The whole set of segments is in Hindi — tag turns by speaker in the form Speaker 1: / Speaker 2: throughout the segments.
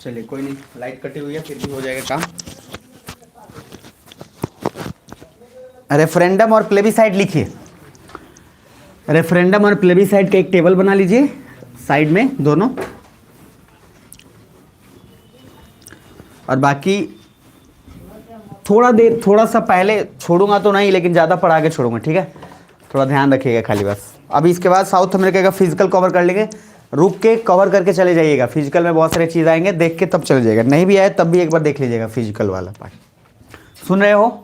Speaker 1: चलिए कोई नहीं, लाइट कटी हुई है फिर भी हो जाएगा काम। रेफरेंडम और प्लेबिसाइड लिखिए। रेफरेंडम और प्लेबिसाइड का एक टेबल बना लीजिए साइड में दोनों, और बाकी थोड़ा सा पहले छोड़ूंगा तो नहीं, लेकिन ज़्यादा पढ़ा के छोड़ूंगा, ठीक है? थोड़ा ध्यान रखिएगा खाली बस। अभी इसके बाद साउथ अमेरिका का फिजिकल कवर कर लेंगे, रुक के कवर करके चले जाइएगा। फिजिकल में बहुत सारे चीज़ आएंगे, देख के तब चले जाइएगा, नहीं भी आए तब भी एक बार देख लीजिएगा फिजिकल वाला पार्ट। सुन रहे हो?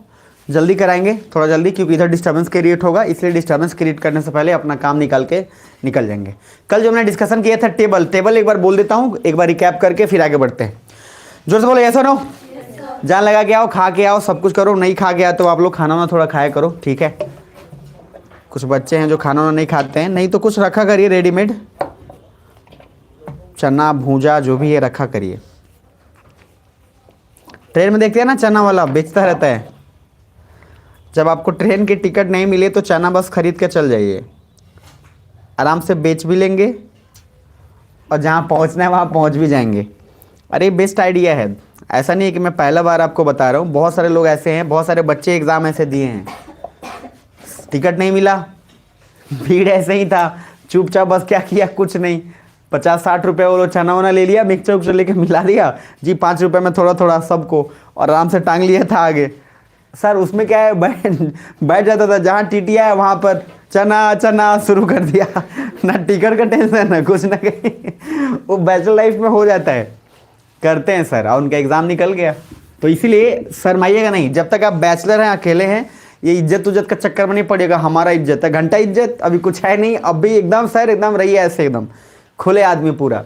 Speaker 1: जल्दी कराएंगे, थोड़ा जल्दी, क्योंकि इधर डिस्टर्बेंस क्रिएट होगा, इसलिए डिस्टर्बेंस क्रिएट करने से पहले अपना काम निकाल के निकल जाएंगे। कल जो हमने डिस्कशन किया था टेबल एक बार बोल देता हूँ, एक बार रिकैप करके फिर आगे बढ़ते हैं। जोर से बोलो यस और नो। जान लगा के आओ, खा के आओ, सब कुछ करो। नहीं खा के आओ तो आप लोग खाना वाना थोड़ा खाया करो, ठीक है? कुछ बच्चे हैं जो खाना वाना नहीं खाते हैं, नहीं तो कुछ रखा करिए रेडीमेड, चना भूजा जो भी है रखा करिए। ट्रेन में देखते हैं ना चना वाला बेचता रहता है, जब आपको ट्रेन की टिकट नहीं मिले तो चना बस खरीद के चल जाइए, आराम से बेच भी लेंगे और जहाँ पहुँचना है वहाँ पहुँच भी जाएंगे। अरे बेस्ट आइडिया है, ऐसा नहीं है कि मैं पहला बार आपको बता रहा हूँ, बहुत सारे लोग ऐसे हैं, बहुत सारे बच्चे एग्ज़ाम ऐसे दिए हैं, टिकट नहीं मिला, भीड़ ऐसे ही था, चुपचाप बस क्या किया, कुछ नहीं, 50-60 रुपये वो चना वना ले लिया, मिक्सचर उक्सचर लेके मिला दिया जी, 5 रुपये में थोड़ा थोड़ा सबको, और आराम से टांग लिया था आगे। सर उसमें क्या है, बैठ जाता था, जहाँ टीटी है वहाँ पर चना चना शुरू कर दिया, ना टिकट का टेंशन ना कुछ ना कहीं, वो बैचलर लाइफ में हो जाता है, करते हैं सर, और उनका एग्ज़ाम निकल गया। तो इसीलिए शर्माइएगा नहीं, जब तक आप बैचलर हैं, अकेले हैं, ये इज्जत उज्जत का चक्कर में नहीं पड़ेगा। हमारा इज्जत है, घंटा इज्जत, अभी कुछ है नहीं, अब भी एकदम सर एकदम रहिए ऐसे, एकदम खुले आदमी पूरा,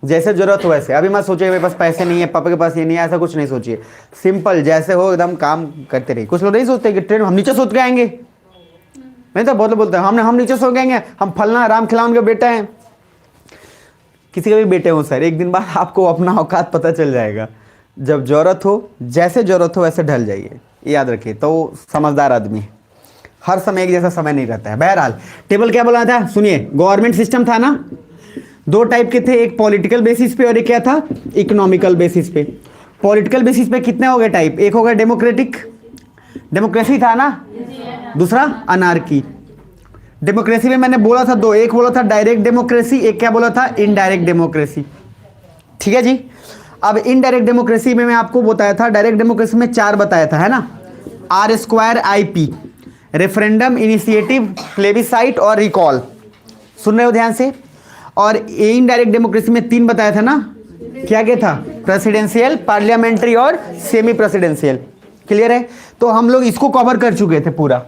Speaker 1: जैसे ज़रूरत हो वैसे। अभी मत सोचिए मेरे पास पैसे नहीं है, पापा के पास ये नहीं है, ऐसा कुछ नहीं सोचिए, सिंपल जैसे हो एकदम काम करते रहिए। कुछ लोग नहीं सोचते कि ट्रेन हम नीचे सोच के आएंगे, नहीं तो बहुत लोग बोलते हैं हम नीचे सो के आएंगे, हम फलना राम खिलावन के बेटा हैं, किसी के भी बेटे हो सर, एक दिन बाद आपको अपना औकात पता चल जाएगा। जब ज़रूरत हो, जैसे ज़रूरत हो वैसे ढल जाइए, याद रखिए। तो समझदार आदमी है, हर समय एक जैसा समय नहीं रहता है। बहरहाल टेबल क्या बोला था सुनिए, गवर्नमेंट सिस्टम था ना, 2 टाइप के थे, एक पॉलिटिकल बेसिस पे और एक क्या था, इकोनॉमिकल बेसिस पे। पॉलिटिकल बेसिस पे कितने हो गए टाइप, एक हो गया डेमोक्रेटिक, डेमोक्रेसी था ना, दूसरा अनार्की। डेमोक्रेसी में मैंने बोला था 2, एक बोला था डायरेक्ट डेमोक्रेसी, एक क्या बोला था, इनडायरेक्ट डेमोक्रेसी, ठीक है जी। अब इनडायरेक्ट डेमोक्रेसी में मैं आपको बताया था, डायरेक्ट डेमोक्रेसी में 4 बताया था, है ना, R²IP, रेफरेंडम, इनिशिएटिव, प्लेबिसाइट और रिकॉल। सुन रहे हो ध्यान से? और इनडायरेक्ट डेमोक्रेसी में 3 बताया था ना, क्या क्या था, प्रेसिडेंशियल, पार्लियामेंट्री और सेमी प्रेसिडेंशियल। क्लियर है? तो हम लोग इसको कवर कर चुके थे पूरा,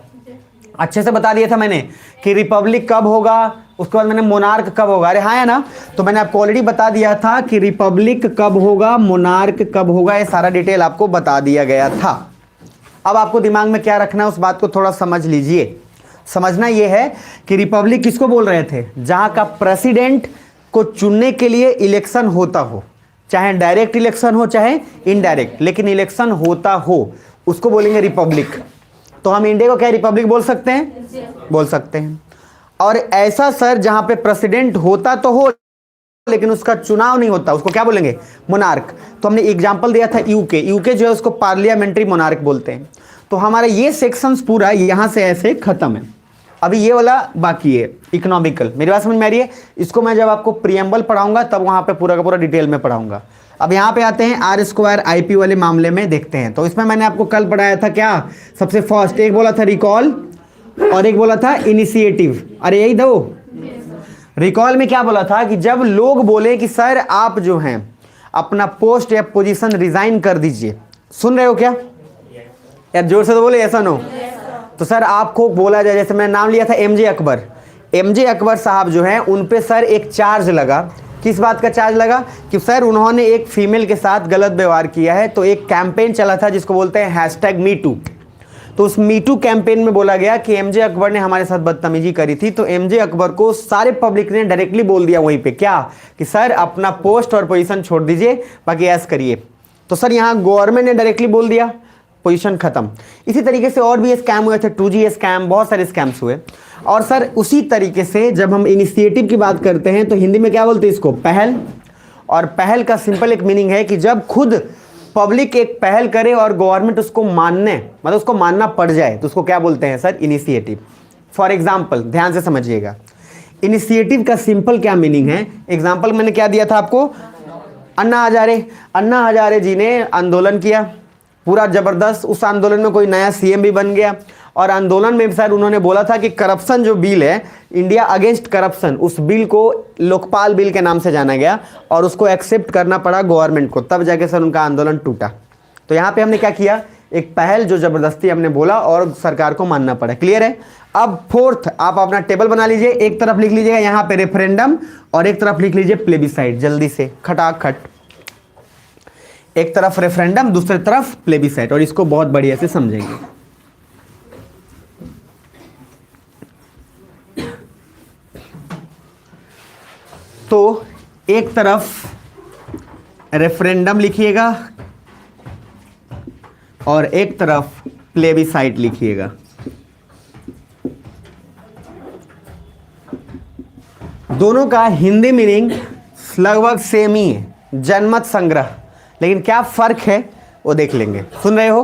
Speaker 1: अच्छे से बता दिया था मैंने कि रिपब्लिक कब होगा, उसके बाद मैंने मोनार्क कब होगा। अरे हाँ है ना, तो मैंने आपको ऑलरेडी बता दिया था कि रिपब्लिक कब होगा, मोनार्क कब होगा, ये सारा डिटेल आपको बता दिया गया था। अब आपको दिमाग में क्या रखना है, उस बात को थोड़ा समझ लीजिए। समझना यह है कि रिपब्लिक किसको बोल रहे थे, जहां का प्रेसिडेंट को चुनने के लिए इलेक्शन होता हो, चाहे डायरेक्ट इलेक्शन हो चाहे इनडायरेक्ट, लेकिन इलेक्शन होता हो, उसको बोलेंगे रिपब्लिक। तो हम इंडिया को क्या रिपब्लिक बोल सकते हैं, बोल सकते हैं। और ऐसा सर जहां पे प्रेसिडेंट होता तो हो लेकिन उसका चुनाव नहीं होता, उसको क्या बोलेंगे, मोनार्क। तो हमने एग्जांपल दिया था यूके, यूके जो है उसको पार्लियामेंट्री मोनार्क बोलते हैं। तो हमारा ये सेक्शंस पूरा यहां से ऐसे खत्म है। अभी ये वाला बाकी है इकोनॉमिकल, मेरी बात समझ में आ रही है? इसको मैं जब आपको प्रीएम्बल पढ़ाऊंगा तब वहां पे पूरा का पूरा डिटेल में पढ़ाऊंगा। अब यहाँ पे आते हैं R²IP वाले मामले में देखते हैं। तो इसमें मैंने आपको कल पढ़ाया था क्या, सबसे फर्स्ट एक बोला था रिकॉल और एक बोला था इनिशिएटिव। अरे यही दो, रिकॉल में क्या बोला था कि जब लोग बोले कि सर आप जो हैं अपना पोस्ट या पोजीशन रिजाइन कर दीजिए। सुन रहे हो क्या यार, जोर से तो बोले ऐसा नो। तो सर आपको बोला जाए, जैसे मैंने नाम लिया था MJ अकबर, MJ अकबर साहब जो हैं उन पे सर एक चार्ज लगा। किस बात का चार्ज लगा कि सर उन्होंने एक फीमेल के साथ गलत व्यवहार किया है। तो एक कैंपेन चला था जिसको बोलते हैं #MeToo। तो उस मीटू कैंपेन में बोला गया कि MJ अकबर ने हमारे साथ बदतमीजी करी थी। तो MJ अकबर को सारे पब्लिक ने डायरेक्टली बोल दिया वहीं पे क्या कि सर अपना पोस्ट और पोजीशन छोड़ दीजिए, बाकी ऐसा करिए। तो सर यहाँ गवर्नमेंट ने डायरेक्टली बोल दिया, पोजीशन खत्म। इसी तरीके से और भी स्कैम हुए थे, 2G स्कैम, बहुत सारे स्कैम्स हुए। और सर उसी तरीके से जब हम इनिशिएटिव की बात करते हैं तो हिंदी में क्या बोलते हैं इसको, पहल। और पहल का सिंपल एक मीनिंग है कि जब खुद पब्लिक एक पहल करे और गवर्नमेंट उसको मानने मतलब उसको मानना पड़ जाए तो उसको क्या बोलते हैं सर? इनिशिएटिव। फॉर एग्जाम्पल ध्यान से समझिएगा, इनिशिएटिव का सिंपल क्या मीनिंग है? एग्जाम्पल मैंने क्या दिया था आपको? अन्ना हजारे जी ने आंदोलन किया पूरा जबरदस्त। उस आंदोलन में कोई नया सीएम भी बन गया और आंदोलन में सर उन्होंने बोला था कि करप्शन जो बिल है, इंडिया अगेंस्ट करप्शन, उस बिल को लोकपाल बिल के नाम से जाना गया और उसको एक्सेप्ट करना पड़ा गवर्नमेंट को, तब जाके सर उनका आंदोलन टूटा। तो यहाँ पे हमने क्या किया? एक पहल जो जबरदस्ती हमने बोला और सरकार को मानना पड़ा। क्लियर है? अब फोर्थ, आप अपना टेबल बना लीजिए, एक तरफ लिख लीजिएगा यहाँ पे रेफरेंडम और एक तरफ लिख लीजिए प्लेबिसाइड। जल्दी से खटाखट, एक तरफ रेफरेंडम दूसरी तरफ प्लेबिसाइड, और इसको बहुत बढ़िया से समझेंगे। तो एक तरफ रेफरेंडम लिखिएगा और एक तरफ प्लेबिसाइड लिखिएगा। दोनों का हिंदी मीनिंग लगभग सेम ही है, जनमत संग्रह, लेकिन क्या फर्क है वो देख लेंगे। सुन रहे हो?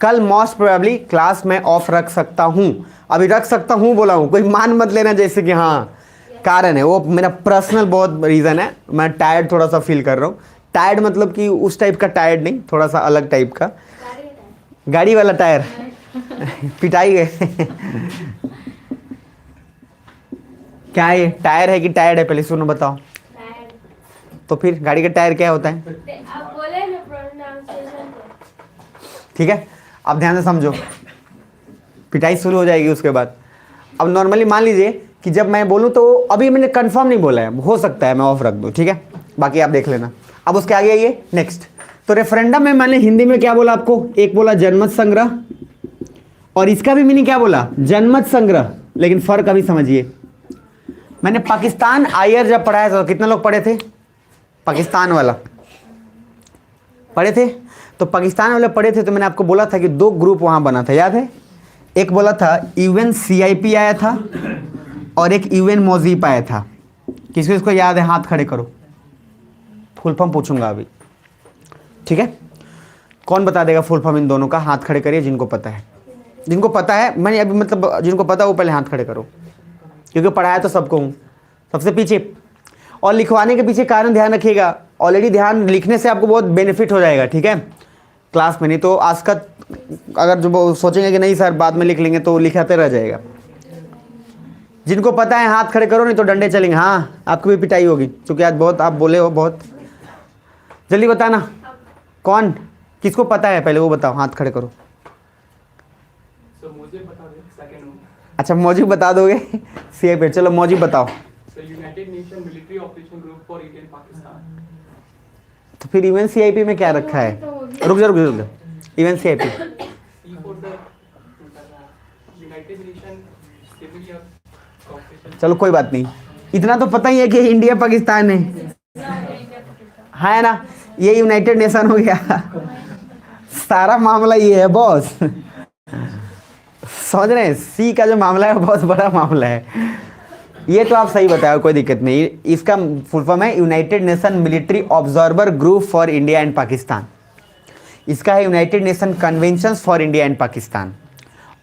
Speaker 1: कल मोस्ट प्रोबेबली क्लास में ऑफ रख सकता हूं, अभी रख सकता हूं बोला हूं, कोई मान मत लेना जैसे कि हाँ कारण है, वो मेरा पर्सनल बहुत रीज़न है। मैं टायर्ड थोड़ा सा फील कर रहा हूँ। टायर्ड मतलब कि उस टाइप का टायर्ड नहीं, थोड़ा सा अलग टाइप का, गाड़ी वाला टायर पिटाई गए क्या है? टायर है कि टायर्ड है? पहले सुनो बताओ। तो फिर गाड़ी का टायर क्या होता है?
Speaker 2: आप बोले ना प्रोनाउंसिएशन।
Speaker 1: ठीक है, अब ध्यान से समझो, पिटाई शुरू हो जाएगी उसके बाद। अब नॉर्मली मान लीजिए कि जब मैं बोलूं तो अभी मैंने कंफर्म नहीं बोला है, हो सकता है मैं ऑफ रख दूं, ठीक है, बाकी आप देख लेना। अब उसके आगे आइए नेक्स्ट। तो रेफरेंडम में मैंने हिंदी में क्या बोला आपको? एक बोला जनमत संग्रह और इसका भी मीनिंग क्या बोला? जनमत संग्रह, लेकिन फर्क अभी समझिए। मैंने पाकिस्तान आयर जब पढ़ाया था तो कितने लोग पढ़े थे? पाकिस्तान वाला पढ़े थे। तो पाकिस्तान वाले पढ़े थे तो मैंने आपको बोला था कि दो ग्रुप वहां बना था, याद है? एक बोला था UNCIP आया था और एक UN मोजीप आया था। किसी को इसको याद है? हाथ खड़े करो, फुल फॉर्म पूछूंगा अभी, ठीक है? कौन बता देगा फुल फॉर्म इन दोनों का? हाथ खड़े करिए जिनको पता है। जिनको पता है, मैंने अभी मतलब जिनको पता है वो पहले हाथ खड़े करो, क्योंकि पढ़ाया तो सबको हूँ। सबसे पीछे, और लिखवाने के पीछे कारण ध्यान रखिएगा, ऑलरेडी ध्यान लिखने से आपको बहुत बेनिफिट हो जाएगा, ठीक है, क्लास में। नहीं तो आज का अगर जो सोचेंगे कि नहीं सर बाद में लिख लेंगे तो लिखाते रह जाएगा। जिनको पता है हाथ खड़े करो, नहीं तो डंडे चलेंगे। हाँ, आपकी भी पिटाई होगी क्योंकि आज बहुत आप बोले हो। बहुत जल्दी बताना कौन किसको पता है, पहले वो बताओ, हाथ खड़े करो।
Speaker 3: मुझे बता दे, सेकंड हूं।
Speaker 1: अच्छा मौजी बता दोगे सी पे, चलो मौजी बताओ।
Speaker 3: United nation military operation group for Indian Pakistan.
Speaker 1: तो फिर UNCIP में क्या रखा है? रुक जा UNCIP
Speaker 3: E for the United nation stability operation.
Speaker 1: चलो कोई बात नहीं, इतना तो पता ही है कि इंडिया पाकिस्तान है ना, ये यूनाइटेड नेशन हो गया। सारा मामला ये है बॉस, समझ रहे हैं? सी का जो मामला है बहुत बड़ा मामला है। ये तो आप सही बताओ, कोई दिक्कत नहीं। इसका फुल फॉर्म है United nation military observer group for India and Pakistan. इसका है United nation conventions for India and Pakistan,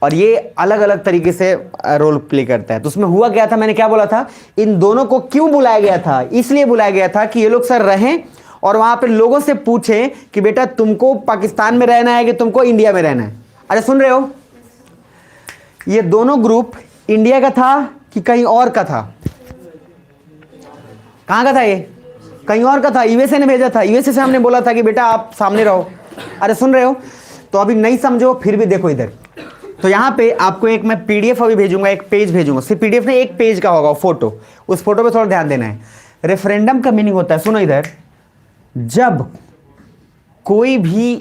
Speaker 1: और ये अलग अलग तरीके से रोल प्ले करता है। तो उसमें हुआ क्या था, मैंने क्या बोला था, इन दोनों को क्यों बुलाया गया था? इसलिए बुलाया गया था कि ये लोग सर रहें और वहां पे लोगों से पूछें कि बेटा तुमको पाकिस्तान में रहना है कि तुमको इंडिया में रहना है। अरे सुन रहे हो? ये दोनों ग्रुप इंडिया का था कि कहीं और का था? कहां का था? ये कहीं और का था। यूएसए ने भेजा था, यूएसए से हमने बोला था कि बेटा आप सामने रहो। अरे सुन रहे हो? तो अभी नहीं समझो फिर भी देखो इधर। तो यहाँ पे आपको एक मैं PDF अभी भेजूंगा, एक पेज भेजूंगा, सिर्फ PDF नहीं, एक पेज का होगा फोटो, उस फोटो पे थोड़ा ध्यान देना है। रेफरेंडम का मीनिंग होता है, सुनो इधर, जब कोई भी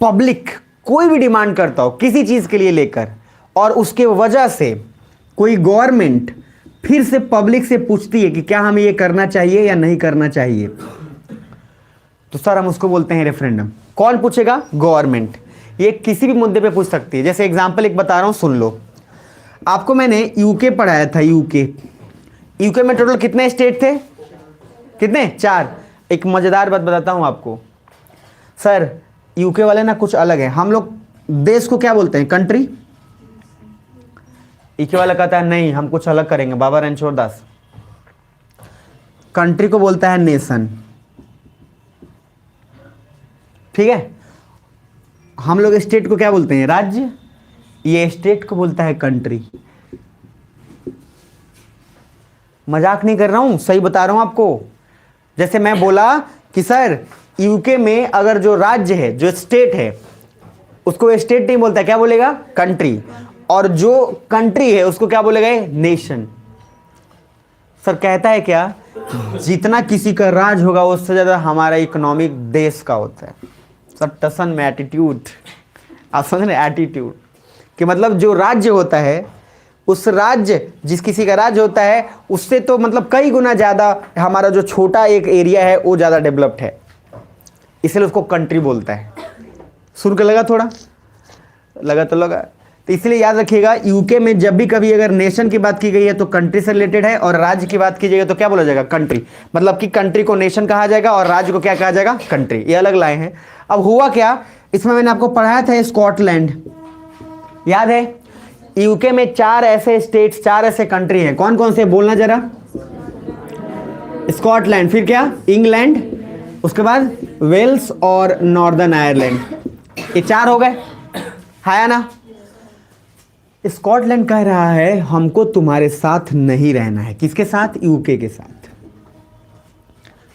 Speaker 1: पब्लिक कोई भी डिमांड करता हो किसी चीज के लिए लेकर, और उसके वजह से कोई गवर्नमेंट फिर से पब्लिक से पूछती है कि क्या हमें ये करना चाहिए या नहीं करना चाहिए, तो सर हम उसको बोलते हैं रेफरेंडम। कौन पूछेगा? गवर्नमेंट। ये किसी भी मुद्दे पे पूछ सकती है। जैसे एग्जांपल एक बता रहा हूं, सुन लो। आपको मैंने यूके पढ़ाया था, यूके। यूके में टोटल कितने स्टेट थे? कितने? 4। एक मजेदार बात बताता हूं आपको सर, यूके वाले ना कुछ अलग है। हम लोग देश को क्या बोलते हैं? कंट्री। यूके वाला कहता है नहीं हम कुछ अलग करेंगे, बाबा रणछोड़ दास। कंट्री को बोलता है नेशन, ठीक है। हम लोग स्टेट को क्या बोलते हैं? राज्य। ये स्टेट को बोलता है कंट्री। मजाक नहीं कर रहा हूं, सही बता रहा हूं आपको। जैसे मैं बोला कि सर यूके में अगर जो राज्य है, जो स्टेट है, उसको स्टेट नहीं बोलता, क्या बोलेगा? कंट्री। और जो कंट्री है उसको क्या बोलेगा? नेशन। सर कहता है क्या, जितना किसी का राज होगा उससे ज्यादा हमारा इकोनॉमिक देश का होता है। सर टसन में एटीट्यूड, आप समझ रहे? एटीट्यूड कि मतलब जो राज्य होता है, उस राज्य, जिस किसी का राज्य होता है उससे तो मतलब कई गुना ज्यादा हमारा जो छोटा एक एरिया है वो ज्यादा डेवलप्ड है, इसलिए उसको कंट्री बोलता है। सुन के लगा? थोड़ा लगा तो लगा। तो इसलिए याद रखिएगा, यूके में जब भी कभी अगर नेशन की बात की गई है तो कंट्री से रिलेटेड है, और राज्य की बात की जाएगी तो क्या बोला जाएगा? कंट्री। मतलब कि कंट्री को नेशन कहा जाएगा और राज्य को क्या कहा जाएगा? कंट्री। ये अलग लाए हैं। अब हुआ क्या, इसमें मैंने आपको पढ़ाया था स्कॉटलैंड, याद है? यूके में 4 ऐसे स्टेट्स, 4 ऐसे कंट्री हैं। कौन कौन से? बोलना जरा। स्कॉटलैंड, फिर क्या? इंग्लैंड, उसके बाद वेल्स और नॉर्दर्न आयरलैंड। ये 4 हो गए, है ना? स्कॉटलैंड कह रहा है हमको तुम्हारे साथ नहीं रहना है। किसके साथ? यूके के साथ।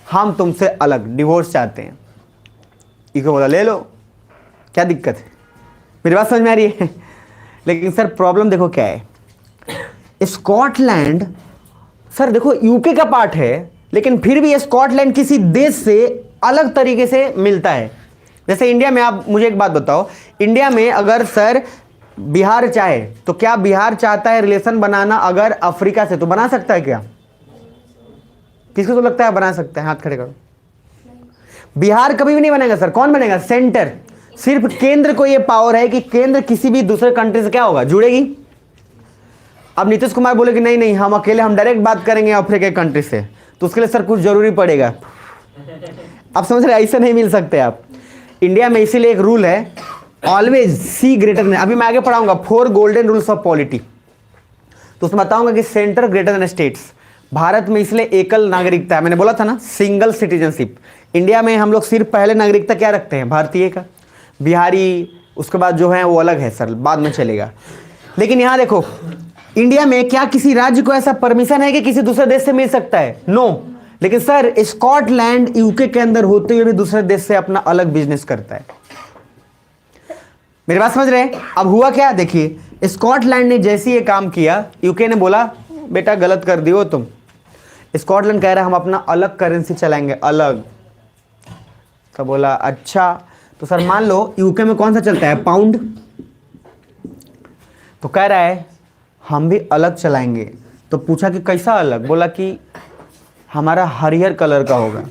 Speaker 1: हम तुमसे अलग, डिवोर्स चाहते हैं। यूके बोला ले लो, क्या दिक्कत है? मेरी बात समझ में आ रही है? लेकिन सर प्रॉब्लम देखो क्या है, स्कॉटलैंड सर देखो यूके का पार्ट है, लेकिन फिर भी स्कॉटलैंड किसी देश से अलग तरीके से मिलता है। जैसे इंडिया में, आप मुझे एक बात बताओ, इंडिया में अगर सर बिहार चाहे तो क्या बिहार चाहता है रिलेशन बनाना अगर अफ्रीका से, तो बना सकता है क्या? किसको तो लगता है बना सकता है? हाथ खड़े करो। बिहार कभी भी नहीं बनेगा सर। कौन बनेगा? सेंटर। सिर्फ केंद्र को यह पावर है कि केंद्र किसी भी दूसरे कंट्री से क्या होगा? जुड़ेगी। अब नीतीश कुमार बोले कि नहीं नहीं हम अकेले, हम डायरेक्ट बात करेंगे अफ्रीका कंट्री से, तो उसके लिए सर कुछ जरूरी पड़ेगा। आप समझ रहे? ऐसे नहीं मिल सकते आप। इंडिया में इसीलिए एक रूल है, ऑलवेज सी ग्रेटर देन। अभी मैं आगे पढ़ाऊंगा 4 गोल्डन रूल्स ऑफ पॉलिटी, तो उसमें बताऊंगा कि centre greater than states. Bharat में इसलिए एकल नागरिकता है, मैंने बोला था ना, सिंगल सिटीजनशिप। इंडिया में हम लोग सिर्फ पहले नागरिकता क्या रखते हैं? भारतीय का। बिहारी उसके बाद जो है वो अलग है सर, बाद में चलेगा। लेकिन यहां देखो, इंडिया में क्या किसी राज्य को ऐसा परमिशन है कि किसी दूसरे देश से मिल सकता है? नो। लेकिन सर स्कॉटलैंड यूके के अंदर होते हुए भी दूसरे देश से अपना अलग बिजनेस करता है। मेरी बात समझ रहे हैं? अब हुआ क्या देखिए, स्कॉटलैंड ने जैसे ये काम किया, यूके ने बोला बेटा गलत कर दियो तुम। स्कॉटलैंड कह रहा है हम अपना अलग करेंसी चलाएंगे, अलग। तो बोला अच्छा, तो सर मान लो यूके में कौन सा चलता है? पाउंड। तो कह रहा है हम भी अलग चलाएंगे। तो पूछा कि कैसा अलग? बोला कि हमारा हरियर कलर का होगा।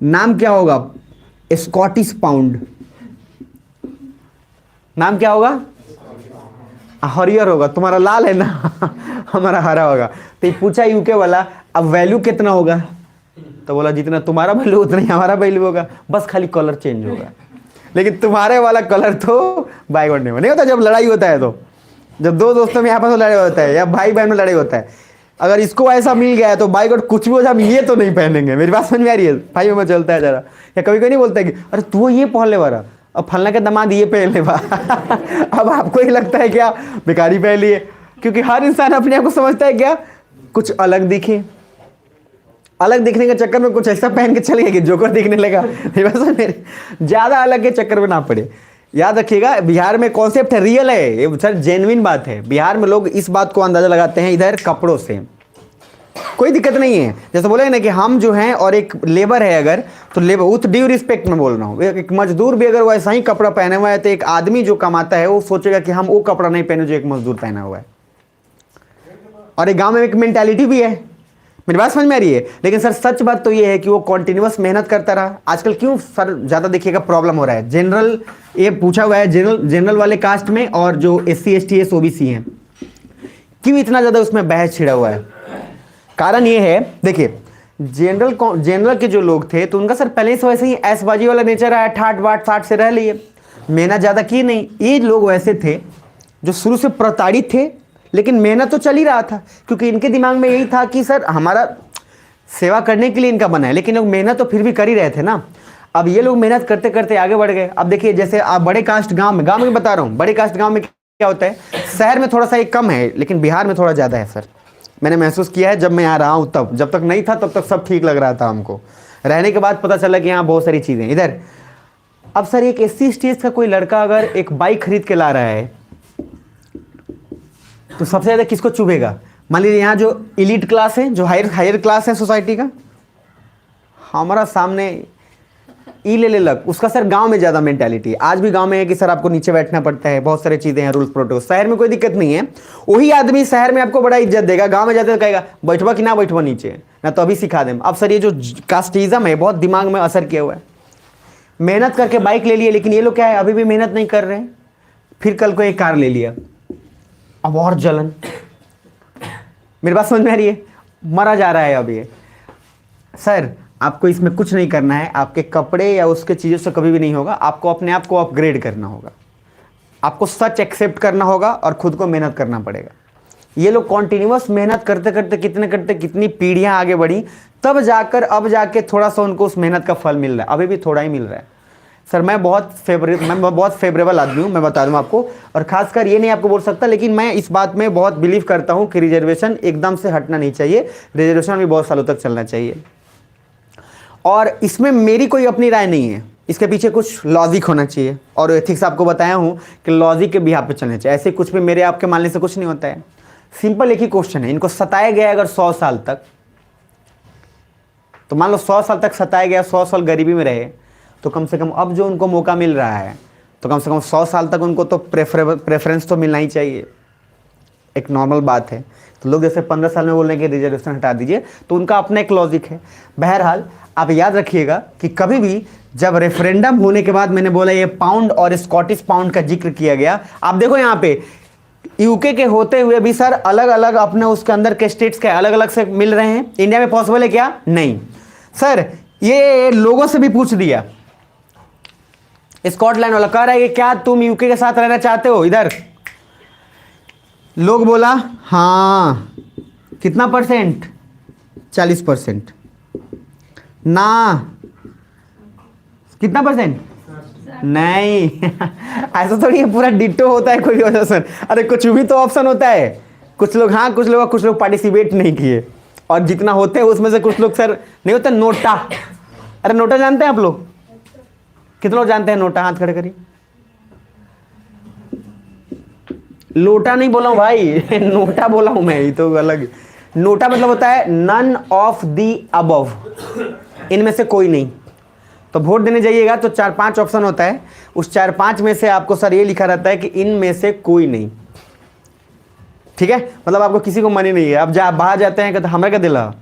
Speaker 1: नाम क्या होगा? Scottish pound. नाम क्या होगा? हरियर होगा। तुम्हारा लाल है ना, हमारा हरा होगा। तो ये पूछा यूके वाला अब वैल्यू कितना होगा? तो बोला जितना तुम्हारा वैल्यू उतना ही हमारा वैल्यू होगा, बस खाली कलर चेंज होगा। लेकिन तुम्हारे वाला कलर तो बाइगोन नहीं होता। जब लड़ाई होता है, तो जब दो दोस्तों में आपस में लड़ाई होता है या भाई बहन में लड़ाई होता है, अगर इसको ऐसा मिल गया है तो बाइगोन कुछ भी हो जाए ये तो नहीं पहनेंगे। मेरी बात समझ में आ रही है? भाइयों में चलता है जरा। या कभी कोई नहीं बोलता है कि अरे तू ये पहन ले वाला, अब फलना के दामाद ये पहन ले बा। अब आपको ही लगता है क्या बेकारी पहन लिए? क्योंकि हर इंसान अपने आप को समझता है क्या कुछ अलग दिखे। अलग दिखने के चक्कर में कुछ ऐसा पहन के चल गया कि जोकर दिखने लगा। ज्यादा अलग के चक्कर में ना पड़े। याद रखिएगा, बिहार में कॉन्सेप्ट है, रियल है ये सर, जेन्युइन बात है। बिहार में लोग इस बात को अंदाजा लगाते हैं इधर कपड़ों से, कोई दिक्कत नहीं है। जैसे बोले ना कि हम जो हैं और एक लेबर है, अगर तो लेबर विथ ड्यू रिस्पेक्ट में बोल रहा हूँ, एक मजदूर भी अगर वो ऐसा ही कपड़ा पहने हुआ है तो एक आदमी जो कमाता है वो सोचेगा कि हम वो कपड़ा नहीं पहने जो एक मजदूर पहना हुआ है। और एक गांव में एक मेंटालिटी भी है। मेरी बात समझ में आ रही है? लेकिन सर सच बात तो ये है कि वो कॉन्टिन्यूअस मेहनत करता रहा। आजकल क्यों सर ज्यादा देखिएगा प्रॉब्लम हो रहा है? जनरल, ये पूछा हुआ है जनरल वाले कास्ट में और जो SC ST OBC हैं, क्यों इतना ज्यादा उसमें बहस छिड़ा हुआ है? कारण ये है, देखिए जनरल के जो लोग थे तो उनका सर पहले से वैसे ही ऐसबाजी वाला नेचर है, ठाट बाट साठ से रह लिए, मेहनत ज़्यादा की नहीं। ये लोग वैसे थे जो शुरू से प्रताड़ित थे, लेकिन मेहनत तो चल ही रहा था, क्योंकि इनके दिमाग में यही था कि सर हमारा सेवा करने के लिए इनका बना है, लेकिन लोग मेहनत तो फिर भी कर ही रहे थे ना। अब ये लोग मेहनत करते करते आगे बढ़ गए। अब देखिए जैसे आप बड़े कास्ट गांव में बता रहा हूँ, बड़े कास्ट गांव में क्या होता है, शहर में थोड़ा सा एक कम है, लेकिन बिहार में थोड़ा ज़्यादा है सर। मैंने महसूस किया है जब मैं यहाँ रहा हूँ तब, जब तक नहीं था तब तक सब ठीक लग रहा था हमको, रहने के बाद पता चला कि यहाँ बहुत सारी चीज़ें इधर। अब सर एक एससी स्टेज का कोई लड़का अगर एक बाइक खरीद के ला रहा है तो सबसे ज़्यादा किसको चुभेगा? मान लीजिए यहाँ जो इलीट क्लास है, जो हायर क्लास है सोसाइटी का, हमारा सामने ई ले लग, उसका सर गांव में ज़्यादा मेंटालिटी है। आज भी गांव में है कि सर आपको नीचे बैठना पड़ता है, बहुत सारी चीज़ें हैं, रूल्स प्रोटोकॉल। शहर में कोई दिक्कत नहीं है, वही आदमी शहर में आपको बड़ा इज्जत देगा, गांव में जाते तो कहेगा बैठवा कि ना बैठवा नीचे, ना तो अभी सिखा दें। अब सर ये जो कास्टिज्म है बहुत दिमाग में असर किया हुआ है। मेहनत करके बाइक ले लिए, लेकिन ये लोग क्या है, अभी भी मेहनत नहीं कर रहे हैं, फिर कल को एक कार ले लिया, अब और जलन। मेरी बात समझ में आ रही है? मरा जा रहा है अब ये। सर आपको इसमें कुछ नहीं करना है, आपके कपड़े या उसके चीज़ों से कभी भी नहीं होगा, आपको अपने आप को अपग्रेड करना होगा, आपको सच एक्सेप्ट करना होगा और खुद को मेहनत करना पड़ेगा। ये लोग कॉन्टिन्यूअस मेहनत करते करते कितनी पीढ़ियाँ आगे बढ़ी, तब जाकर अब जाके थोड़ा सा उनको उस मेहनत का फल मिल रहा है, अभी भी थोड़ा ही मिल रहा है। सर मैं बहुत फेवरेबल आदमी हूँ, मैं बता दूँ आपको, और खासकर ये नहीं आपको बोल सकता, लेकिन मैं इस बात में बहुत बिलीव करता हूँ कि रिजर्वेशन एकदम से हटना नहीं चाहिए, रिजर्वेशन भी बहुत सालों तक चलना चाहिए। और इसमें मेरी कोई अपनी राय नहीं है, इसके पीछे कुछ लॉजिक होना चाहिए, और एथिक्स आपको बताया हूँ कि लॉजिक के बिहाफ पे चलना चाहिए। ऐसे कुछ भी मेरे आपके मानने से कुछ नहीं होता है। सिंपल एक ही क्वेश्चन है, इनको सताया गया अगर 100 साल तक, तो मान लो 100 साल तक सताया गया, 100 साल गरीबी में रहे, तो कम से कम अब जो उनको मौका मिल रहा है तो कम से कम 100 साल तक उनको तो प्रेफरेंस तो मिलना ही चाहिए, एक नॉर्मल बात है। तो लोग जैसे 15 साल में बोल रहे हैं कि रिजर्वेशन हटा दीजिए, तो उनका अपना एक लॉजिक है। बहरहाल आप याद रखिएगा कि कभी भी जब रेफरेंडम होने के बाद मैंने बोला ये पाउंड और स्कॉटिश पाउंड का जिक्र किया गया, आप देखो यहाँ पे यूके के होते हुए भी सर अलग अलग अपने उसके अंदर के स्टेट्स के अलग अलग से मिल रहे हैं। इंडिया में पॉसिबल है क्या? नहीं सर। ये लोगों से भी पूछ दिया, स्कॉटलैंड वाला कह रहा है कि क्या तुम यूके के साथ रहना चाहते हो? इधर लोग बोला हाँ, कितना परसेंट? 40%। ना कितना परसेंट? नहीं ऐसा थोड़ी है पूरा डिट्टो होता है कोई ऑप्शन। अरे कुछ भी तो ऑप्शन होता है, कुछ लोग हाँ, कुछ लोग पार्टिसिपेट नहीं किए, और जितना होते हैं उसमें से कुछ लोग सर नहीं होता नोटा। अरे नोटा जानते हैं आप लोग? कितने लोग जानते हैं नोटा? हाथ खड़े करिए। लोटा नहीं बोला हूं भाई नोटा बोला हूं मैं, ये तो अलग। नोटा मतलब होता है नन ऑफ दी अबव, इनमें से कोई नहीं। तो वोट देने जाइएगा तो 4-5 ऑप्शन होता है, उस 4-5 में से आपको सर ये लिखा रहता है कि इनमें से कोई नहीं। ठीक है, मतलब आपको किसी को मनी नहीं है। अब बाहर जाते हैं कहते हमें क्या दिला,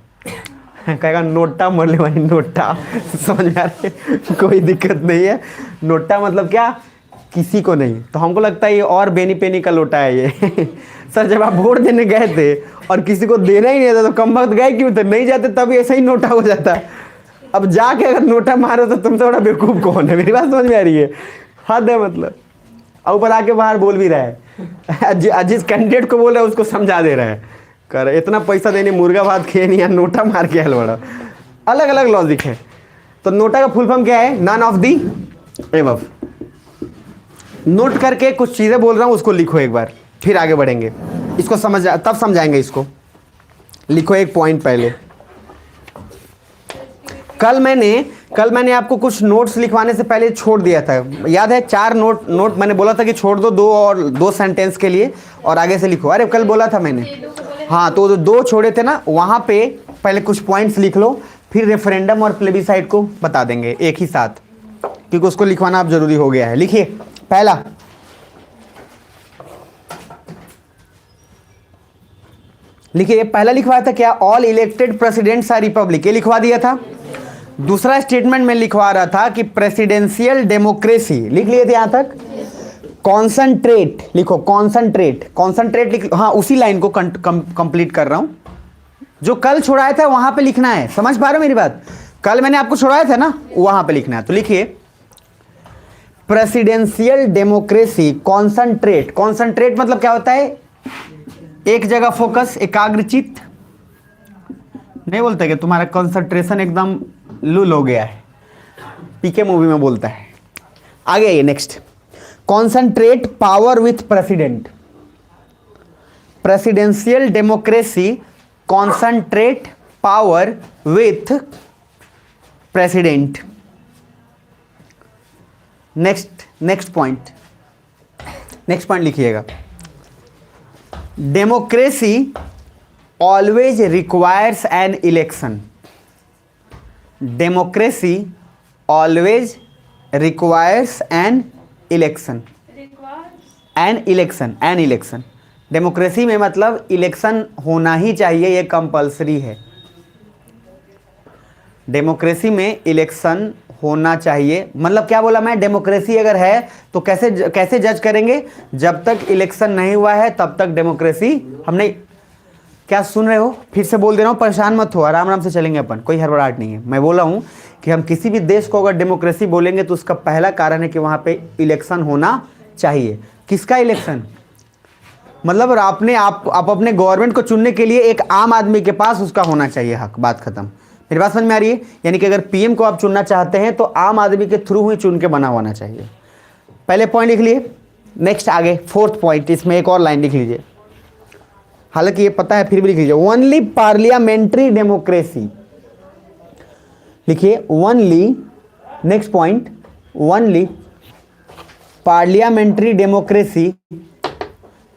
Speaker 1: कहेगा नोटा मरले भाई नोटा समझ में आ रही है? कोई दिक्कत नहीं है। नोटा मतलब क्या? किसी को नहीं। तो हमको लगता है ये और बेनी पेनी का लोटा है ये सर जब आप वोट देने गए थे और किसी को देना ही नहीं था तो कम वक्त गए क्यों थे? नहीं जाते तब ऐसा ही नोटा हो जाता। अब जाके अगर नोटा मारो तो तुम तो बड़ा बेवकूफ़ कौन है? मेरी बात समझ में आ रही है? हद है मतलब। और ऊपर आके बाहर बोल भी रहा है जिस कैंडिडेट को बोल रहा है उसको समझा दे रहा है, कर इतना पैसा देने मुर्गा भात खेल नहीं, नोटा मार के हल बड़ा। अलग अलग लॉजिक है। तो नोटा का फुल फॉर्म क्या है? None of the above. Note करके कुछ चीज़ें बोल रहा हूँ उसको लिखो एक बार, फिर आगे बढ़ेंगे। इसको समझ तब समझाएंगे इसको। लिखो एक पॉइंट पहले। कल मैंने आपको कुछ नोट्स लिखवाने से पहले छोड़ दिया था, याद है? 4 नोट मैंने बोला था कि छोड़ दो, 2 सेंटेंस के लिए और आगे से लिखो। अरे कल बोला था मैंने, हाँ। तो 2 छोड़े थे ना, वहाँ पे पहले कुछ पॉइंट्स लिख लो, फिर रेफरेंडम और प्लेबिसाइट को बता देंगे एक ही साथ, क्योंकि उसको लिखवाना अब जरूरी हो गया है। लिखिए पहला, लिखिए पहला लिखवाया था क्या? All elected presidents are republic, ये लिखवा दिया था। दूसरा स्टेटमेंट में लिखवा रहा था कि प्रेसिडेंशियल डेमोक्रेसी, लिख लिए थे यहां तक। कॉन्संट्रेट लिखो, कॉन्संट्रेट लिख, हाँ उसी लाइन को कंप्लीट कर रहा हूं। जो कल छुड़ाया था वहां पे लिखना है, समझ पा रहे हो मेरी बात? कल मैंने आपको छुड़ाया था ना, वहां पे लिखना है। तो लिखिए प्रेसिडेंशियल डेमोक्रेसी कॉन्सेंट्रेट, कॉन्सेंट्रेट मतलब क्या होता है? एक जगह फोकस, एकाग्रचित। नहीं बोलते कि तुम्हारा कंसंट्रेशन एकदम लूल हो गया है, पीके मूवी में बोलता है। आगे आइए next, concentrate power with president. Presidential democracy concentrate power with president. Next point लिखिएगा, democracy always requires an election. Democracy always requires an election. An election democracy में मतलब इलेक्शन होना ही चाहिए, ये कंपलसरी है। डेमोक्रेसी में इलेक्शन होना चाहिए, मतलब क्या बोला मैं? डेमोक्रेसी अगर है तो कैसे जज करेंगे? जब तक इलेक्शन नहीं हुआ है तब तक डेमोक्रेसी हमने, क्या सुन रहे हो? फिर से बोल दे रहा हूं, परेशान मत हो, आराम आराम से चलेंगे अपन, कोई हड़बड़ाहट नहीं है। मैं बोला हूं कि हम किसी भी देश को अगर डेमोक्रेसी बोलेंगे तो उसका पहला कारण है कि वहां पे इलेक्शन होना चाहिए। किसका इलेक्शन? मतलब आप अपने गवर्नमेंट को चुनने के लिए एक आम आदमी के पास उसका होना चाहिए हक, बात खत्म। मेरी बात समझ में आ रही है? यानी कि अगर पीएम को आप चुनना चाहते हैं तो आम आदमी के थ्रू ही चुन के बना होना चाहिए। पहले पॉइंट लिख लिए, नेक्स्ट आगे फोर्थ पॉइंट, इसमें एक और लाइन लिख लीजिए, हालांकि ये पता है फिर भी लिख लीजिए। ओनली पार्लियामेंट्री डेमोक्रेसी, लिखिए only, next point, only parliamentary democracy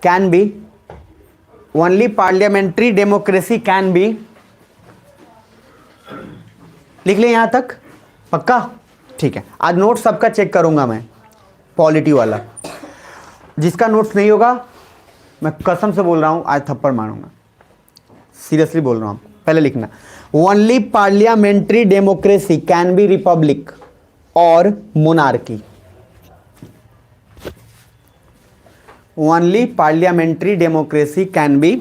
Speaker 1: can B, only parliamentary democracy can B. लिख ले यहां तक, पक्का? ठीक है, आज नोट सबका चेक करूंगा मैं, पॉलिटी वाला। जिसका नोट्स नहीं होगा मैं कसम से बोल रहा हूं आज थप्पड़ मारूंगा, सीरियसली बोल रहा हूं। पहले लिखना, only parliamentary democracy can be republic और monarchy. Only parliamentary democracy can be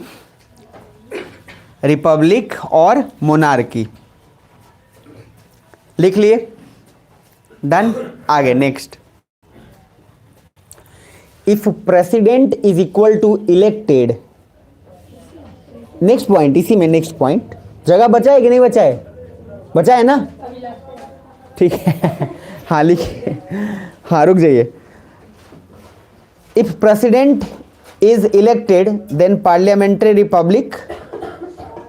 Speaker 1: republic और मोनार्की। लिख लिए? डन। आगे next, if president is equal to elected. Next point, इसी में नेक्स्ट पॉइंट, जगह बचा है कि नहीं बचा है? बचा है ना? ठीक है, हाँ लिखिए, हाँ रुक जाइए। If president is elected then parliamentary republic,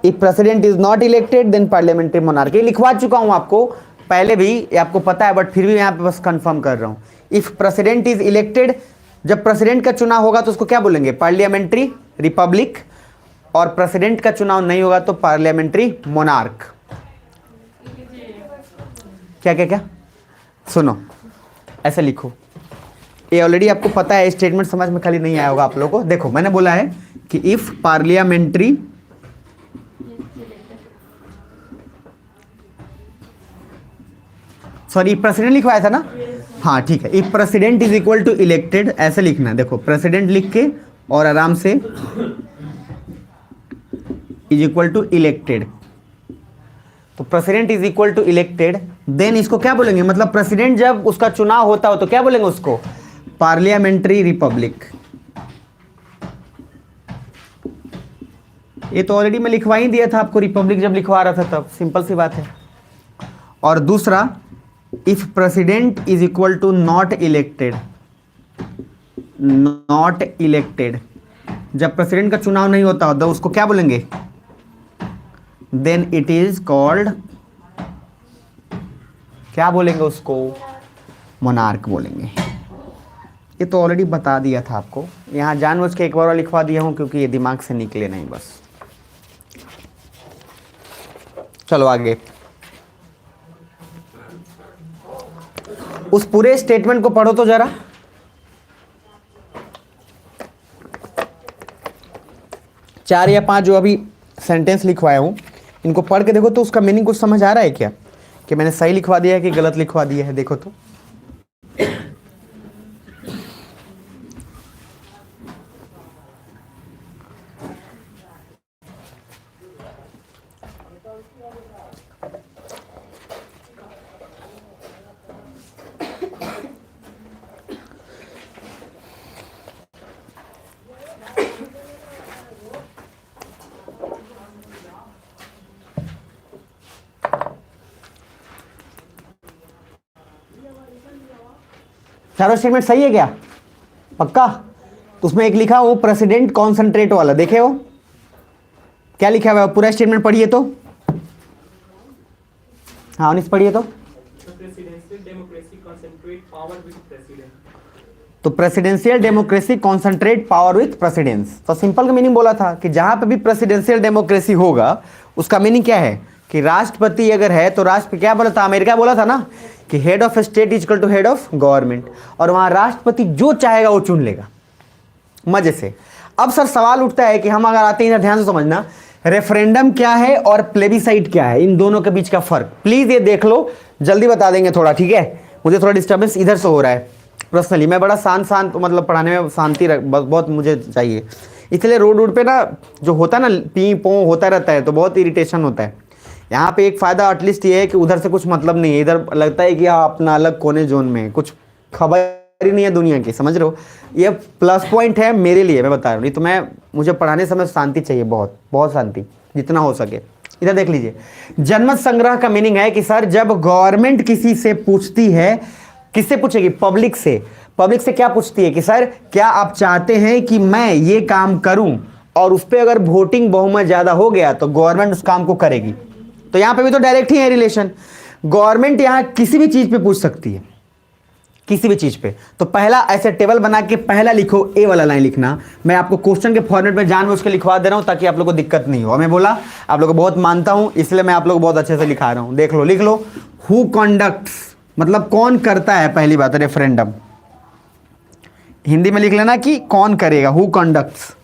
Speaker 1: if president is not elected then parliamentary monarchy. लिखवा चुका हूं आपको पहले भी, ये आपको पता है, बट फिर भी यहां पे बस कंफर्म कर रहा हूं। इफ प्रेसिडेंट इज इलेक्टेड, जब प्रेसिडेंट का चुनाव होगा तो उसको क्या बोलेंगे? पार्लियामेंट्री रिपब्लिक, और प्रेसिडेंट का चुनाव नहीं होगा तो पार्लियामेंट्री मोनार्क। क्या क्या क्या? सुनो, ऐसे लिखो, ये ऑलरेडी आपको पता है, स्टेटमेंट समझ में खाली नहीं आया होगा आप लोगों को। देखो मैंने बोला है कि इफ पार्लियामेंट्री, सॉरी प्रेसिडेंट लिखवाया था ना, हाँ ठीक है। If president is equal to elected, ऐसे लिखना है, देखो प्रेसिडेंट लिख के और आराम से इज इक्वल टू इलेक्टेड, तो president is equal to elected, then इसको क्या बोलेंगे? मतलब प्रेसिडेंट जब उसका चुनाव होता हो तो क्या बोलेंगे उसको? Parliamentary Republic. ये तो ऑलरेडी मैं लिखवा ही दिया था आपको, रिपब्लिक जब लिखवा रहा था तब, सिंपल सी बात है। और दूसरा, if president is equal to not elected, not elected, जब प्रेसिडेंट का चुनाव नहीं होता तो उसको क्या बोलेंगे? देन इट इज कॉल्ड, क्या बोलेंगे उसको? मोनार्क बोलेंगे। ये तो ऑलरेडी बता दिया था आपको, यहां जानबूझ के एक बार और लिखवा दिया हूं क्योंकि ये दिमाग से निकले नहीं बस। चलो आगे, उस पूरे स्टेटमेंट को पढ़ो तो जरा। चार या पांच जो अभी सेंटेंस लिखवाया हूं, इनको पढ़ के देखो तो उसका मीनिंग कुछ समझ आ रहा है क्या, कि मैंने सही लिखवा दिया है कि गलत लिखवा दिया है? देखो तो। चारों स्टेटमेंट सही है क्या? पक्का? तो उसमें एक लिखा हो प्रेसिडेंट कॉन्सेंट्रेट वाला, देखे हो क्या लिखा हुआ है? पूरा स्टेटमेंट पढ़िए तो। हाँ अनिस पढ़िए तो।
Speaker 3: Presidential democracy concentrate power with president.
Speaker 1: तो presidential democracy concentrate power with precedence. तो सिंपल का मीनिंग बोला था कि जहां पे भी प्रेसिडेंशियल डेमोक्रेसी होगा उसका मीनिंग क्या है कि राष्ट्रपति अगर है तो राष्ट्र क्या बोला था? अमेरिका बोला था ना कि head of state is equal to head of government, और वहां राष्ट्रपति जो चाहेगा वो चुन लेगा मजे से। अब सर सवाल उठता है कि हम अगर आते हैं इधर, ध्यान से समझना, रेफरेंडम क्या है और प्लेबिसाइट क्या है, इन दोनों के बीच का फर्क प्लीज ये देख लो, जल्दी बता देंगे थोड़ा, ठीक है? मुझे थोड़ा डिस्टर्बेंस इधर से हो रहा है पर्सनली, मैं बड़ा शांत मतलब पढ़ाने में शांति बहुत मुझे चाहिए, इसलिए रोड पे ना जो होता है ना पी पो होता रहता है तो बहुत इरिटेशन होता है। यहाँ पे एक फ़ायदा एटलीस्ट ये है कि उधर से कुछ मतलब नहीं है, इधर लगता है कि हाँ अपना अलग कोने जोन में, कुछ खबर ही नहीं है दुनिया की, समझ रहे हो? ये प्लस पॉइंट है मेरे लिए, मैं बता रहा हूँ, नहीं तो मुझे पढ़ाने समय शांति चाहिए, बहुत बहुत शांति जितना हो सके। इधर देख लीजिए, जनमत संग्रह का मीनिंग है कि सर जब गवर्नमेंट किसी से पूछती है, किससे पूछेगी? पब्लिक से। पब्लिक से क्या पूछती है कि सर क्या आप चाहते हैं कि मैं ये काम करूं, और उस पर अगर वोटिंग बहुमत ज्यादा हो गया तो गवर्नमेंट उस काम को करेगी। तो यहां पे भी तो डायरेक्ट ही है रिलेशन, गवर्नमेंट यहां किसी भी चीज पे पूछ सकती है, किसी भी चीज पे। तो पहला ऐसे टेबल बना के पहला लिखो, ए वाला लाइन लिखना, मैं आपको क्वेश्चन के फॉर्मेट में जानबूझ के लिखवा दे रहा हूं ताकि आप लोगों को दिक्कत नहीं हो। मैं बोला आप लोगों को बहुत मानता हूं इसलिए मैं आप लोग को बहुत अच्छे से लिखा रहा हूं, देख लो, लिख लो। हु कॉन्डक्ट्स मतलब कौन करता है, पहली बात रेफरेंडम, हिंदी में लिख लेना कि कौन करेगा, हु कंडक्ट्स।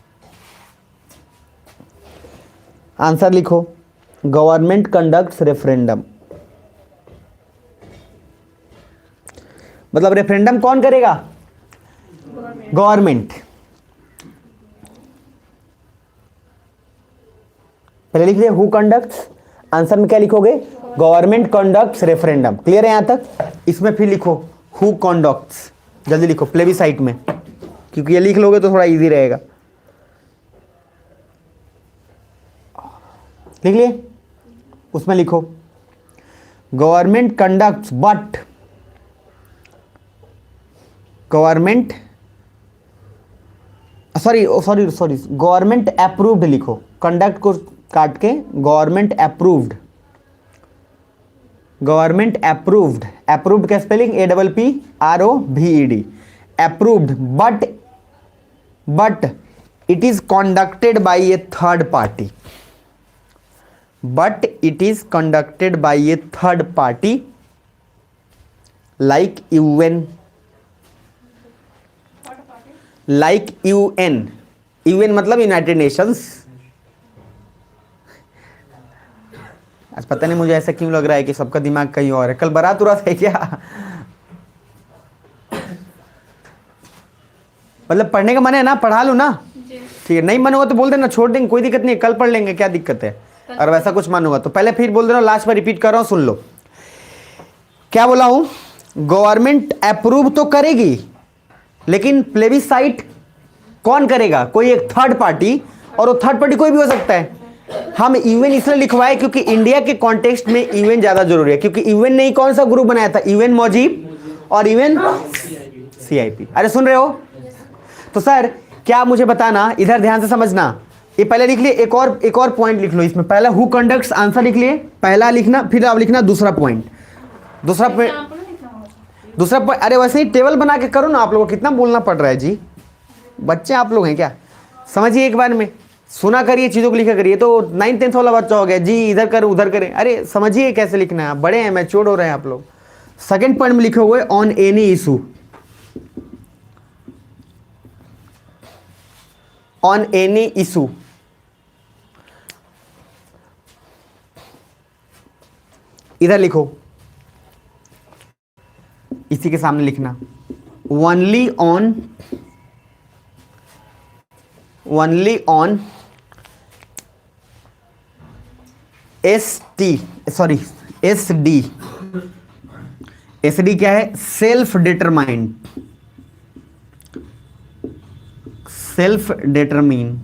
Speaker 1: आंसर लिखो, गवर्नमेंट कंडक्ट्स रेफरेंडम। मतलब रेफरेंडम कौन करेगा? गवर्नमेंट। पहले लिख लिया हु कंडक्ट्स, आंसर में क्या लिखोगे? Government conducts referendum. क्लियर है यहां तक? इसमें फिर लिखो हु कंडक्ट्स, जल्दी लिखो प्लेबिसाइट में, क्योंकि ये लिख लोगे तो थोड़ा इजी रहेगा। लिख लिए? उसमें लिखो government conducts but government sorry government approved लिखो, कंडक्ट को काट के government approved, government approved, approved का spelling APPROVED, approved, but it is conducted by a third party, but it is conducted by a third party like UN, like UN मतलब यूनाइटेड नेशंस। आज पता नहीं मुझे ऐसा क्यों लग रहा है कि सबका दिमाग कहीं और है, कल बारात उरात है क्या? मतलब पढ़ने का मन है ना, पढ़ा लूँ ना, ठीक है? नहीं मन होगा तो बोल देना, छोड़ देंगे, कोई दिक्कत नहीं है, कल पढ़ लेंगे, क्या दिक्कत है? और वैसा कुछ मन होगा तो पहले फिर बोल दे रहा हूं, लास्ट में रिपीट कर रहा हूं, सुन लो क्या बोला हूं। गवर्नमेंट अप्रूव तो करेगी, लेकिन प्लेबिसाइट कौन करेगा? कोई एक थर्ड पार्टी, और वो थर्ड पार्टी कोई भी हो सकता है। हम यूएन इसलिए लिखवाए क्योंकि इंडिया के कॉन्टेक्स्ट में यूएन ज्यादा जरूरी है, क्योंकि यूएन ने कौन सा ग्रुप बनाया था? यूएन मौजीब और यूएन CIP। अरे सुन रहे हो? तो सर क्या मुझे बताना, इधर ध्यान से समझना, ये पहले लिख लिए, एक और पॉइंट लिख लो इसमें। पहला हु कंडक्ट्स, आंसर लिख लिए, पहला लिखना, फिर आप लिखना दूसरा पॉइंट, दूसरा पॉइंट। अरे वैसे ही टेबल बना के करो ना, आप लोगों को कितना बोलना पड़ रहा है जी, बच्चे आप लोग हैं क्या? समझिए एक बार में, सुना करिए, चीज़ों को लिखा करिए। तो 9th 10th वाला बच्चा हो गया जी, इधर करें उधर करें, अरे समझिए कैसे लिखना है, आप बड़े हैं, मैच्योर हो रहे हैं आप लोग। सेकंड पॉइंट में लिखे हुए on any issue, on any issue, इधर लिखो, इसी के सामने लिखना ओनली ऑन एस डी क्या है? Self determined, self डिटरमीन,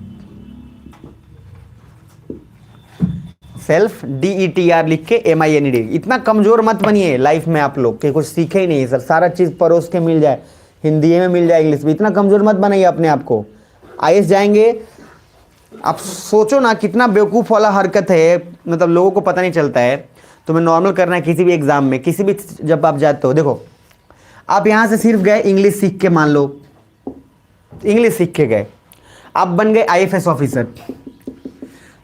Speaker 1: self DETR लिख के MINED। इतना कमजोर मत बनिए लाइफ में आप लोग कि कुछ सीखे ही नहीं सर, सारा चीज परोस के मिल जाए, हिंदी में मिल जाए, इंग्लिश में। इतना कमजोर मत बनाइए अपने आप को। IAS जाएंगे, आप सोचो ना कितना बेवकूफ़ वाला हरकत है, मतलब लोगों को पता नहीं चलता है। तुम्हें नॉर्मल करना है किसी भी एग्जाम में, किसी भी जब आप जाते हो। देखो आप यहाँ से सिर्फ गए इंग्लिश सीख के, मान लो इंग्लिश सीख के गए, आप बन गए IFS ऑफिसर।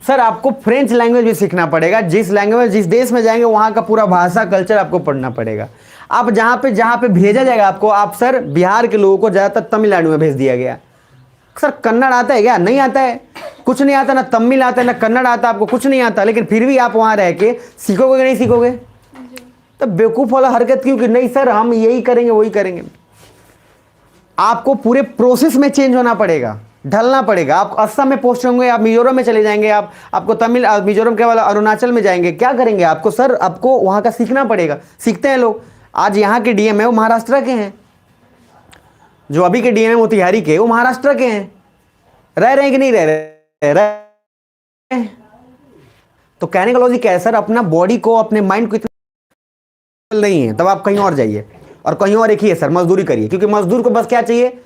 Speaker 1: सर आपको फ्रेंच लैंग्वेज भी सीखना पड़ेगा, जिस लैंग्वेज जिस देश में जाएंगे वहाँ का पूरा भाषा कल्चर आपको पढ़ना पड़ेगा। आप जहाँ पे भेजा जाएगा आपको, आप सर बिहार के लोगों को ज़्यादातर तमिलनाडु में भेज दिया गया। सर कन्नड़ आता है क्या? नहीं आता है, कुछ नहीं आता, ना तमिल आता है ना कन्नड़ आता, आपको कुछ नहीं आता, लेकिन फिर भी आप वहाँ रह के सीखोगे कि नहीं सीखोगे? तो बेवकूफ़ वाला हरकत क्यों कि नहीं सर हम यही करेंगे वही करेंगे। आपको पूरे प्रोसेस में चेंज होना पड़ेगा, ढलना पड़ेगा। आप असम में पोस्ट होंगे, आप मिजोरम में चले जाएंगे, आपको तमिल मिजोरम के वाला अरुणाचल में जाएंगे, क्या करेंगे? आपको सर आपको वहाँ का सीखना पड़ेगा। सीखते हैं लोग। आज यहाँ के DM है वो महाराष्ट्र के हैं, जो अभी के DM है मोतिहारी के, वो महाराष्ट्र के हैं। रह रहे हैं कि नहीं रह रहे? तो कहने का लॉजिक क्या है सर? अपना बॉडी को, अपने माइंड को इतना नहीं है, तब आप कहीं और जाइए और कहीं और एक ही है सर, मजदूरी करिए। क्योंकि मजदूर को बस क्या चाहिए?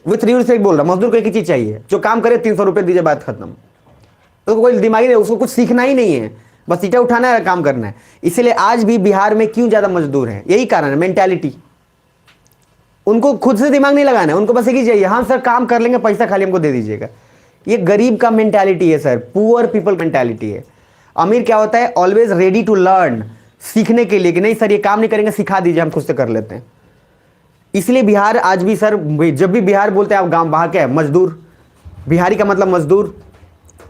Speaker 1: विथ रिव्यू से बोल रहा, मजदूर को एक ही चीज चाहिए, जो काम करे 300 रुपये दीजिए, बात खत्म। तो कोई दिमागी नहीं, उसको कुछ सीखना ही नहीं है, बस ईटा उठाना है, काम करना है। इसीलिए आज भी बिहार में क्यों ज्यादा मजदूर हैं? यही कारण है, मेंटालिटी। उनको खुद से दिमाग नहीं लगाना है, उनको बस एक ही चाहिए, हाँ सर काम कर लेंगे, पैसा खाली हमको दे दीजिएगा। ये गरीब का मेंटालिटी है सर, पुअर पीपल मेंटालिटी है। अमीर क्या होता है? ऑलवेज रेडी टू लर्न, सीखने के लिए कि नहीं सर ये काम नहीं करेंगे, सिखा दीजिए, हम खुद से कर लेते हैं। इसलिए बिहार आज भी सर, जब भी बिहार बोलते हैं आप गांव बाहर क्या है? मजदूर। बिहारी का मतलब मजदूर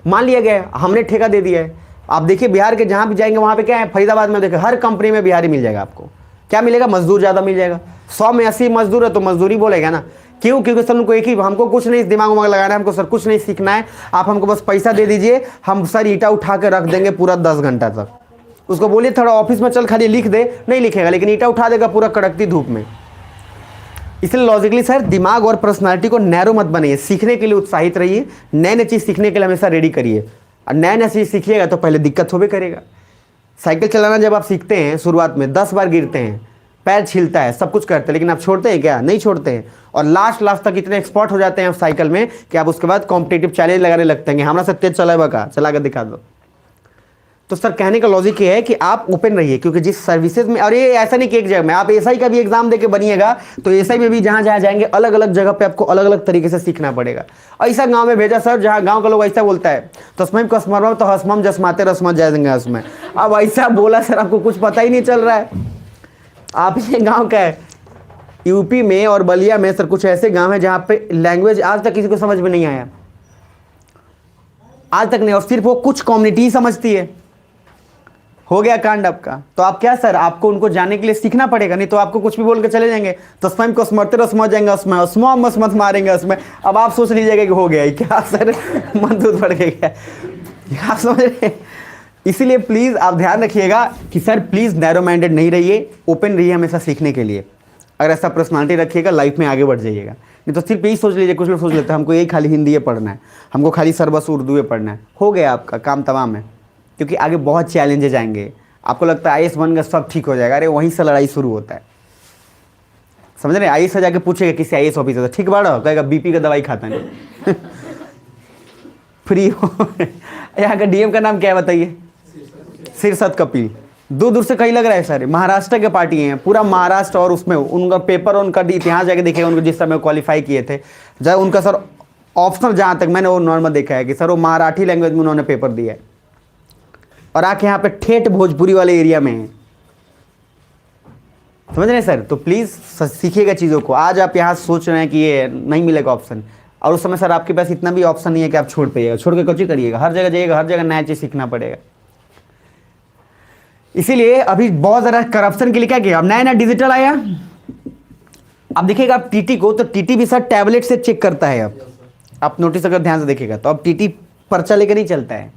Speaker 1: मान लिया गया है, हमने ठेका दे दिया है। आप देखिए बिहार के जहां भी जाएंगे वहां पे क्या है? फरीदाबाद में देखिए हर कंपनी में बिहारी मिल जाएगा आपको। क्या मिलेगा? मजदूर ज्यादा मिल जाएगा। 100 में 80 मजदूर है तो मजदूरी बोलेगा ना। क्यों? क्योंकि सर उनको एक ही, हमको कुछ नहीं दिमाग उमाग लगाना है, हमको सर कुछ नहीं सीखना है, आप हमको बस पैसा दे दीजिए, हम सर ईटा उठा के रख देंगे पूरा 10 घंटा तक। उसको बोलिए थोड़ा ऑफिस में चल खाली लिख दे, नहीं लिखेगा, लेकिन ईटा उठा देगा पूरा कड़कती धूप में। इसलिए लॉजिकली सर दिमाग और पर्सनालिटी को नैरो मत बनाइए, सीखने के लिए उत्साहित रहिए, नए नए चीज़ सीखने के लिए हमेशा रेडी करिए। और नया नया चीज़ सीखिएगा तो पहले दिक्कत होबे करेगा। साइकिल चलाना जब आप सीखते हैं शुरुआत में 10 बार गिरते हैं, पैर छिलता है, सब कुछ करते हैं, लेकिन आप छोड़ते हैं क्या? नहीं छोड़ते हैं। और लास्ट तक इतने एक्सपर्ट हो जाते हैं साइकिल में कि आप उसके बाद कॉम्पिटिटिव चैलेंज लगाने लगते हैं, हमारा सब तेज चलाएगा का, चला कर दिखा दो। तो सर कहने का लॉजिक ये है कि आप ओपन रहिए, क्योंकि जिस सर्विसेज में, और ये ऐसा नहीं कि एक जगह में, आप एसआई का भी एग्जाम देके बनिएगा तो एसआई में भी जहाँ जहाँ जाएंगे अलग अलग जगह पे आपको अलग अलग तरीके से सीखना पड़ेगा। ऐसा गांव में भेजा सर जहाँ गांव का लोग ऐसा बोलता है, तस्मैम कसमरम तो हसमम जसमाते रस्मत जाएंगे उसमें। अब ऐसा बोला सर, आपको कुछ पता ही नहीं चल रहा है। आप ये गाँव का है यूपी में और बलिया में सर, कुछ ऐसे गाँव है जहाँ पे लैंग्वेज आज तक किसी को समझ में नहीं आया, आज तक नहीं, और सिर्फ वो कुछ कम्युनिटी ही समझती है। हो गया कांड आपका। तो आप क्या सर, आपको उनको जाने के लिए सीखना पड़ेगा, नहीं तो आपको कुछ भी बोल के चले जाएंगे, तो स्वयं को स्मरते समझ जाएंगे उसमें, मत मारेंगे उसमें। अब आप सोच लीजिएगा कि हो गया क्या सर, मन दूध बढ़ गया, आप समझ रहे? इसीलिए प्लीज आप ध्यान रखिएगा कि सर प्लीज नैरो माइंडेड नहीं रहिए, ओपन रहिए हमेशा सीखने के लिए। अगर ऐसा पर्सनालिटी रखिएगा लाइफ में आगे बढ़ जाइएगा। नहीं तो सिर्फ यही सोच लीजिए, कुछ लोग सोच लेते हैं हमको यही खाली हिंदी है पढ़ना है, हमको खाली सर बस उर्दू पढ़ना है, हो गया आपका काम तमाम है। क्योंकि आगे बहुत चैलेंजेस आएंगे। आपको लगता है IAS बन गया सब ठीक हो जाएगा, अरे वहीं से लड़ाई शुरू होता है, समझ रहे? IAS से जाके पूछेगा किसी IAS ऑफिसर से, ठीक बाड़ा कहेगा BP का दवाई खाता नहीं फ्री हो। यहाँ का DM का नाम क्या है बताइए? सिरसत कपिल। दूर दूर से कहीं लग रहा है सर, महाराष्ट्र के पार्टी हैं, पूरा महाराष्ट्र, और उसमें उनका पेपर, उनका इतिहास जाके देखिएगा, उनको जिस समय क्वालिफाई किए थे, जब उनका सर ऑप्शनल, जहाँ तक मैंने वो नॉर्मल देखा है कि सर वो मराठी लैंग्वेज में उन्होंने पेपर दिया है, और आके यहाँ पे ठेठ भोजपुरी वाले एरिया में है, समझ रहे हैं सर? तो प्लीज़ सीखिएगा चीज़ों को। आज आप यहाँ सोच रहे हैं कि ये नहीं मिलेगा ऑप्शन, और उस समय सर आपके पास इतना भी ऑप्शन नहीं है कि आप छोड़ पाइएगा, छोड़ के कुछ ही करिएगा, हर जगह जाइएगा, हर जगह नया चीज़ सीखना पड़ेगा। इसीलिए अभी बहुत ज़्यादा करप्शन के लिए क्या किया, अब नया नया डिजिटल आया। अब देखिएगा आप TT को, तो TT भी सर टैबलेट से चेक करता है। अब आप नोटिस अगर ध्यान से देखिएगा तो अब TT पर्चा लेकर नहीं चलता है,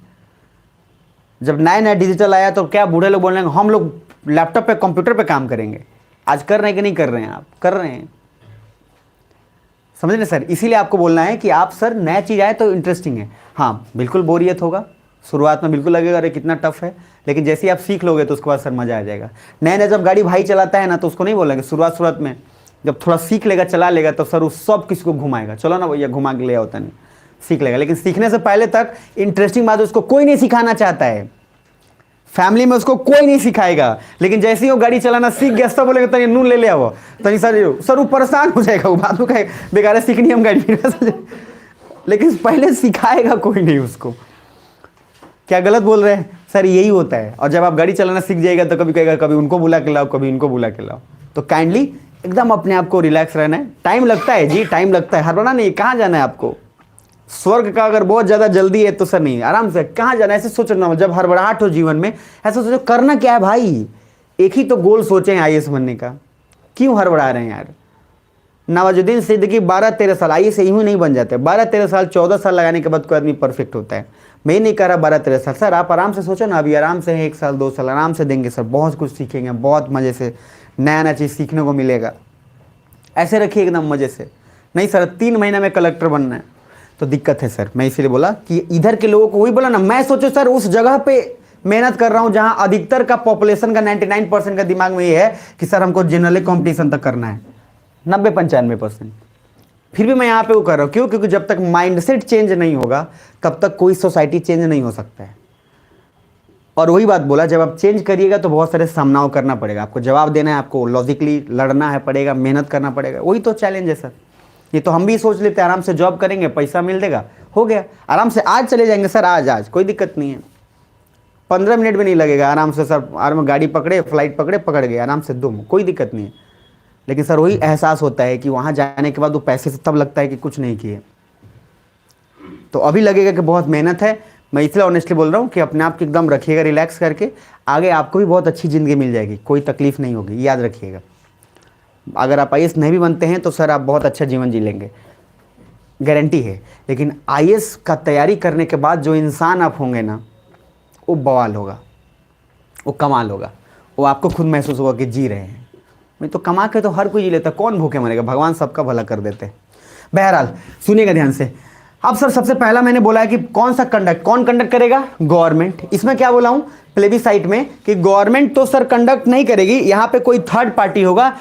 Speaker 1: जब नया नया डिजिटल आया तो क्या बूढ़े लोग बोल रहे हैं हम लोग लैपटॉप पे कंप्यूटर पे काम करेंगे। आज कर रहे हैं कि नहीं कर रहे हैं? आप कर रहे हैं, समझ रहे सर। इसीलिए आपको बोलना है कि आप सर नया चीज़ आए तो इंटरेस्टिंग है। हाँ बिल्कुल बोरियत होगा, शुरुआत में बिल्कुल लगेगा अरे कितना टफ है, लेकिन जैसे ही आप सीख लोगे तो उसके बाद सर मज़ा आ जाएगा। नया नया जब गाड़ी भाई चलाता है ना तो उसको नहीं बोलेंगे शुरुआत में, जब थोड़ा सीख लेगा चला लेगा तो सर उस सब किसी को घुमाएगा, चलो ना भैया घुमा के ले होता नहीं, सीख लेगा। लेकिन सीखने से पहले तक इंटरेस्टिंग बात उसको कोई नहीं सिखाना चाहता है, फैमिली में उसको कोई नहीं सिखाएगा। लेकिन जैसे ही वो गाड़ी चलाना सीख गया सब बोलेगा तनी नून ले लिया वो तनी सर वो परेशान हो जाएगा, वो बात को कहे बेकार है सीखनी हम गाड़ी लेकिन पहले सिखाएगा कोई नहीं उसको। क्या गलत बोल रहे हैं सर? यही होता है। और जब आप गाड़ी चलाना सीख जाएगा तो कभी कहेगा कभी उनको बुला के लाओ कभी इनको बुला के लाओ। तो काइंडली एकदम अपने आप को रिलैक्स रहना है। टाइम लगता है जी, टाइम लगता है, हड़बड़ा नहीं। कहाँ जाना है आपको? स्वर्ग का अगर बहुत ज़्यादा जल्दी है तो सर नहीं, आराम से। कहाँ जाना है ऐसे सोचना, जब हड़बड़ाहट हो जीवन में ऐसा सोचो करना क्या है भाई। एक ही तो गोल सोचे हैं IAS बनने का, क्यों हड़बड़ा रहे हैं यार? नवाजुद्दीन सिद्दीकी 12-13 साल IAS यूं नहीं बन जाते। 12-13 साल 14 साल लगाने के बाद कोई आदमी परफेक्ट होता है। मैं नहीं कह रहा 12-13 साल, सर आप आराम से सोचो ना, अभी आराम से 1 साल 2 साल आराम से देंगे सर, बहुत कुछ सीखेंगे, बहुत मज़े से नया नया चीज़ सीखने को मिलेगा। ऐसे रखिए एकदम मज़े से। नहीं सर 3 महीना में कलेक्टर बनना है तो दिक्कत है सर। मैं इसीलिए बोला कि इधर के लोगों को वही बोला ना, मैं सोचो सर उस जगह पे मेहनत कर रहा हूँ जहाँ अधिकतर का पॉपुलेशन का 99% का दिमाग में ये है कि सर हमको जनरली कॉम्पिटिशन तक करना है, 90-95%। फिर भी मैं यहाँ पे वो कर रहा हूँ, क्यों? क्योंकि जब तक माइंडसेट चेंज नहीं होगा तब तक कोई सोसाइटी चेंज नहीं हो सकता है। और वही बात बोला, जब आप चेंज करिएगा तो बहुत सारे सामनाओं करना पड़ेगा, आपको जवाब देना है, आपको लॉजिकली लड़ना है पड़ेगा, मेहनत करना पड़ेगा। वही तो चैलेंज है सर। ये तो हम भी सोच लेते हैं आराम से जॉब करेंगे पैसा मिल देगा, हो गया आराम से, आज चले जाएंगे सर, आज कोई दिक्कत नहीं है, 15 मिनट भी नहीं लगेगा, आराम से सर आराम गाड़ी पकड़े फ्लाइट पकड़ गए आराम से दुम, कोई दिक्कत नहीं है। लेकिन सर वही एहसास होता है कि वहाँ जाने के बाद वो पैसे से तब लगता है कि कुछ नहीं किए। तो अभी लगेगा कि बहुत मेहनत है। मैं इसलिए ऑनेस्टली बोल रहा हूँ कि अपने आप को एकदम रखिएगा रिलैक्स करके, आगे आपको भी बहुत अच्छी ज़िंदगी मिल जाएगी, कोई तकलीफ नहीं होगी, याद रखिएगा। अगर आप IAS नहीं भी बनते हैं तो सर आप बहुत अच्छा जीवन जी लेंगे, गारंटी है। लेकिन IAS का तैयारी करने के बाद जो इंसान आप होंगे ना, वो बवाल होगा, वो कमाल होगा, वो आपको खुद महसूस होगा कि जी रहे हैं। नहीं तो कमा के तो हर कोई जी लेता, कौन भूखे मरेगा, भगवान सबका भला कर देते हैं। बहरहाल सुनिएगा ध्यान से। अब सर सबसे पहला मैंने बोला है कि कौन कंडक्ट करेगा? गवर्नमेंट। इसमें क्या बोला हूँ प्लेबीसाइट में कि गवर्नमेंट तो सर कंडक्ट नहीं करेगी, यहाँ पे कोई थर्ड पार्टी होगा।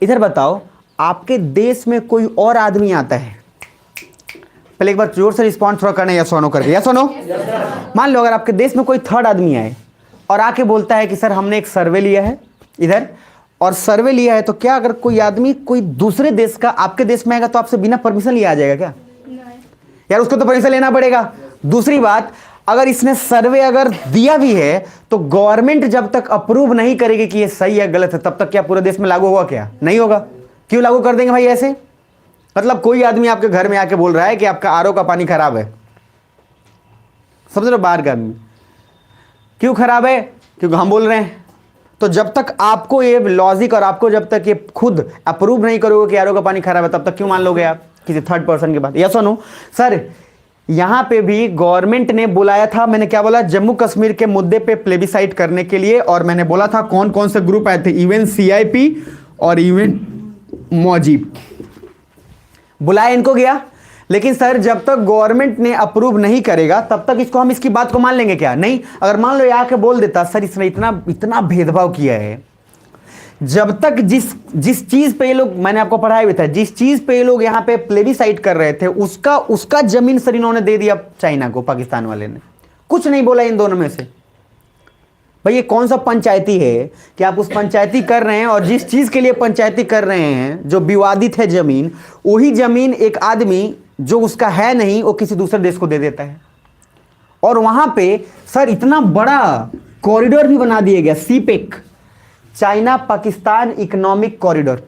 Speaker 1: इधर बताओ, आपके देश में कोई और आदमी आता है? पहले एक बार जोर से रिस्पॉन्स थोड़ा करना, यस नो करके, यस नो। मान लो अगर आपके देश में कोई थर्ड आदमी आए और आके बोलता है कि सर हमने एक सर्वे लिया है इधर, और सर्वे लिया है तो क्या अगर कोई आदमी कोई दूसरे देश का आपके देश में आएगा तो आपसे बिना परमिशन लिए आ जाएगा क्या? यार उसको तो परमिशन लेना पड़ेगा। दूसरी बात, अगर इसने सर्वे अगर दिया भी है तो गवर्नमेंट जब तक अप्रूव नहीं करेगी कि ये सही है गलत है, तब तक क्या पूरे देश में लागू होगा? क्या नहीं होगा। क्यों लागू कर देंगे भाई ऐसे? मतलब कोई आदमी आपके घर में आके बोल रहा है कि आपका RO का पानी खराब है, समझ लो बाहर का आदमी, क्यों खराब है? क्योंकि हम बोल रहे हैं। तो जब तक आपको ये लॉजिक और आपको जब तक ये खुद अप्रूव नहीं करोगे कि RO का पानी खराब है, तब तक क्यों मान लोगे आप किसी थर्ड पर्सन की बात? यस और नो? सर यहां पे भी गवर्नमेंट ने बुलाया था, मैंने क्या बोला, जम्मू कश्मीर के मुद्दे पे प्लेबिसाइट करने के लिए, और मैंने बोला था कौन कौन से ग्रुप आए थे, इवेंट CIP और इवेंट मौजीब, बुलाया इनको गया। लेकिन सर जब तक गवर्नमेंट ने अप्रूव नहीं करेगा तब तक इसको हम इसकी बात को मान लेंगे क्या? नहीं। अगर मान लो ये आके बोल देता सर इसने इतना भेदभाव किया है, जब तक जिस चीज पे ये लोग, मैंने आपको पढ़ाया भी था, जिस चीज पे ये लोग यहाँ पे प्लेबिसाइट कर रहे थे उसका जमीन सर इन्होंने दे दिया चाइना को, पाकिस्तान वाले ने, कुछ नहीं बोला इन दोनों में से। भाई ये कौन सा पंचायती है कि आप उस पंचायती कर रहे हैं, और जिस चीज के लिए पंचायती कर रहे हैं जो विवादित है जमीन, वही जमीन एक आदमी जो उसका है नहीं वो किसी दूसरे देश को दे देता है। और वहां पे सर इतना बड़ा कॉरिडोर भी बना दिया गया, CPEC, China Pakistan economic corridor,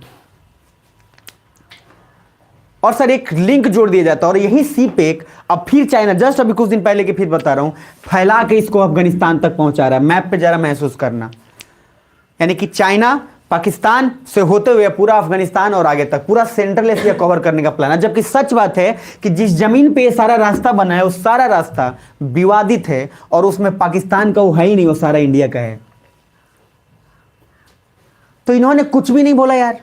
Speaker 1: और सर एक लिंक जोड़ दिया जाता है, और यही CPEC अब फिर चाइना, जस्ट अभी कुछ दिन पहले की फिर बता रहा हूं, फैला के इसको अफगानिस्तान तक पहुंचा रहा है। मैप पे जरा महसूस करना, यानी कि चाइना पाकिस्तान से होते हुए पूरा अफगानिस्तान और आगे तक पूरा सेंट्रल एशिया कवर करने का प्लान है। जबकि सच बात है कि जिस जमीन पे ये सारा रास्ता बना है, वो सारा रास्ता विवादित है और उसमें पाकिस्तान का वो है ही नहीं, वो सारा इंडिया का है। तो इन्होंने कुछ भी नहीं बोला यार।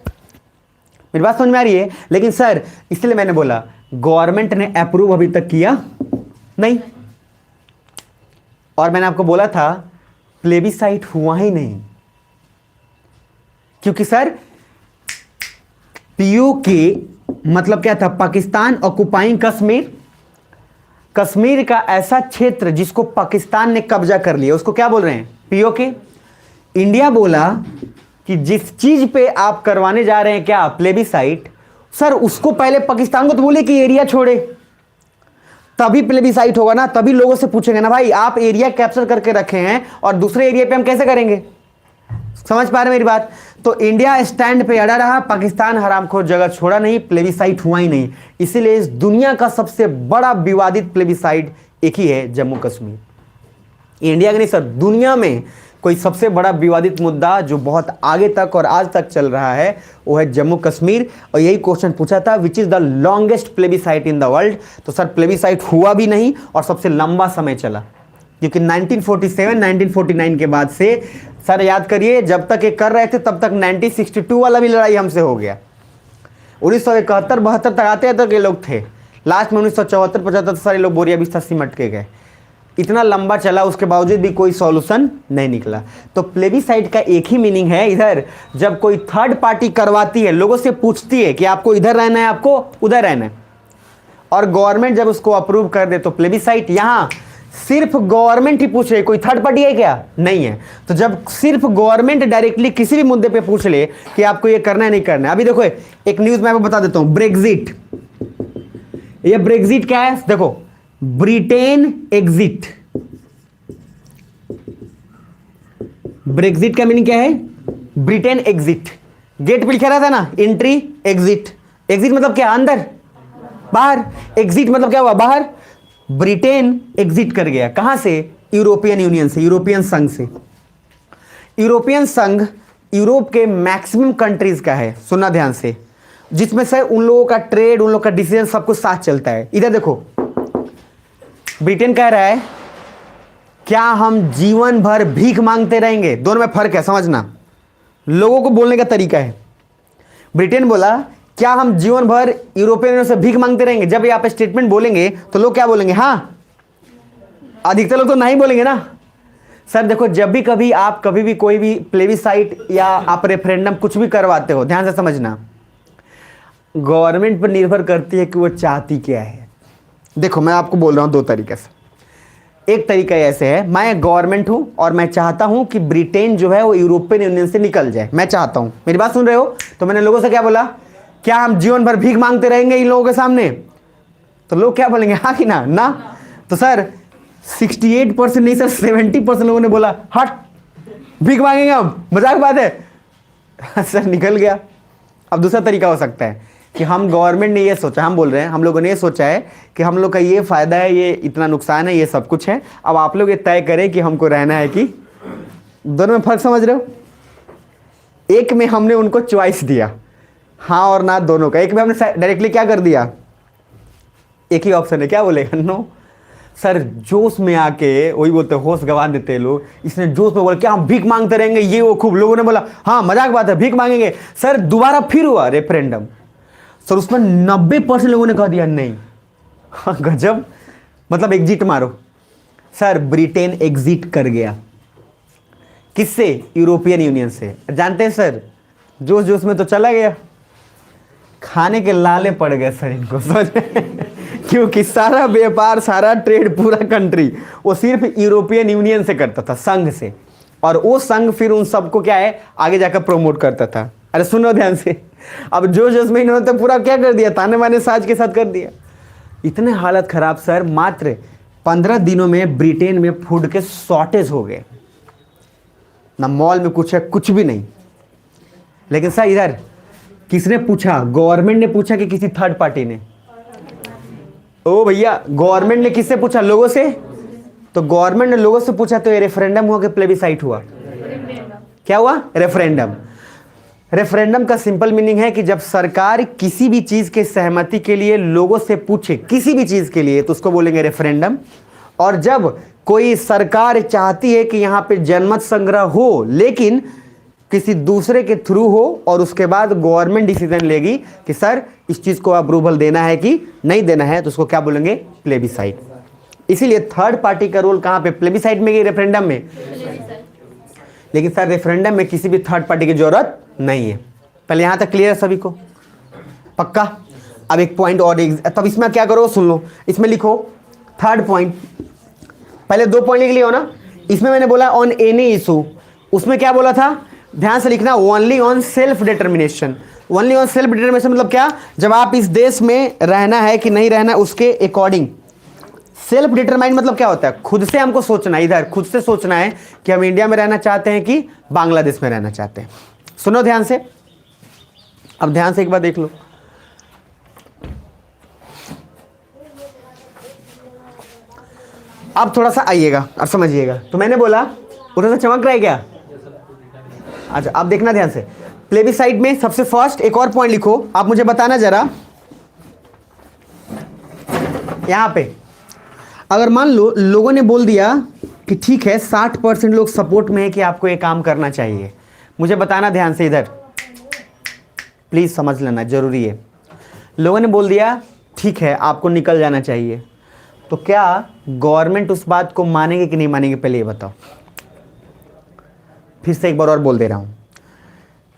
Speaker 1: मेरी बात समझ में आ रही है? लेकिन सर, इसलिए मैंने बोला गवर्नमेंट ने अप्रूव अभी तक किया नहीं। और मैंने आपको बोला था प्लेबिसाइट हुआ ही नहीं, क्योंकि सर पीओके मतलब क्या था? पाकिस्तान ऑक्युपाइंग कश्मीर। कश्मीर का ऐसा क्षेत्र जिसको पाकिस्तान ने कब्जा कर लिया, उसको क्या बोल रहे हैं? पीओके। इंडिया बोला कि जिस चीज पे आप करवाने जा रहे हैं क्या प्लेबिसाइट, सर उसको पहले पाकिस्तान को तो बोले कि एरिया छोड़े, तभी प्लेबिसाइट होगा ना, तभी लोगों से पूछेंगे ना भाई आप एरिया कैप्चर करके रखे हैं और दूसरे एरिया पे हम कैसे करेंगे। समझ पा रहे मेरी बात? तो इंडिया स्टैंड पे अड़ा रहा, पाकिस्तान हरामखोर जगह छोड़ा नहीं, प्लेबिसाइट हुआ ही नहीं। इसीलिए इस दुनिया का सबसे बड़ा विवादित प्लेबिसाइट एक ही है, जम्मू कश्मीर। इंडिया का नहीं सर, दुनिया में कोई सबसे बड़ा विवादित मुद्दा जो बहुत आगे तक और आज तक चल रहा है वो है जम्मू कश्मीर। और यही क्वेश्चन पूछा था which is the longest plebiscite in the world. तो सर प्लेबिसाइट हुआ भी नहीं और सबसे लंबा समय चला, क्योंकि 1947 1949 के बाद से सर याद करिए, जब तक ये कर रहे थे तब तक 1962 वाला भी लड़ाई हमसे हो गया। 1971-72 तक आते तक ये लोग थे, लास्ट में 1974-75 सारे लोग बोरिया बिस्तर सिमट के गए। इतना लंबा चला, उसके बावजूद भी कोई सॉल्यूशन नहीं निकला। तो प्लेबिसाइट का एक ही मीनिंग है, इधर जब कोई थर्ड पार्टी करवाती है, लोगों से पूछती है कि आपको इधर रहना है, आपको उधर रहना है, और गवर्नमेंट जब उसको अप्रूव कर दे तो प्लेबिसाइट। यहां सिर्फ गवर्नमेंट ही पूछ रही, कोई थर्ड पार्टी है क्या? नहीं है। तो जब सिर्फ गवर्नमेंट डायरेक्टली किसी भी मुद्दे पे पूछ ले कि आपको ये करना है नहीं करना है। अभी देखो एक न्यूज मैं आपको बता देता हूं, ब्रेक्जिट। ये ब्रेक्जिट क्या है? देखो, ब्रिटेन एग्जिट। ब्रेक्जिट का मीनिंग क्या है? Britain exit. गेट पे लिखा रहता है ना, एंट्री एग्जिट। एग्जिट मतलब क्या? अंदर बाहर। एग्जिट मतलब क्या हुआ? बाहर। ब्रिटेन एग्जिट कर गया, कहां से? यूरोपियन यूनियन से, यूरोपियन संघ से। यूरोपियन संघ यूरोप के मैक्सिमम कंट्रीज का है, सुनना ध्यान से, जिसमें से उन लोगों का ट्रेड, उन लोगों का डिसीजन सब कुछ साथ चलता है। इधर देखो, ब्रिटेन कह रहा है क्या हम जीवन भर भीख मांगते रहेंगे? दोनों में फर्क है, समझना। लोगों को बोलने का तरीका है। ब्रिटेन बोला क्या हम जीवन भर यूरोपियन यूनियन से भीख मांगते रहेंगे? जब ये आप स्टेटमेंट बोलेंगे तो लोग क्या बोलेंगे? हाँ। अधिकतर लोग तो नहीं बोलेंगे ना। सर देखो, जब भी कभी आप कभी भी कोई भी प्लेबिसाइट या आप रेफरेंडम कुछ भी करवाते हो, ध्यान से समझना, गवर्नमेंट पर निर्भर करती है कि वो चाहती क्या है। देखो मैं आपको बोल रहा हूं दो तरीके से। एक तरीका ऐसे है, मैं गवर्नमेंट हूं और मैं चाहता हूं कि ब्रिटेन जो है वो यूरोपियन यूनियन से निकल जाए, मैं चाहता हूं। मेरी बात सुन रहे हो? तो मैंने लोगों से क्या बोला, क्या हम जीवन भर भीख मांगते रहेंगे इन लोगों के सामने? तो लोग क्या बोलेंगे? हाँ कि ना? ना। तो सर 68% नहीं सर 70% लोगों ने बोला हट भीख मांगेंगे हम, मजाक बात है। सर निकल गया। अब दूसरा तरीका हो सकता है कि हम गवर्नमेंट ने ये सोचा, हम बोल रहे हैं हम लोगों ने ये सोचा है कि हम लोग का ये फायदा है, ये इतना नुकसान है, ये सब कुछ है, अब आप लोग ये तय करें कि हमको रहना है कि। दोनों में फर्क समझ रहे हो? एक में हमने उनको चॉइस दिया, हाँ और ना दोनों का। एक में हमने डायरेक्टली क्या कर दिया, एक ही ऑप्शन है, क्या बोलेगा? नो। सर जोश में आके वही बोलते होश गंवा देते लोग। इसने जोश में बोला क्या हम भीख मांगते रहेंगे, ये वो, खूब लोगों ने बोला हाँ मजाक बात है भीख मांगेंगे। सर दोबारा फिर हुआ रेफरेंडम, सर उसमें 90% लोगों ने कह दिया नहीं। हाँ गजब, मतलब एग्जिट मारो। सर ब्रिटेन एग्जिट कर गया, किससे? यूरोपियन यूनियन से। जानते हैं सर, जोश जोश में तो चला गया, खाने के लाले पड़ गए सर इनको, समझ क्योंकि सारा व्यापार, सारा ट्रेड, पूरा कंट्री वो सिर्फ यूरोपियन यूनियन से करता था, संघ से। और वो संघ फिर उन सबको क्या है आगे जाकर प्रमोट करता था। अरे सुनो ध्यान से, अब जो जोश में इन्होंने तो पूरा क्या कर दिया, ताने माने साज के साथ कर दिया। इतने हालत खराब सर, मात्र 15 दिनों में ब्रिटेन में फूड के शॉर्टेज हो गए, ना मॉल में कुछ है, कुछ भी नहीं। लेकिन सर इधर किसने पूछा? गवर्नमेंट ने पूछा कि किसी थर्ड पार्टी ने? ओ भैया, गवर्नमेंट ने किससे पूछा? लोगों से। तो गवर्नमेंट ने लोगों से पूछा तो ये रेफरेंडम हुआ कि प्लेबिसाइट हुआ? क्या हुआ? रेफरेंडम। रेफरेंडम का सिंपल मीनिंग है कि जब सरकार किसी भी चीज के सहमति के लिए लोगों से पूछे, किसी भी चीज के लिए, तो उसको बोलेंगे रेफरेंडम। और जब कोई सरकार चाहती है कि यहां पे जनमत संग्रह हो लेकिन किसी दूसरे के थ्रू हो और उसके बाद गवर्नमेंट डिसीजन लेगी कि सर इस चीज को अप्रूवल देना है कि नहीं देना है, तो उसको क्या बोलेंगे? प्लेबिसाइट। इसीलिए थर्ड पार्टी का रोल कहां पे? प्लेबिसाइट में कि रेफरेंडम में? लेकिन सर रेफरेंडम में किसी भी थर्ड पार्टी की जरूरत नहीं है। पहले यहां तक क्लियर है सभी को? पक्का? अब एक पॉइंट और, तब इसमें क्या करो सुन लो, इसमें लिखो थर्ड पॉइंट। पहले 2 पॉइंट लिख लियो ना। इसमें मैंने बोला ऑन एनी इशू, उसमें क्या बोला था? ध्यान से लिखना, only on self determination. Only on self determination मतलब क्या? जब आप इस देश में रहना है कि नहीं रहना उसके अकॉर्डिंग। सेल्फ डिटरमाइंड मतलब क्या होता है? खुद से हमको सोचना, इधर खुद से सोचना है कि हम इंडिया में रहना चाहते हैं कि बांग्लादेश में रहना चाहते हैं। सुनो ध्यान से, अब ध्यान से एक बार देख लो। अब थोड़ा सा आइएगा और समझिएगा। तो मैंने बोला उधर से चमक रहा है क्या? अच्छा अब देखना ध्यान से। प्लेबिसाइट में सबसे फर्स्ट एक और पॉइंट लिखो, आप मुझे बताना जरा। यहां पे अगर मान लो लोगों ने बोल दिया कि ठीक है 60% लोग सपोर्ट में है कि आपको ये काम करना चाहिए, मुझे बताना ध्यान से, इधर प्लीज समझ लेना जरूरी है। लोगों ने बोल दिया ठीक है आपको निकल जाना चाहिए, तो क्या गवर्नमेंट उस बात को मानेंगे कि नहीं मानेंगे? पहले ये बताओ। फिर से एक बार और बोल दे रहा हूं।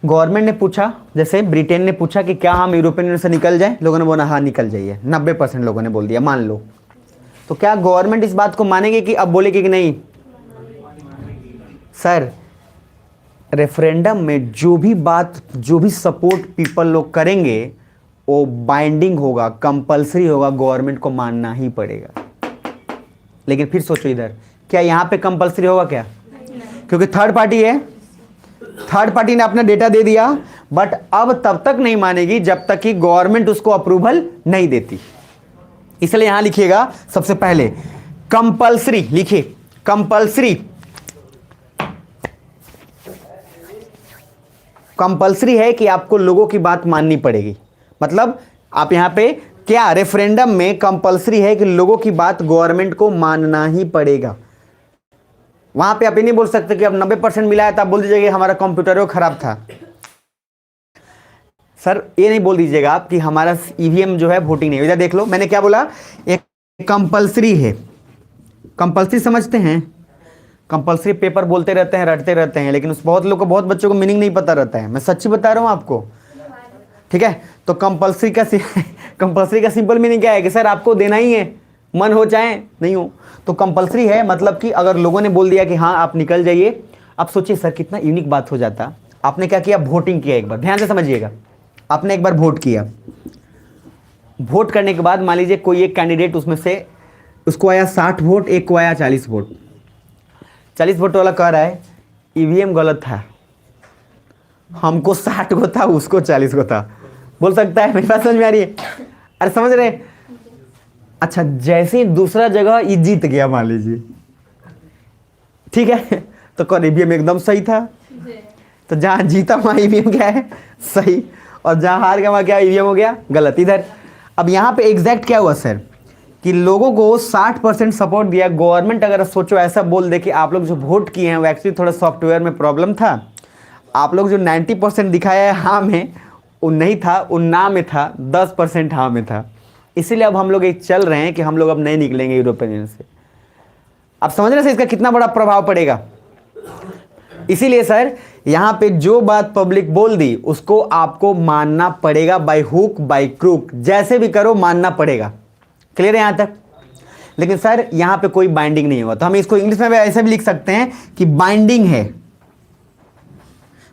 Speaker 1: गवर्नमेंट ने पूछा, जैसे ब्रिटेन ने पूछा कि क्या हम यूरोपियन यूनियन से निकल जाएं, लोगों ने बोला हाँ निकल जाइए। 90% लोगों ने बोल दिया, मान लो। तो क्या गवर्नमेंट इस बात को मानेंगे कि अब बोलेगी कि नहीं? सर रेफरेंडम में जो भी बात, जो भी सपोर्ट पीपल लोग करेंगे वो बाइंडिंग होगा, कंपलसरी होगा, गवर्नमेंट को मानना ही पड़ेगा। लेकिन फिर सोचो इधर, क्या यहां पे कंपलसरी होगा क्या? क्योंकि थर्ड पार्टी है, थर्ड पार्टी ने अपना डेटा दे दिया, बट अब तब तक नहीं मानेगी जब तक कि गवर्नमेंट उसको अप्रूवल नहीं देती। इसलिए यहां लिखिएगा सबसे पहले कंपलसरी, लिखिए कंपलसरी। कंपलसरी है कि आपको लोगों की बात माननी पड़ेगी। मतलब आप यहां पे क्या, रेफरेंडम में कंपलसरी है कि लोगों की बात गवर्नमेंट को मानना ही पड़ेगा। वहां पे आप ये नहीं बोल सकते कि अब 90% मिला है तो आप बोल दीजिएगा हमारा कंप्यूटर खराब था। सर ये नहीं बोल दीजिएगा आप कि हमारा ईवीएम जो है वोटिंग नहीं। इधर देख लो मैंने क्या बोला, एक कंपलसरी है। कंपलसरी समझते हैं? कंपलसरी पेपर बोलते रहते हैं, रटते रहते हैं, लेकिन उस बहुत लोग को, बहुत बच्चों को मीनिंग नहीं पता रहता है। मैं सच्ची बता रहा हूं आपको, ठीक है? तो कंपलसरी का सिंपल मीनिंग क्या है कि सर आपको देना ही है, मन हो चाहे नहीं हो। तो कंपलसरी है मतलब कि अगर लोगों ने बोल दिया कि हाँ आप निकल जाइए। अब सोचिए सर कितना यूनिक बात हो जाता। आपने क्या किया? वोटिंग किया। एक बार ध्यान से समझिएगा, आपने एक बार वोट किया। वोट करने के बाद मान लीजिए कोई एक कैंडिडेट, उसमें से उसको आया 60 वोट, एक को आया 40 वोट। 40 वोट वाला कह रहा है ईवीएम गलत था, हमको 60 को था, उसको 40 को था। बोल सकता है? मेरी बात समझ में आ रही है? अरे समझ रहे? अच्छा जैसे ही दूसरा जगह ये जीत गया मान लीजिए, ठीक है, तो कौन ईवीएम एकदम सही था। तो जहां जीता वहां ईवीएम क्या है? सही, और जहां हार गया वहां क्या ईवीएम हो गया? गलत। इधर अब यहां पे एग्जैक्ट क्या हुआ सर कि लोगों को 60% सपोर्ट दिया। गवर्नमेंट अगर सोचो ऐसा बोल दे कि आप लोग जो वोट किए हैं वो एक्चुअली थोड़ा सॉफ्टवेयर में प्रॉब्लम था, आप लोग जो 90% दिखाया है हाँ में, वो नहीं था, वो ना में था, 10% हाँ में था। इसीलिए अब हम लोग एक चल रहे हैं कि हम लोग अब नहीं निकलेंगे यूरोपियन यूनियन से। अब समझ रहे हैं इसका कितना बड़ा प्रभाव पड़ेगा? इसीलिए सर यहां पे जो बात पब्लिक बोल दी उसको आपको मानना पड़ेगा, बाय हुक बाय क्रूक, जैसे भी करो मानना पड़ेगा। क्लियर है यहां तक? लेकिन सर यहां पे कोई बाइंडिंग नहीं हुआ, तो हम इसको इंग्लिश में भी ऐसे भी लिख सकते हैं कि बाइंडिंग है।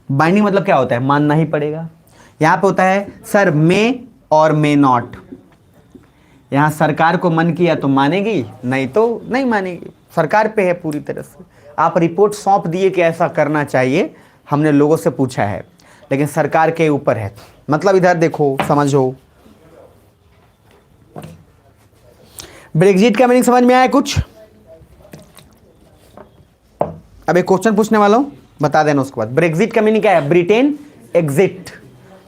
Speaker 1: बाइंडिंग मतलब क्या होता है? मानना ही पड़ेगा। यहां पे होता है सर मे और मे नॉट। यहां सरकार को मन किया तो मानेगी, नहीं तो नहीं मानेगी। सरकार पे है पूरी तरह से। आप रिपोर्ट सौंप दिए कि ऐसा करना चाहिए, हमने लोगों से पूछा है, लेकिन सरकार के ऊपर है। मतलब इधर देखो, समझो। ब्रेक्जिट का मीनिंग समझ में आया कुछ? अब एक क्वेश्चन पूछने वाला हूं, बता देना उसके बाद। ब्रेक्जिट का मीनिंग क्या है? ब्रिटेन एग्जिट,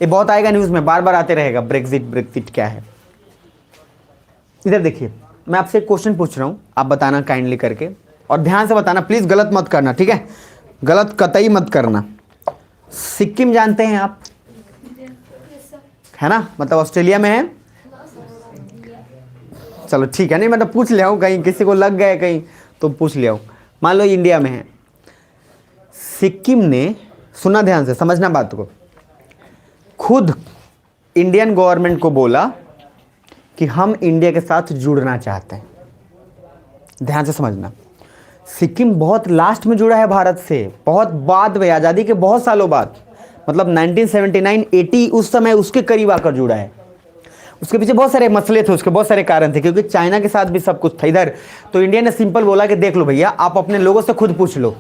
Speaker 1: ये बहुत आएगा न्यूज़ में, बार बार आते रहेगा, ब्रेक्जिट ब्रेक्जिट क्या है। इधर देखिए, मैं आपसे एक क्वेश्चन पूछ रहा हूँ, आप बताना काइंडली करके, और ध्यान से बताना प्लीज़, गलत मत करना, ठीक है, गलत कतई मत करना। सिक्किम जानते हैं आप, है ना, मतलब ऑस्ट्रेलिया में है। चलो ठीक है, नहीं मतलब पूछ लिया हूँ, कहीं किसी को लग गए कहीं तो पूछ लिया हूँ। मान लो इंडिया में है, सिक्किम ने, सुना ध्यान से, समझना बात को, खुद इंडियन गवर्नमेंट को बोला कि हम इंडिया के साथ जुड़ना चाहते हैं। ध्यान से समझना, सिक्किम बहुत लास्ट में जुड़ा है भारत से, बहुत बाद में, आज़ादी के बहुत सालों बाद, मतलब 1979-80 उस समय उसके करीब आकर जुड़ा है। उसके पीछे बहुत सारे मसले थे, उसके बहुत सारे कारण थे, क्योंकि चाइना के साथ भी सब कुछ था इधर। तो इंडिया ने सिंपल बोला कि देख लो भैया, आप अपने लोगों से खुद पूछ लो।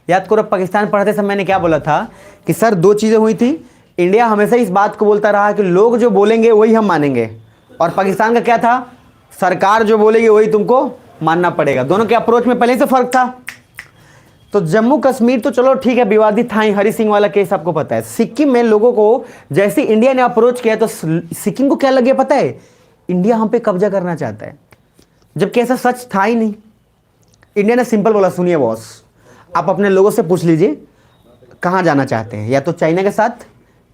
Speaker 1: याद करो पाकिस्तान पढ़ते समय मैंने क्या बोला था कि सर दो चीज़ें हुई थी, इंडिया हमेशा इस बात को बोलता रहा कि लोग जो बोलेंगे वही हम मानेंगे, और पाकिस्तान का क्या था, सरकार जो बोलेगी वही तुमको मानना पड़ेगा। दोनों के अप्रोच में पहले से फर्क था। तो जम्मू कश्मीर तो चलो ठीक है, विवादित था ही, हरि सिंह वाला केस आपको पता है। सिक्किम में लोगों को जैसे इंडिया ने अप्रोच किया तो सिक्किम को क्या लगे पता है, इंडिया हम पे कब्जा करना चाहता है, जबकि ऐसा सच था ही नहीं। इंडिया ने सिंपल बोला, सुनिए बॉस, आप अपने लोगों से पूछ लीजिए कहाँ जाना चाहते हैं, या तो चाइना के साथ,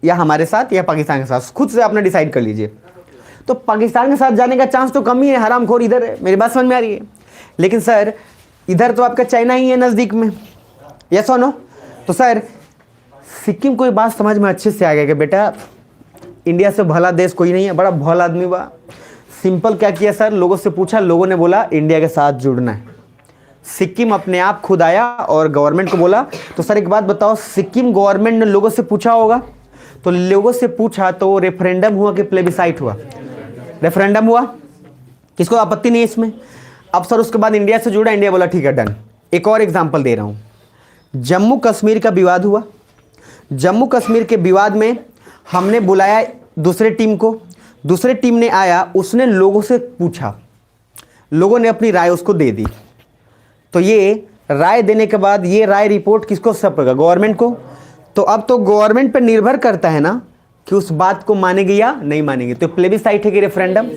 Speaker 1: या हमारे साथ, या पाकिस्तान के साथ, खुद से आपने डिसाइड कर लीजिए। तो पाकिस्तान के साथ जाने का चांस तो कम ही है, हरामखोर इधर है, मेरी बात समझ में आ रही है। लेकिन सर इधर तो आपका चाइना ही है नज़दीक में, यस और नो। तो सर सिक्किम को ये बात समझ में अच्छे से आ गया कि बेटा इंडिया से भला देश कोई नहीं है, बड़ा भला आदमी बा। सिंपल क्या किया सर, लोगों से पूछा, लोगों ने बोला इंडिया के साथ जुड़ना है। सिक्किम अपने आप खुद आया और गवर्नमेंट को बोला। तो सर एक बात बताओ, सिक्किम गवर्नमेंट ने लोगों से पूछा होगा, तो लोगों से पूछा तो रेफरेंडम हुआ कि प्लेबिसाइट हुआ? रेफरेंडम हुआ, किसको आपत्ति नहीं है इसमें। अब सर उसके बाद इंडिया से जुड़ा, इंडिया बोला ठीक है डन। एक और एग्जांपल दे रहा हूं, जम्मू कश्मीर का विवाद हुआ। जम्मू कश्मीर के विवाद में हमने बुलाया दूसरे टीम को, दूसरे टीम ने आया, उसने लोगों से पूछा, लोगों ने अपनी राय उसको दे दी। तो ये राय देने के बाद ये राय रिपोर्ट किसको सौंपेगा? गवर्नमेंट को। तो अब तो गवर्नमेंट पर निर्भर करता है ना कि उस बात को मानेगी या नहीं मानेगी। तो प्लेबिसाइट है कि रेफरेंडम?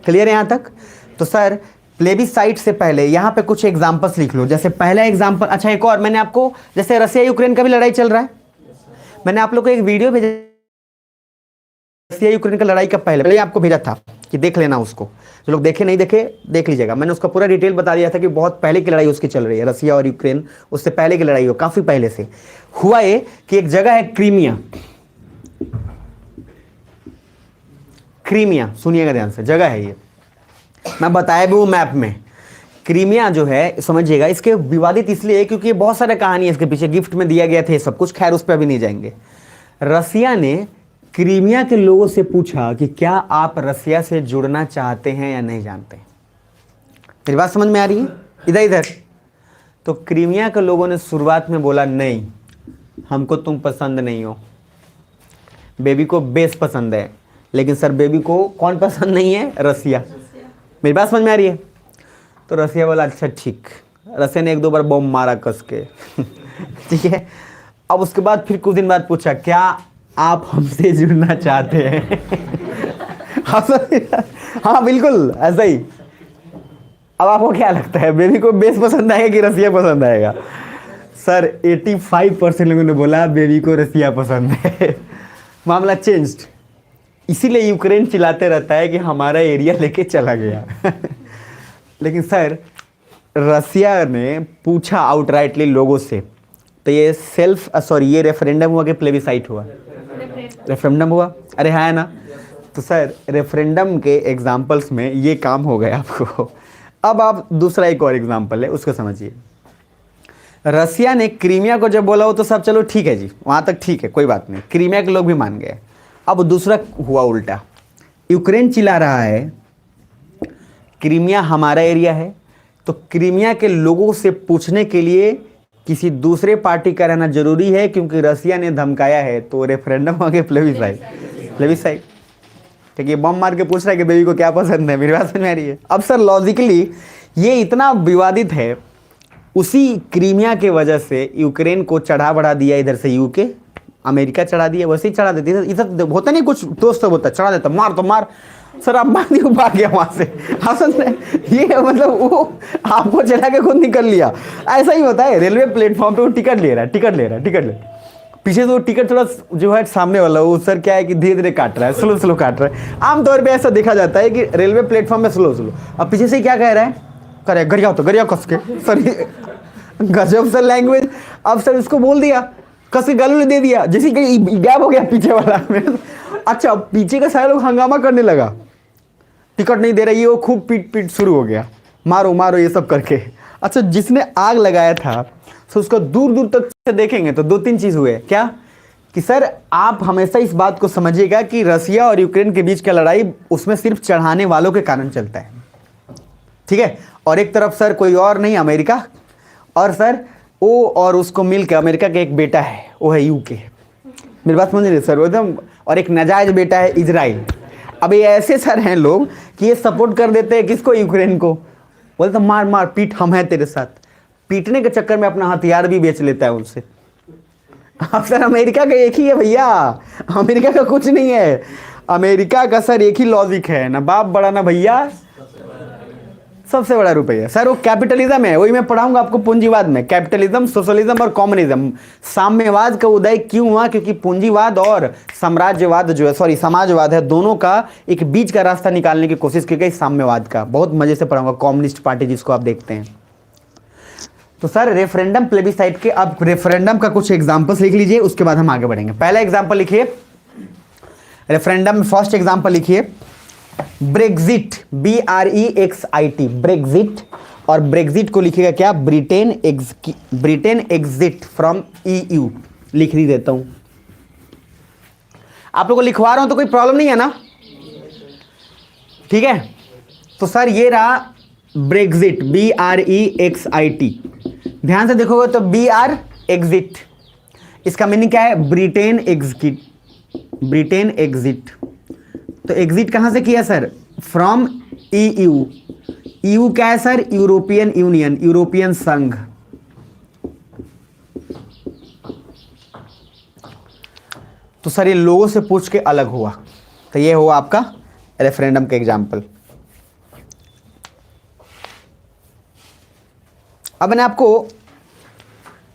Speaker 1: क्लियर है यहाँ तक? तो सर प्लेबिसाइट से पहले यहाँ पे कुछ एग्जांपल्स लिख लो। जैसे पहला एग्जांपल, अच्छा एक और, मैंने आपको, जैसे रसिया यूक्रेन का भी लड़ाई चल रहा है, मैंने आप लोग को एक वीडियो भेजा रसिया यूक्रेन का लड़ाई का, पहले आपको भेजा था कि देख लेना उसको। जो लोग देखे नहीं देखे देख लीजिएगा, मैंने उसका पूरा डिटेल बता दिया था कि बहुत पहले की लड़ाई उसकी चल रही है, रसिया और यूक्रेन, उससे पहले की लड़ाई हो, काफी पहले से। हुआ ये कि एक जगह है क्रीमिया, क्रीमिया सुनिएगा ध्यान से, जगह है ये, मैं बताया भी हूँ मैप में। क्रीमिया जो है समझिएगा, इसके विवादित इसलिए है क्योंकि बहुत सारे कहानी है इसके पीछे, गिफ्ट में दिया गया था सब कुछ, खैर उस पर अभी नहीं जाएंगे। रसिया ने क्रीमिया के लोगों से पूछा कि क्या आप रसिया से जुड़ना चाहते हैं या नहीं जानते। मेरी बात समझ में आ रही है? इधर इधर। तो क्रीमिया के लोगों ने शुरुआत में बोला नहीं, हमको तुम पसंद नहीं हो, बेबी को बेस पसंद है। लेकिन सर बेबी को कौन पसंद नहीं है? रसिया। मेरी बात समझ में आ रही है? तो रसिया बोला अच्छा ठीक। रसिया ने एक दो बार बम मारा कस के ठीक है। अब उसके बाद फिर कुछ दिन बाद पूछा क्या आप हमसे जुड़ना चाहते हैं हाँ बिल्कुल ऐसा ही। अब आपको क्या लगता है, बेबी को बेस पसंद आएगा कि रसिया पसंद आएगा? सर 85% लोगों ने बोला बेबी को रसिया पसंद है मामला चेंज्ड। इसीलिए यूक्रेन चिल्लाते रहता है कि हमारा एरिया लेके चला गया लेकिन सर रसिया ने पूछा आउटराइटली लोगों से। तो ये ये रेफरेंडम हुआ कि प्लेबिसाइट हुआ? रेफरेंडम हुआ। अरे हाँ है ना। तो सर रेफरेंडम के एग्जाम्पल्स में ये काम हो गया आपको। अब आप दूसरा एक और एग्जाम्पल है उसको समझिए। रसिया ने क्रीमिया को जब बोला हो तो सब चलो ठीक है जी, वहाँ तक ठीक है, कोई बात नहीं, क्रीमिया के लोग भी मान गए। अब दूसरा हुआ उल्टा, यूक्रेन चिल्ला रहा है क्रीमिया हमारा एरिया है, तो क्रीमिया के लोगों से पूछने के लिए किसी दूसरे पार्टी का रहना जरूरी है क्योंकि रसिया ने धमकाया है। तो रेफरेंडम हो गया प्लेबिसाइट। ठीक है, बम मार के पूछ रहा है कि बेबी को क्या पसंद है। मेरी बात समझ में आ रही है? अब सर लॉजिकली ये इतना विवादित है, उसी क्रीमिया के वजह से यूक्रेन को चढ़ा बढ़ा दिया इधर से यूके, अमेरिका चढ़ा दिया, वैसे ही चढ़ा देती है। इधर होता नहीं, कुछ दोस्त सब होता है, चढ़ा देता, मार तो मार, सर आप मार नहीं, भाग गया वहां से। आप समझ रहे हैं? ये मतलब वो आपको चढ़ा के खुद निकल लिया। ऐसा ही होता है रेलवे प्लेटफॉर्म पे, वो टिकट ले रहा है, टिकट ले रहा है, टिकट ले, पीछे से वो टिकट थोड़ा जो है सामने वाला, वो सर क्या है कि धीरे धीरे काट रहा है, स्लो स्लो काट रहा है। आमतौर पे ऐसा देखा जाता है कि रेलवे प्लेटफॉर्म में स्लो स्लो, अब पीछे से क्या कह रहा है, करे गरिया तो गरिया कस के, सर गजब सर लैंग्वेज। अब सर इसको बोल दिया, कस के गाली दे दिया, जैसे कि गैप हो गया पीछे वाला। अच्छा, पीछे का सारे लोग हंगामा करने लगा, टिकट नहीं दे रही है, वो खूब पीट पीट शुरू हो गया, मारो मारो ये सब करके। अच्छा, जिसने आग लगाया था तो उसको दूर दूर तक से देखेंगे तो 2-3 चीज हुए। क्या कि सर आप हमेशा इस बात को समझिएगा कि रसिया और यूक्रेन के बीच का लड़ाई उसमें सिर्फ चढ़ाने वालों के कारण चलता है, ठीक है। और एक तरफ सर कोई और नहीं, अमेरिका, और सर वो और उसको मिल के, अमेरिका का एक बेटा है वो है यूके, मेरी बात समझ रहे सर, वो एकदम, और एक नाजायज बेटा है इजराइल। अब ये ऐसे सर हैं लोग कि ये सपोर्ट कर देते हैं किसको, यूक्रेन को, बोलते तो मार मार पीट, हम हैं तेरे साथ, पीटने के चक्कर में अपना हथियार भी बेच लेता है उनसे। अब सर अमेरिका का एक ही है भैया, अमेरिका का कुछ नहीं है, अमेरिका का सर एक ही लॉजिक है, ना बाप बड़ा ना भैया, सबसे बड़ा रुपया सर, वो कैपिटलिज्म है। वही मैं पढ़ाऊंगा आपको पूंजीवाद में, कैपिटलिज्म, सोशलिज्म और कम्युनिज्म। साम्यवाद का उदय क्यों हुआ, क्योंकि पूंजीवाद और साम्राज्यवाद जो है, सॉरी समाजवाद है, दोनों का एक बीच का रास्ता निकालने की कोशिश की गई साम्यवाद का। बहुत मजे से पढ़ाऊंगा, कम्युनिस्ट पार्टी जिसको आप देखते हैं। तो सर रेफरेंडम प्लेबिसाइट के, अब रेफरेंडम का कुछ एग्जाम्पल्स लिख लीजिए, उसके बाद हम आगे बढ़ेंगे। पहला एग्जाम्पल लिखिए रेफरेंडम, फर्स्ट एग्जाम्पल लिखिए ब्रेक्जिट, BREXIT, ब्रेक्जिट, और ब्रेक्जिट को लिखिएगा क्या, ब्रिटेन एग्जिट फ्रॉम EU, लिख ही देता हूं, आप लोगों को लिखवा रहा हूं तो कोई प्रॉब्लम नहीं है ना, ठीक है। तो सर ये रहा ब्रेक्जिट, BREXIT, ध्यान से देखोगे तो BR एग्जिट, इसका मीनिंग क्या है, ब्रिटेन एग्जिट, ब्रिटेन एग्जिट। तो एग्जिट कहां से किया सर, फ्रॉम EU, EU क्या है सर, यूरोपियन यूनियन, यूरोपियन संघ। तो सर ये लोगों से पूछ के अलग हुआ, तो ये हुआ आपका रेफरेंडम का एग्जाम्पल। अब मैंने आपको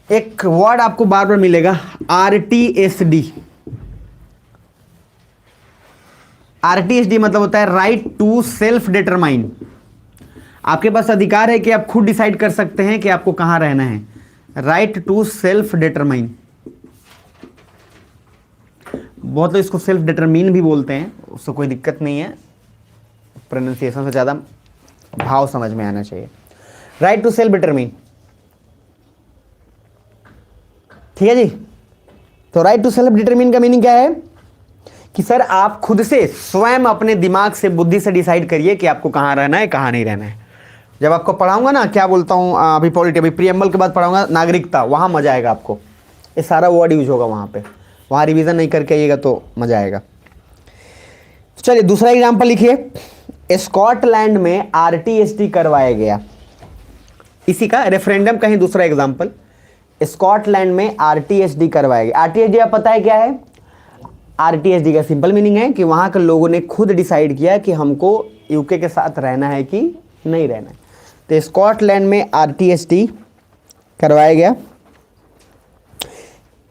Speaker 1: एक वर्ड आपको बार बार मिलेगा, RTSD। RTSD मतलब होता है राइट टू सेल्फ डिटरमाइन। आपके पास अधिकार है कि आप खुद डिसाइड कर सकते हैं कि आपको कहां रहना है, राइट टू सेल्फ डिटरमाइन। बहुत लोग इसको सेल्फ डिटरमिन भी बोलते हैं, उससे कोई दिक्कत नहीं है, प्रोनाउंसिएशन से ज़्यादा भाव समझ में आना चाहिए। राइट टू सेल्फ डिटरमिन, ठीक है जी। तो राइट टू सेल्फ डिटरमिन का मीनिंग क्या है कि सर आप खुद से स्वयं अपने दिमाग से, बुद्धि से डिसाइड करिए कि आपको कहाँ रहना है, कहाँ नहीं रहना है। जब आपको पढ़ाऊंगा ना, क्या बोलता हूँ, अभी पॉलिटी, अभी प्रीएम्बल के बाद पढ़ाऊंगा नागरिकता, वहाँ मजा आएगा आपको, ये सारा वर्ड यूज होगा वहाँ पे, वहाँ रिवीजन नहीं करके आइएगा तो मजा आएगा। चलिए दूसरा एग्जाम्पल लिखिए, स्कॉटलैंड में RTSD करवाया गया, इसी का रेफरेंडम का ही दूसरा एग्जाम्पल, स्कॉटलैंड में RTSD करवाया गया। RTSD आप पता है क्या है, RTSD का सिंपल मीनिंग है कि वहां के लोगों ने खुद डिसाइड किया कि हमको यूके के साथ रहना है कि नहीं रहना है। तो स्कॉटलैंड में RTSD करवाया गया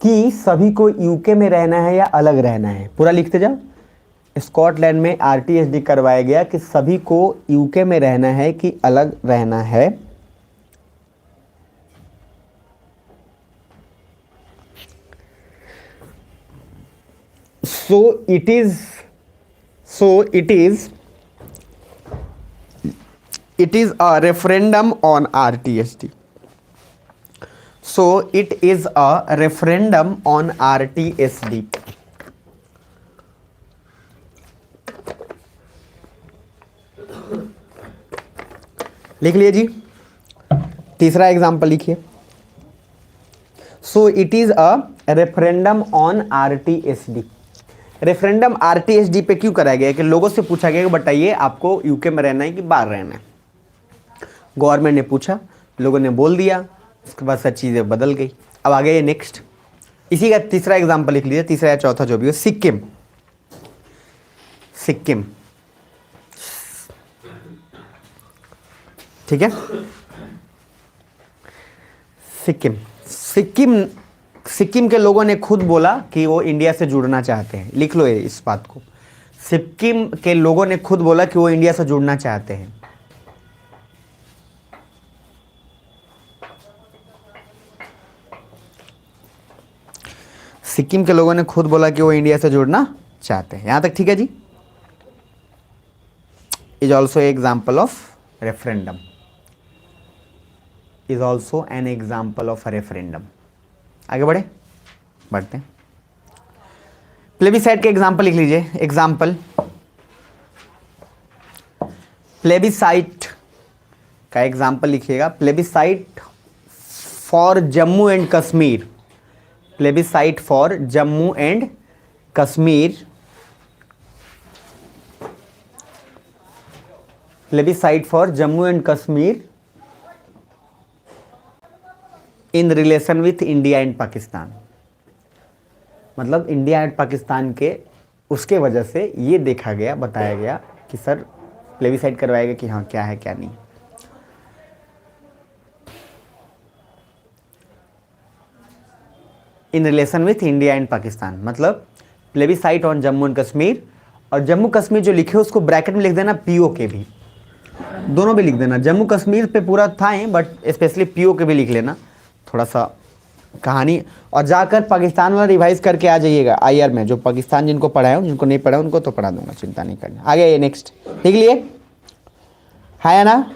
Speaker 1: कि सभी को यूके में रहना है या अलग रहना है, पूरा लिखते जाओ। स्कॉटलैंड में RTSD करवाया गया कि सभी को यूके में रहना है कि अलग रहना है। So it is a referendum on RTSD. So it is a referendum on RTSD. लिख लिए जी। तीसरा एग्जाम्पल लिखिए, so it is a referendum on RTSD। Referendum RTSD पे क्यों कराया गया कि लोगों से पूछा गया कि बताइए आपको यूके में रहना है कि बाहर रहना है। गवर्नमेंट ने पूछा, लोगों ने बोल दिया, उसके बाद सब चीज़ें बदल गई। अब आ गए नेक्स्ट, इसी का तीसरा एग्जाम्पल लिख लीजिए, तीसरा या चौथा जो भी हो। सिक्किम, सिक्किम, ठीक है। सिक्किम, सिक्किम, सिक्किम के लोगों ने खुद बोला कि वो इंडिया से जुड़ना चाहते हैं। लिख लो ये इस बात को। सिक्किम के लोगों ने खुद बोला कि वो इंडिया से जुड़ना चाहते हैं। सिक्किम के लोगों ने खुद बोला कि वो इंडिया से जुड़ना चाहते हैं। यहां तक ठीक है जी। Is also example of referendum, is also an example of referendum. आगे बढ़े, बढ़ते हैं। प्लेबिसाइट के एग्जाम्पल लिख लीजिए। एग्जाम्पल, प्लेबिसाइट का एग्जाम्पल लिखिएगा। Plebiscite for Jammu and Kashmir, plebiscite for Jammu and Kashmir, plebiscite for Jammu and Kashmir in relation with India and Pakistan. मतलब इंडिया एंड पाकिस्तान के उसके वजह से ये देखा गया, बताया गया कि सर प्लेबिसाइट करवाया गया कि हाँ क्या है क्या नहीं। In relation with India and Pakistan, मतलब plebiscite on Jammu and Kashmir, और जम्मू कश्मीर जो लिखे उसको ब्रैकेट में लिख देना पीओके भी, दोनों भी लिख देना। जम्मू कश्मीर पे पूरा था ही, बट स्पेशली पीओके भी लिख लेना, थोड़ा सा कहानी। और जाकर पाकिस्तान वाला रिवाइज करके आ जाइएगा आईआर में। जो पाकिस्तान जिनको पढ़ाया हूँ, जिनको नहीं पढ़ा उनको तो पढ़ा दूंगा, चिंता नहीं करना। आगे ये नेक्स्ट लिख लिए, है ना।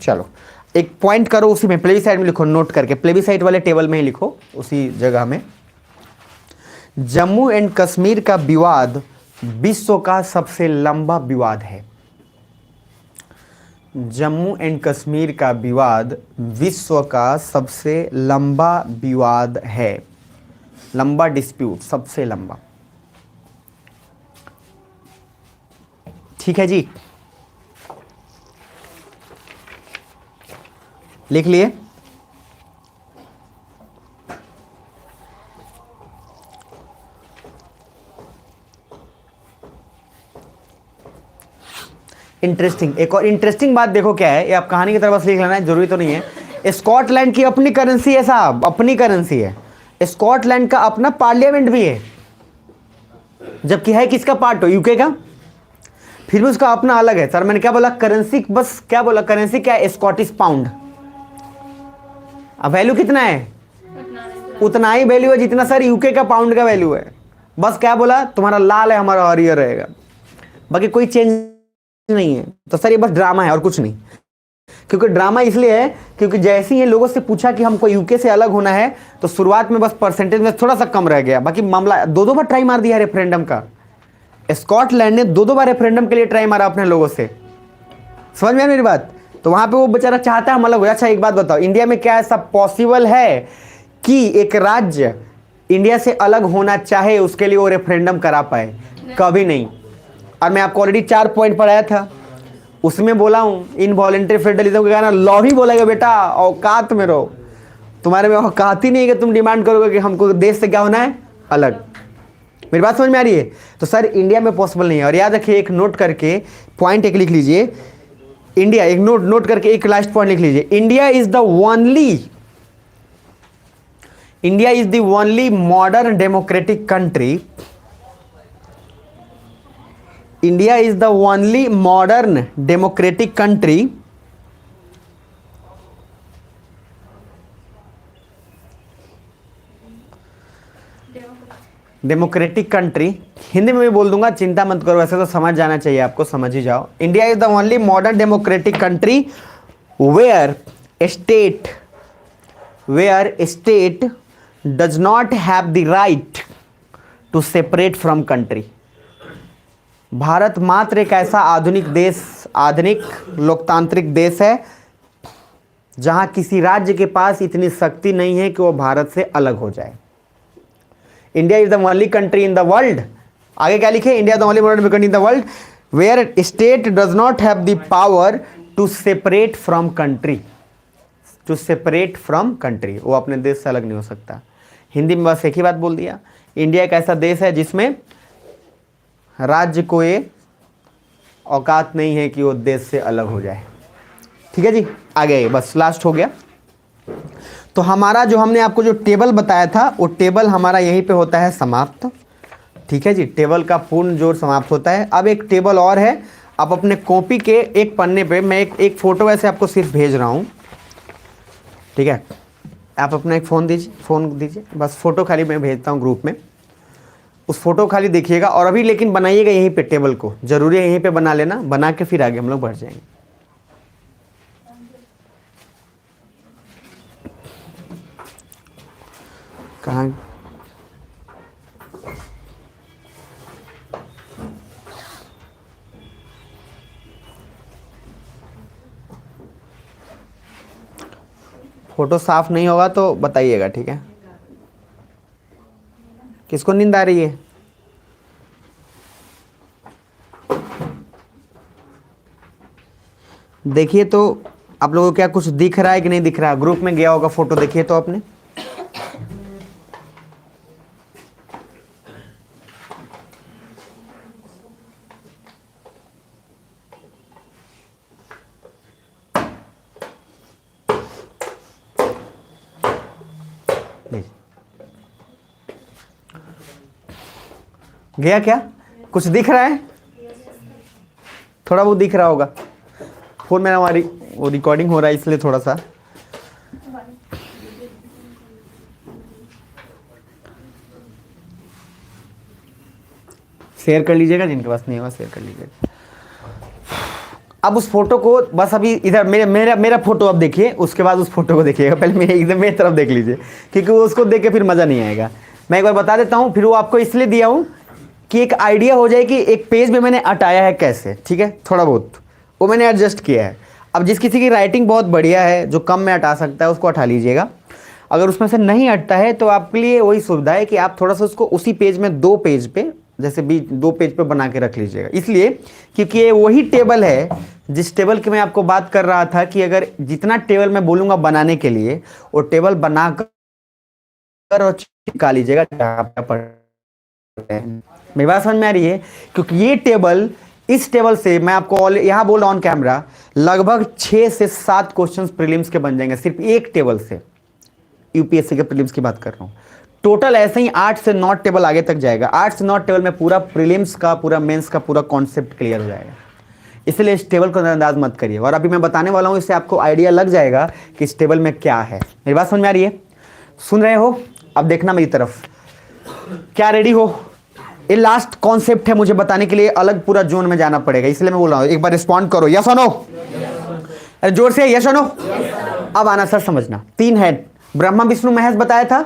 Speaker 1: चलो एक पॉइंट करो उसी में, प्लेबिसाइट में लिखो, नोट करके प्लेबिसाइट वाले टेबल में ही लिखो, उसी जगह में। जम्मू एंड कश्मीर का विवाद विश्व का सबसे लंबा विवाद है। जम्मू एंड कश्मीर का विवाद विश्व का सबसे लंबा विवाद है। लंबा डिस्प्यूट, सबसे लंबा, ठीक है जी। लिख लिए। इंटरेस्टिंग, एक और इंटरेस्टिंग बात देखो क्या है, ये आप कहानी की तरह बस लिख लेना है, जरूरी तो नहीं है। स्कॉटलैंड की अपनी करेंसी है साहब, अपनी करेंसी है। स्कॉटलैंड का अपना पार्लियामेंट भी है, जबकि है किसका पार्ट हो, यूके का। फिर भी उसका अपना अलग है। सर मैंने क्या बोला, करेंसी, बस क्या बोला, करेंसी क्या है, स्कॉटिश पाउंड। अब वैल्यू कितना है, उतना ही वैल्यू है जितना सर यूके का पाउंड का वैल्यू है। बस क्या बोला, तुम्हारा लाल है, हमारा हरियर रहेगा, बाकी कोई चेंज नहीं है। तो सर ये बस ड्रामा है और कुछ नहीं। क्योंकि ड्रामा इसलिए है क्योंकि जैसे ही लोगों से पूछा कि हमको यूके से अलग होना है, तो शुरुआत में बस परसेंटेज में थोड़ा सा कम रह गया, बाकी मामला दो बार ट्राई मार दिया रेफरेंडम का। स्कॉटलैंड ने दो बार रेफरेंडम के लिए ट्राई मारा अपने लोगों से। समझ में आया मेरी बात। तो वहां पे वो बेचारा चाहता है हम अलग हो। अच्छा एक बात बताओ, इंडिया में क्या ऐसा पॉसिबल है कि एक राज्य इंडिया से अलग होना चाहे, उसके लिए वो रेफरेंडम करा पाए? कभी नहीं। और मैं आपको ऑलरेडी 4 पॉइंट पढ़ाया था, उसमें बोला हूं इनवॉलेंटरी फेडरलिज्म का लॉ ही बोलेगा बेटा औकात में रहो। तुम्हारे में औकात ही नहीं है कि तुम डिमांड करोगे कि हमको देश से क्या होना है, अलग। मेरी बात समझ में आ रही है। तो सर इंडिया में पॉसिबल नहीं है। और याद रखिए, एक नोट करके पॉइंट एक लिख लीजिए, इंडिया, एक नोट करके एक लास्ट पॉइंट लिख लीजिए, India is the only modern democratic country, India is the only modern democratic country democratic country, Hindi में भी बोल दूंगा, चिंता मत करो, वैसे तो समझ जाना चाहिए आपको, समझ ही जाओ। India is the only modern democratic country where state does not have the right to separate from country. Bharat मात्र एक ऐसा आधुनिक देश, आधुनिक लोकतांत्रिक देश है जहां किसी राज्य के पास इतनी शक्ति नहीं है कि वो भारत से अलग हो जाए। India is the only country in the world, आगे क्या लिखे, India the only modern country in the world where state does not have the power to separate from country. To separate from country, वो अपने देश से अलग नहीं हो सकता। हिंदी में बस एक ही बात बोल दिया, इंडिया एक ऐसा देश है जिसमें राज्य को ये औकात नहीं है कि वो देश से अलग हो जाए। ठीक है जी, आगे बस लास्ट हो गया। तो हमारा जो हमने आपको जो टेबल बताया था वो टेबल हमारा यहीं पे होता है समाप्त। ठीक है जी, टेबल का पूर्ण जोड़ समाप्त होता है। अब एक टेबल और है, आप अपने कॉपी के एक पन्ने पे मैं एक फ़ोटो ऐसे आपको सिर्फ भेज रहा हूँ। ठीक है, आप अपना एक फ़ोन दीजिए, बस फ़ोटो खाली मैं भेजता हूँ ग्रुप में, उस फोटो खाली देखिएगा। और अभी लेकिन बनाइएगा यहीं पे टेबल को, ज़रूरी है यहीं पे बना लेना, बना के फिर आगे हम लोग बढ़ जाएंगे। कहाँ फोटो साफ नहीं होगा तो बताइएगा, ठीक है। किसको नींद आ रही है? देखिए तो आप लोगों को क्या कुछ दिख रहा है कि नहीं दिख रहा है? ग्रुप में गया होगा फोटो, देखिए तो आपने। गया क्या? कुछ दिख रहा है? थोड़ा बहुत दिख रहा होगा। फोन में हमारी वो रिकॉर्डिंग हो रहा है इसलिए थोड़ा सा। शेयर कर लीजिएगा, जिनके पास नहीं होगा शेयर कर लीजिएगा। अब उस फोटो को बस अभी इधर मेरा फोटो अब देखिए, उसके बाद उस फोटो को देखिएगा। पहले मेरी तरफ देख लीजिए, क्योंकि उसको देख के फिर मज़ा नहीं आएगा। मैं एक बार बता देता हूँ, फिर वो आपको इसलिए दिया हूँ कि एक आइडिया हो जाए कि एक पेज में मैंने हटाया है कैसे। ठीक है, थोड़ा बहुत वो मैंने एडजस्ट किया है। अब जिस किसी की राइटिंग बहुत बढ़िया है, जो कम में हटा सकता है, उसको हटा लीजिएगा। अगर उसमें से नहीं हटता है तो आपके लिए वही सुविधा है कि आप थोड़ा सा उसको उसी पेज में 2 पेज पे, जैसे बीच 2 पेज पे बना के रख लीजिएगा। इसलिए क्योंकि ये वही टेबल है जिस टेबल की मैं आपको बात कर रहा था कि अगर जितना टेबल मैं बोलूँगा बनाने के लिए, वो टेबल बनाकर और चिपका लीजिएगा जहाँ पे पढ़ रहे हैं। मेरी बात समझ में आ रही है? क्योंकि ये टेबल, इस टेबल से मैं आपको यहाँ बोल रहा हूँ ऑन कैमरा, लगभग 6 से 7 क्वेश्चंस प्रीलिम्स के बन जाएंगे सिर्फ एक टेबल से। यूपीएससी के प्रीलिम्स की बात कर रहा हूँ। टोटल ऐसे ही 8 से 9 टेबल आगे तक जाएगा। 8 से 9 टेबल में पूरा प्रीलिम्स का, पूरा मेंस का पूरा कॉन्सेप्ट क्लियर हो जाएगा। इसलिए इस टेबल को नजरअंदाज मत करिए। और अभी मैं बताने वाला हूँ, इससे आपको आइडिया लग जाएगा कि इस टेबल में क्या है। मेरी बात समझ में आ रही है? सुन रहे हो? अब देखना मेरी तरफ। क्या रेडी हो? ये लास्ट कॉन्सेप्ट है, मुझे बताने के लिए अलग पूरा जोन में जाना पड़ेगा, इसलिए मैं बोल रहा हूँ। एक बार रिस्पॉन्ड करो, यस और नो। अरे जोर से, यस और नो। अब आना सर समझना। 3 है, ब्रह्मा विष्णु महेश बताया था।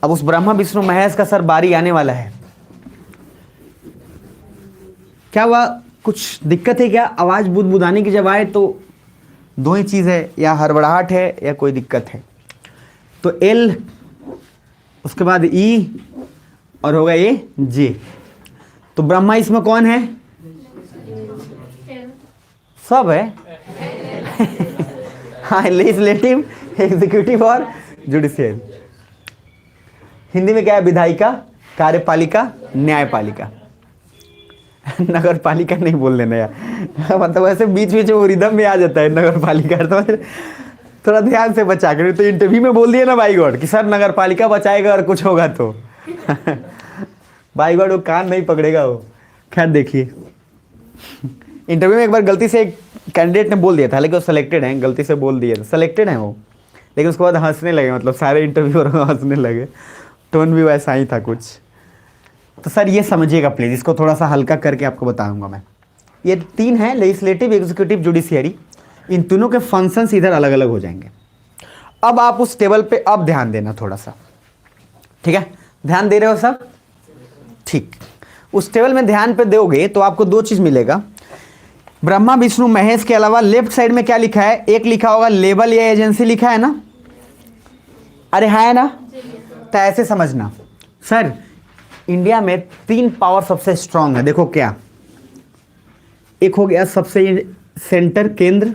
Speaker 1: अब उस ब्रह्मा विष्णु महेश का सर बारी आने वाला है। क्या हुआ? कुछ दिक्कत है क्या? आवाज बुदबुदाने की जब आए तो 2 ही चीज है, या हड़बड़ाहट है या कोई दिक्कत है। तो एल, उसके बाद ई, और होगा ये जे। तो ब्रह्मा इसमें कौन है? सब है। हाँ, लेजिस्लेटिव, एग्जीक्यूटिव और जुडिशियल। हिंदी में क्या है? विधायिका, कार्यपालिका, न्यायपालिका। नगर पालिका नहीं बोल देना यार, मतलब ऐसे बीच बीच में रिदम में आ जाता है नगर पालिका। तो थोड़ा ध्यान से बचा कर, तो इंटरव्यू में बोल दिए ना भाई गॉड कि सर नगर पालिका बचाएगा और कुछ होगा तो भाई गॉड वो कान नहीं पकड़ेगा वो। खैर देखिए, इंटरव्यू में एक बार गलती से एक कैंडिडेट ने बोल दिया था, लेकिन वो सिलेक्टेड हैं, गलती से बोल दिया, सिलेक्टेड हैं वो, लेकिन उसके बाद हंसने लगे, मतलब सारे इंटरव्यूअर हंसने लगे। टोन भी वैसा ही था कुछ। तो सर ये समझिएगा प्लीज़, इसको थोड़ा सा हल्का करके आपको बताऊंगा मैं। ये 3 है, लेजिस्लेटिव, एग्जीक्यूटिव, जुडिशियरी। इन तीनों के फंक्शंस इधर अलग अलग हो जाएंगे। अब आप उस टेबल पे अब ध्यान देना थोड़ा सा, ठीक है? ध्यान दे रहे हो सब? ठीक। उस टेबल में ध्यान पे दोगे तो आपको 2 चीज मिलेगा। ब्रह्मा विष्णु महेश के अलावा लेफ्ट साइड में क्या लिखा है? एक लिखा होगा लेबल या एजेंसी, लिखा है ना? अरे है ना? तो ऐसे समझना सर, इंडिया में 3 पावर सबसे स्ट्रांग है। देखो क्या, एक हो गया सबसे सेंटर, केंद्र,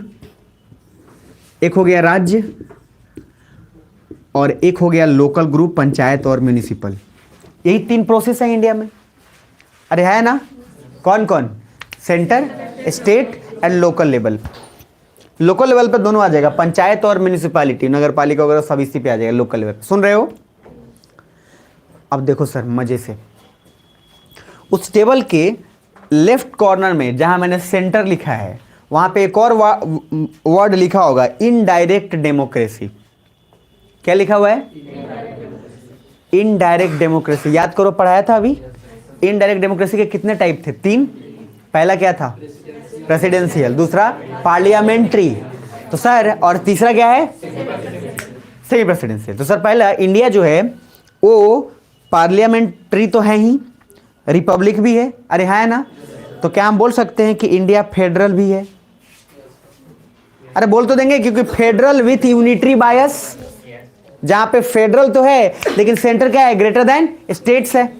Speaker 1: एक हो गया राज्य और एक हो गया लोकल ग्रुप, पंचायत और म्यूनिसिपल। यही 3 प्रोसेस है इंडिया में। अरे है ना? कौन कौन? Centre, state and local level. Local level पे दोनों आ जाएगा, पंचायत और म्यूनिसिपैलिटी, नगर पालिका वगैरह सब इसी पे आ जाएगा लोकल लेवल। सुन रहे हो? अब देखो सर मजे से, उस टेबल के लेफ्ट कॉर्नर में जहां मैंने सेंटर लिखा है वहां पे एक और वर्ड लिखा होगा, इनडायरेक्ट डेमोक्रेसी। क्या लिखा हुआ है? Indirect democracy. याद करो, पढ़ाया था अभी। इनडायरेक्ट डेमोक्रेसी के कितने टाइप थे? 3। पहला क्या था? प्रेसिडेंशियल। दूसरा पार्लियामेंट्री। तो सर, और तीसरा क्या है? Semi presidential. तो सर पहला, इंडिया जो है वो पार्लियामेंट्री तो है ही, रिपब्लिक भी है। अरे है ना? तो क्या हम बोल सकते हैं कि इंडिया फेडरल भी है? अरे बोल तो देंगे, क्योंकि फेडरल विथ यूनिटरी बायस, जहां पे फेडरल तो है लेकिन सेंटर क्या है? ग्रेटर देन स्टेट्स है।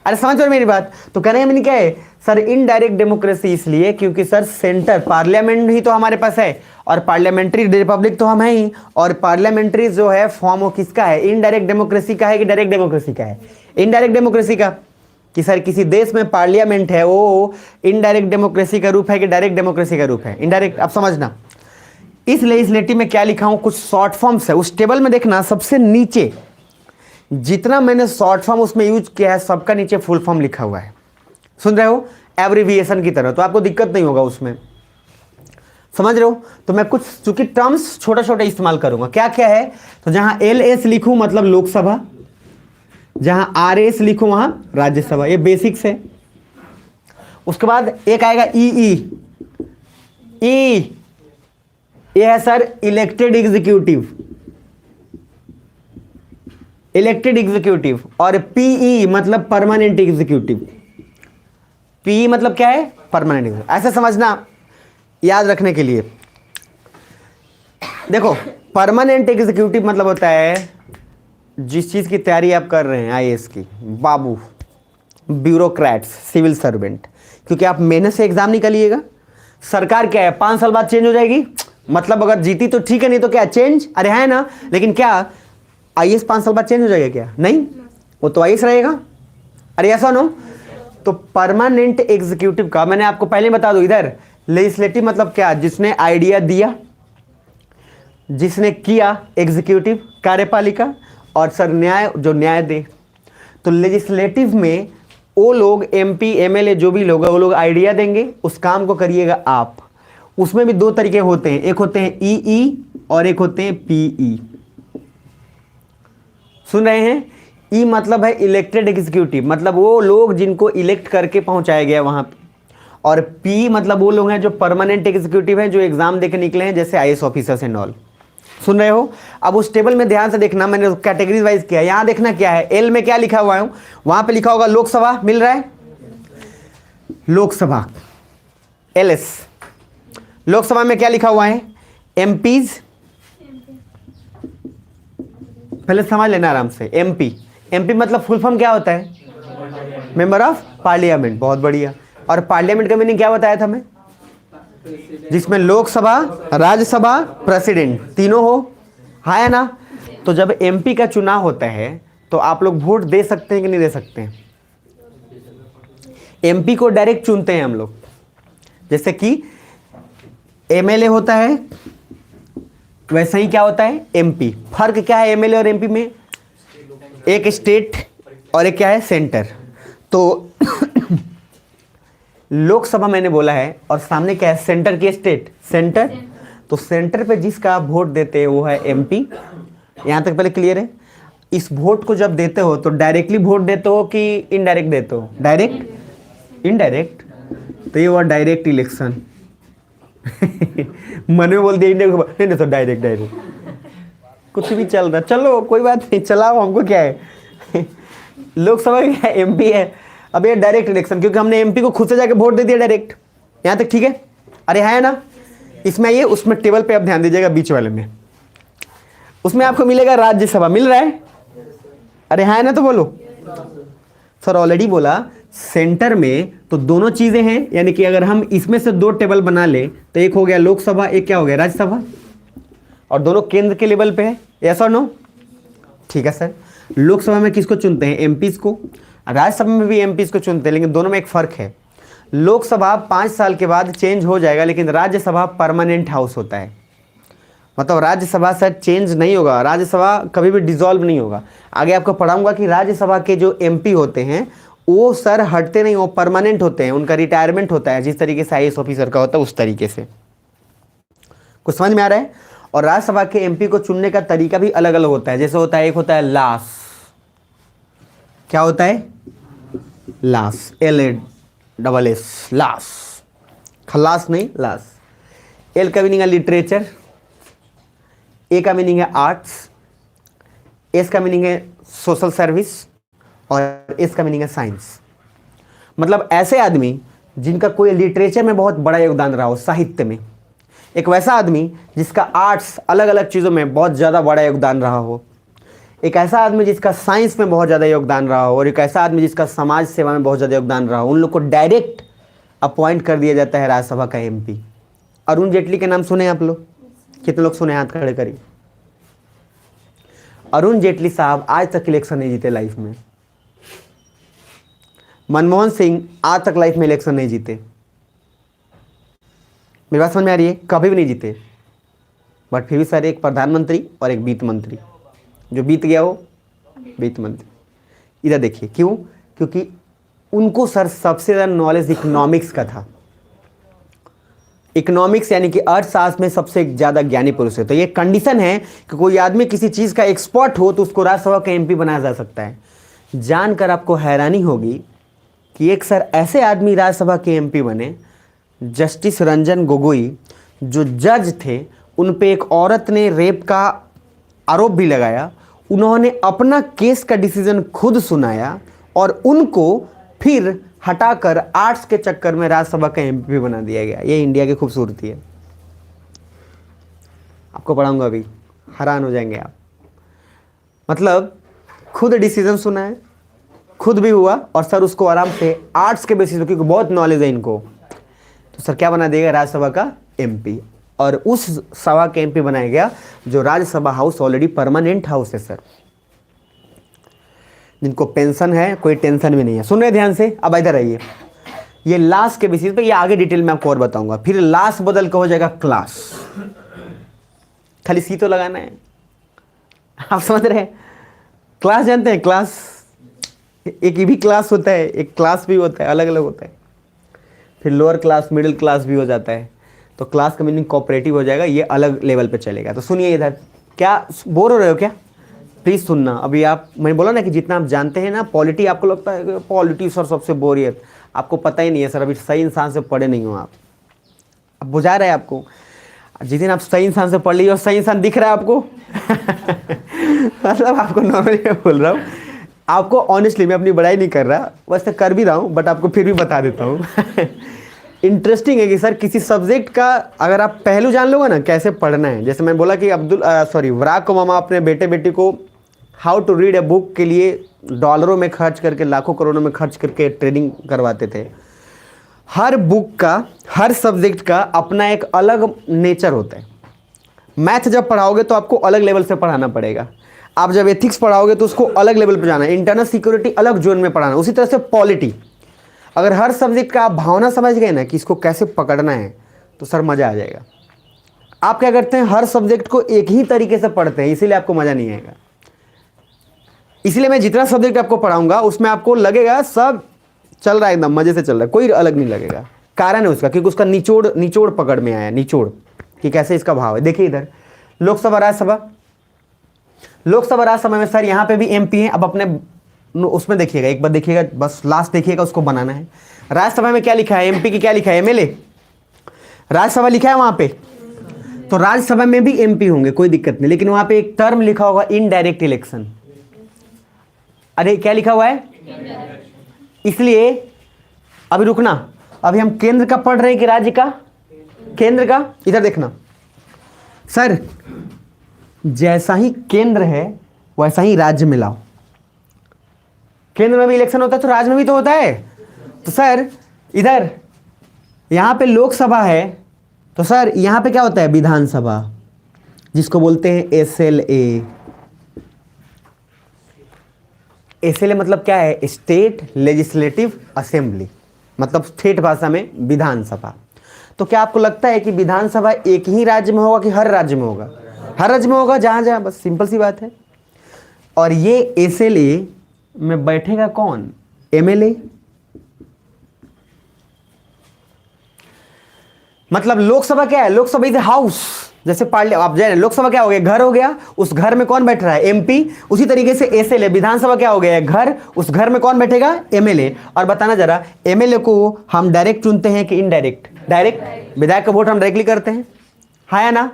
Speaker 1: अरे समझ रहे मेरी बात? तो कहने का मीनिंग क्या है सर? इनडायरेक्ट डेमोक्रेसी इसलिए क्योंकि सर सेंटर, पार्लियामेंट ही तो हमारे पास है और पार्लियामेंट्री रिपब्लिक तो हम है ही, और पार्लियामेंट्री जो है फॉर्म वो किसका है? इनडायरेक्ट डेमोक्रेसी का है कि डायरेक्ट डेमोक्रेसी का है? इनडायरेक्ट डेमोक्रेसी का। कि सर किसी देश में पार्लियामेंट है वो इनडायरेक्ट डेमोक्रेसी का रूप है कि डायरेक्ट डेमोक्रेसी का रूप है? इनडायरेक्ट। अब समझना, इस लेजिस्लेटिव में क्या लिखा हूं, कुछ शॉर्ट फॉर्म्स है। उस टेबल में देखना, सबसे नीचे जितना मैंने शॉर्ट फॉर्म उसमें यूज किया है सबका नीचे फुल फॉर्म लिखा हुआ है। सुन रहे हो? एब्रिविएशन की तरह, तो आपको दिक्कत नहीं होगा उसमें। समझ रहे हो? तो मैं कुछ चूंकि टर्म्स छोटा छोटा इस्तेमाल करूंगा। क्या क्या है? तो जहां LS लिखूं मतलब लोकसभा, जहां RS लिखूं वहां राज्यसभा। ये बेसिक्स है। उसके बाद एक आएगा EE। ये है sir elected executive, elected executive. और PE मतलब परमानेंट एग्जीक्यूटिव। PE मतलब क्या है? Permanent executive. ऐसे समझना, याद रखने के लिए। देखो, परमानेंट एग्जीक्यूटिव मतलब होता है जिस चीज की तैयारी आप कर रहे हैं, IAS की, बाबू, ब्यूरोक्रेट्स, सिविल सर्वेंट, क्योंकि आप मेहनत से एग्जाम निकालिएगा। सरकार क्या है? 5 साल बाद चेंज हो जाएगी, मतलब अगर जीती तो ठीक है, नहीं तो क्या चेंज? अरे है ना? लेकिन क्या IAS 5 साल बाद चेंज हो जाएगा क्या? नहीं, वो तो IAS रहेगा। अरे ऐसा नो। तो परमानेंट एग्जीक्यूटिव का मैंने आपको पहले बता दूं, इधर लेजिस्लेटिव मतलब क्या? जिसने आइडिया दिया, जिसने किया, एग्जीक्यूटिव कार्यपालिका, और सर न्याय, जो न्याय दे। तो लेजिस्लेटिव में वो लोग MP MLA जो भी लोग हैं वो लोग आइडिया देंगे, उस काम को करिएगा आप। उसमें भी 2 तरीके होते हैं, एक होते हैं EE और एक होते हैं PE। सुन रहे हैं? E मतलब है इलेक्टेड एग्जीक्यूटिव, मतलब वो लोग जिनको इलेक्ट करके पहुंचाया गया वहां पे। और PE मतलब वो लोग हैं जो परमानेंट एग्जीक्यूटिव हैं, जो एग्जाम देके निकले हैं, जैसे IAS ऑफिसर्स एंड ऑल। सुन रहे हो? अब उस टेबल में ध्यान से देखना, मैंने कैटेगरीज वाइज किया। यहां देखना क्या है, L में क्या लिखा हुआ है, वहां पे लिखा होगा लोकसभा, मिल रहा है? लोकसभा LS। लोकसभा में क्या लिखा हुआ है? MPs। पहले समझ लेना आराम से। MP मतलब फुल फॉर्म क्या होता है? Member of parliament. बहुत बढ़िया। और पार्लियामेंट का मीनिंग क्या बताया था मैं? जिसमें लोकसभा, राज्यसभा, प्रेसिडेंट तीनों हो, है ना? तो जब MP का चुनाव होता है तो आप लोग वोट दे सकते हैं कि नहीं दे सकते हैं? MP को डायरेक्ट चुनते हैं हम लोग, जैसे कि MLA होता है वैसे ही क्या होता है? MP। फर्क क्या है MLA और MP में? एक स्टेट और एक क्या है? सेंटर। तो लोकसभा मैंने बोला है और सामने क्या है? सेंटर की स्टेट, सेंटर। तो सेंटर पे जिसका आप वोट देते हैं वो है MP। यहां तक पहले क्लियर है? इस वोट को जब देते हो तो डायरेक्टली वोट देते हो कि इनडायरेक्ट देते हो? Direct, indirect. तो ये हुआ डायरेक्ट इलेक्शन। मन में बोल दिया इंडिया, नहीं तो डायरेक्ट। कुछ भी चल रहा, चलो कोई बात नहीं, चलाओ, हमको क्या है। लोकसभा क्या है? MP है। अब ये डायरेक्ट इलेक्शन, क्योंकि हमने MP को खुद से जाके वोट दे दिया डायरेक्ट। यहां तक ठीक है? अरे है ना? इसमें ये, उसमें टेबल पे आप ध्यान दीजिएगा, बीच वाले में, उसमें आपको मिलेगा राज्यसभा। मिल रहा है? अरे है ना? तो बोलो। सर ऑलरेडी बोला सेंटर में तो दोनों चीजें हैं, यानी कि अगर हम इसमें से 2 टेबल बना ले तो एक हो गया लोकसभा, एक क्या हो गया? राज्यसभा। और दोनों केंद्र के लेवल पे है, यस और नो? ठीक है सर। लोकसभा में किसको चुनते हैं? एमपीज को। राज्यसभा में भी एमपीज को चुनते हैं, लेकिन दोनों में एक फर्क है। लोकसभा 5 साल के बाद चेंज हो जाएगा, लेकिन राज्यसभा परमानेंट हाउस होता है। मतलब राज्यसभा सर चेंज नहीं होगा, राज्यसभा कभी भी डिसॉल्व नहीं होगा। आगे आपको पढ़ाऊंगा कि राज्यसभा के जो एमपी होते हैं वो सर हटते नहीं, वो परमानेंट होते हैं, उनका रिटायरमेंट होता है, जिस तरीके से आईएएस ऑफिसर का होता है उस तरीके से। कुछ समझ में आ रहा है? और राज्यसभा के एमपी को चुनने का तरीका भी अलग अलग होता है। जैसे होता है, एक होता है लास। क्या होता है? लास, LASS, लास, खल्लास नहीं, लास। एल का मीनिंग है लिटरेचर, ए का मीनिंग है आर्ट्स, एस का मीनिंग है सोशल सर्विस और एस का मीनिंग है साइंस। मतलब ऐसे आदमी जिनका कोई लिटरेचर में बहुत बड़ा योगदान रहा हो, साहित्य में। एक वैसा आदमी जिसका आर्ट्स अलग अलग चीज़ों में बहुत ज़्यादा बड़ा योगदान रहा हो। एक ऐसा आदमी जिसका साइंस में बहुत ज़्यादा योगदान रहा हो, और एक ऐसा आदमी जिसका समाज सेवा में बहुत ज़्यादा योगदान रहा हो। उन लोग को डायरेक्ट अपॉइंट कर दिया जाता है राज्यसभा का एमपी। अरुण जेटली के नाम सुने आप लोग? कितने लोग सुने? हाथ खड़े करिए। अरुण जेटली साहब आज तक इलेक्शन नहीं जीते लाइफ में। मनमोहन सिंह आज तक लाइफ में इलेक्शन नहीं जीते। मेरी बात समझ में आ रही है? कभी भी नहीं जीते। बट फिर भी सर एक प्रधानमंत्री और एक वित्त मंत्री, जो बीत गया वो वित्त मंत्री। इधर देखिए, क्यों? क्योंकि उनको सर सबसे ज़्यादा नॉलेज इकोनॉमिक्स का था। इकोनॉमिक्स यानी कि अर्थशास्त्र में सबसे ज़्यादा ज्ञानी पुरुष है। तो ये कंडीशन है कि कोई आदमी किसी चीज़ का एक्सपर्ट हो तो उसको राज्यसभा का एमपी बनाया जा सकता है। जानकर आपको हैरानी होगी कि एक सर ऐसे आदमी राज्यसभा के एमपी बने, जस्टिस रंजन गोगोई, जो जज थे। उन पे एक औरत ने रेप का आरोप भी लगाया। उन्होंने अपना केस का डिसीजन खुद सुनाया और उनको फिर हटाकर आर्ट्स के चक्कर में राज्यसभा का एमपी बना दिया गया। ये इंडिया की खूबसूरती है। आपको पढ़ाऊंगा अभी, हैरान हो जाएंगे आप। मतलब खुद डिसीजन सुना है, खुद भी हुआ, और सर उसको आराम से आर्ट्स के बेसिस पे, क्योंकि बहुत नॉलेज है इनको, तो सर क्या बना देगा? राज्यसभा का एमपी। और उस सभा के एमपी बनाया गया जो Rajya Sabha house already permanent house है सर। जिनको पेंशन है, कोई टेंशन भी नहीं है। सुन रहे ध्यान से? अब इधर आइए। ये लास्ट के बेसिस पे, ये आगे डिटेल में आपको और बताऊंगा। फिर लास्ट बदल के हो जाएगा क्लास। खाली सी तो लगाना है, आप समझ रहे हैं? क्लास जानते हैं? क्लास एक ही भी क्लास होता है, एक क्लास भी होता है, अलग अलग होता है। फिर लोअर क्लास, मिडिल क्लास भी हो जाता है। तो क्लास का मीनिंग कोऑपरेटिव हो जाएगा, ये अलग लेवल पे चलेगा। तो सुनिए इधर, क्या बोर हो रहे हो क्या? प्लीज़ सुनना। अभी आप, मैंने बोला ना कि जितना आप जानते हैं ना पॉलिटी, आपको लगता है कि पॉलिटी सर सबसे बोरियत, आपको पता ही नहीं है सर। अभी सही इंसान से पढ़े नहीं हो आप। अब बुझा रहा है आपको? जिस दिन आप सही इंसान से पढ़ लीजिए और सही इंसान दिख रहा है आपको मतलब आपको नॉर्मली मैं बोल रहा हूँ, आपको ऑनेस्टली, मैं अपनी बड़ाई नहीं कर रहा, वैसे कर भी रहा हूँ, बट आपको फिर भी बता देता हूँ इंटरेस्टिंग है कि सर किसी सब्जेक्ट का अगर आप पहलू जान लोगे ना कैसे पढ़ना है। जैसे मैं बोला कि वराक ओबामा अपने बेटे बेटी को how to read a book के लिए डॉलरों में खर्च करके, लाखों करोड़ों में खर्च करके ट्रेनिंग करवाते थे। हर बुक का, हर सब्जेक्ट का अपना एक अलग नेचर होता है। मैथ जब पढ़ाओगे तो आपको अलग लेवल से पढ़ाना पड़ेगा। आप जब एथिक्स पढ़ाओगे तो उसको अलग लेवल पे जाना है। इंटरनल सिक्योरिटी अलग जोन में पढ़ाना। उसी तरह से पॉलिटी, अगर हर सब्जेक्ट का आप भावना समझ गए ना कि इसको कैसे पकड़ना है, तो सर मज़ा आ जाएगा। आप क्या करते हैं? हर सब्जेक्ट को एक ही तरीके से पढ़ते हैं, इसीलिए आपको मज़ा नहीं आएगा। इसलिए मैं जितना सब्जेक्ट आपको पढ़ाऊंगा उसमें आपको लगेगा सब चल रहा है, एकदम मज़े से चल रहा है, कोई अलग नहीं लगेगा। कारण है उसका, क्योंकि उसका निचोड़ पकड़ में आया, निचोड़ कि कैसे इसका भाव है। देखिए इधर लोकसभा राज्यसभा, लोकसभा राज्यसभा में सर यहाँ पे भी एमपी हैं। अब अपने उसमें देखिएगा, एक बार देखिएगा, बस लास्ट देखिएगा, उसको बनाना है। राज्यसभा में क्या लिखा है? एमपी की क्या लिखा है? एमएलए। राज्यसभा लिखा है वहां पे, तो राज्यसभा में भी एमपी होंगे, कोई दिक्कत नहीं। लेकिन वहां पे एक टर्म लिखा होगा इनडायरेक्ट इलेक्शन। अरे क्या लिखा हुआ है? इसलिए अभी रुकना, अभी हम केंद्र का पढ़ रहे हैं कि राज्य का? केंद्र का। इधर देखना सर, जैसा ही केंद्र है वैसा ही राज्य में लाओ। केंद्र में भी इलेक्शन होता है तो राज्य में भी तो होता है। तो सर इधर यहां पे लोकसभा है, तो सर यहां पे क्या होता है? विधानसभा। जिसको बोलते हैं SLA। SLA मतलब क्या है? स्टेट लेजिस्लेटिव असेंबली, मतलब स्टेट भाषा में विधानसभा। तो क्या आपको लगता है कि विधानसभा एक ही राज्य में होगा कि हर राज्य में होगा? हर राज्य में होगा, जहां जहां, बस सिंपल सी बात है। और ये SLA में बैठेगा कौन? MLA। मतलब लोकसभा क्या है? लोकसभा इज हाउस, जैसे पार्लियामेंट आप जाए, लोकसभा क्या हो गया? घर हो गया, उस घर में कौन बैठ रहा है? MP। उसी तरीके से SLA विधानसभा क्या हो गया? घर, उस घर में कौन बैठेगा? MLA। और बताना जरा, MLA को हम डायरेक्ट चुनते हैं कि इनडायरेक्ट? डायरेक्ट। विधायक का वोट हम डायरेक्टली करते हैं, हाँ या ना?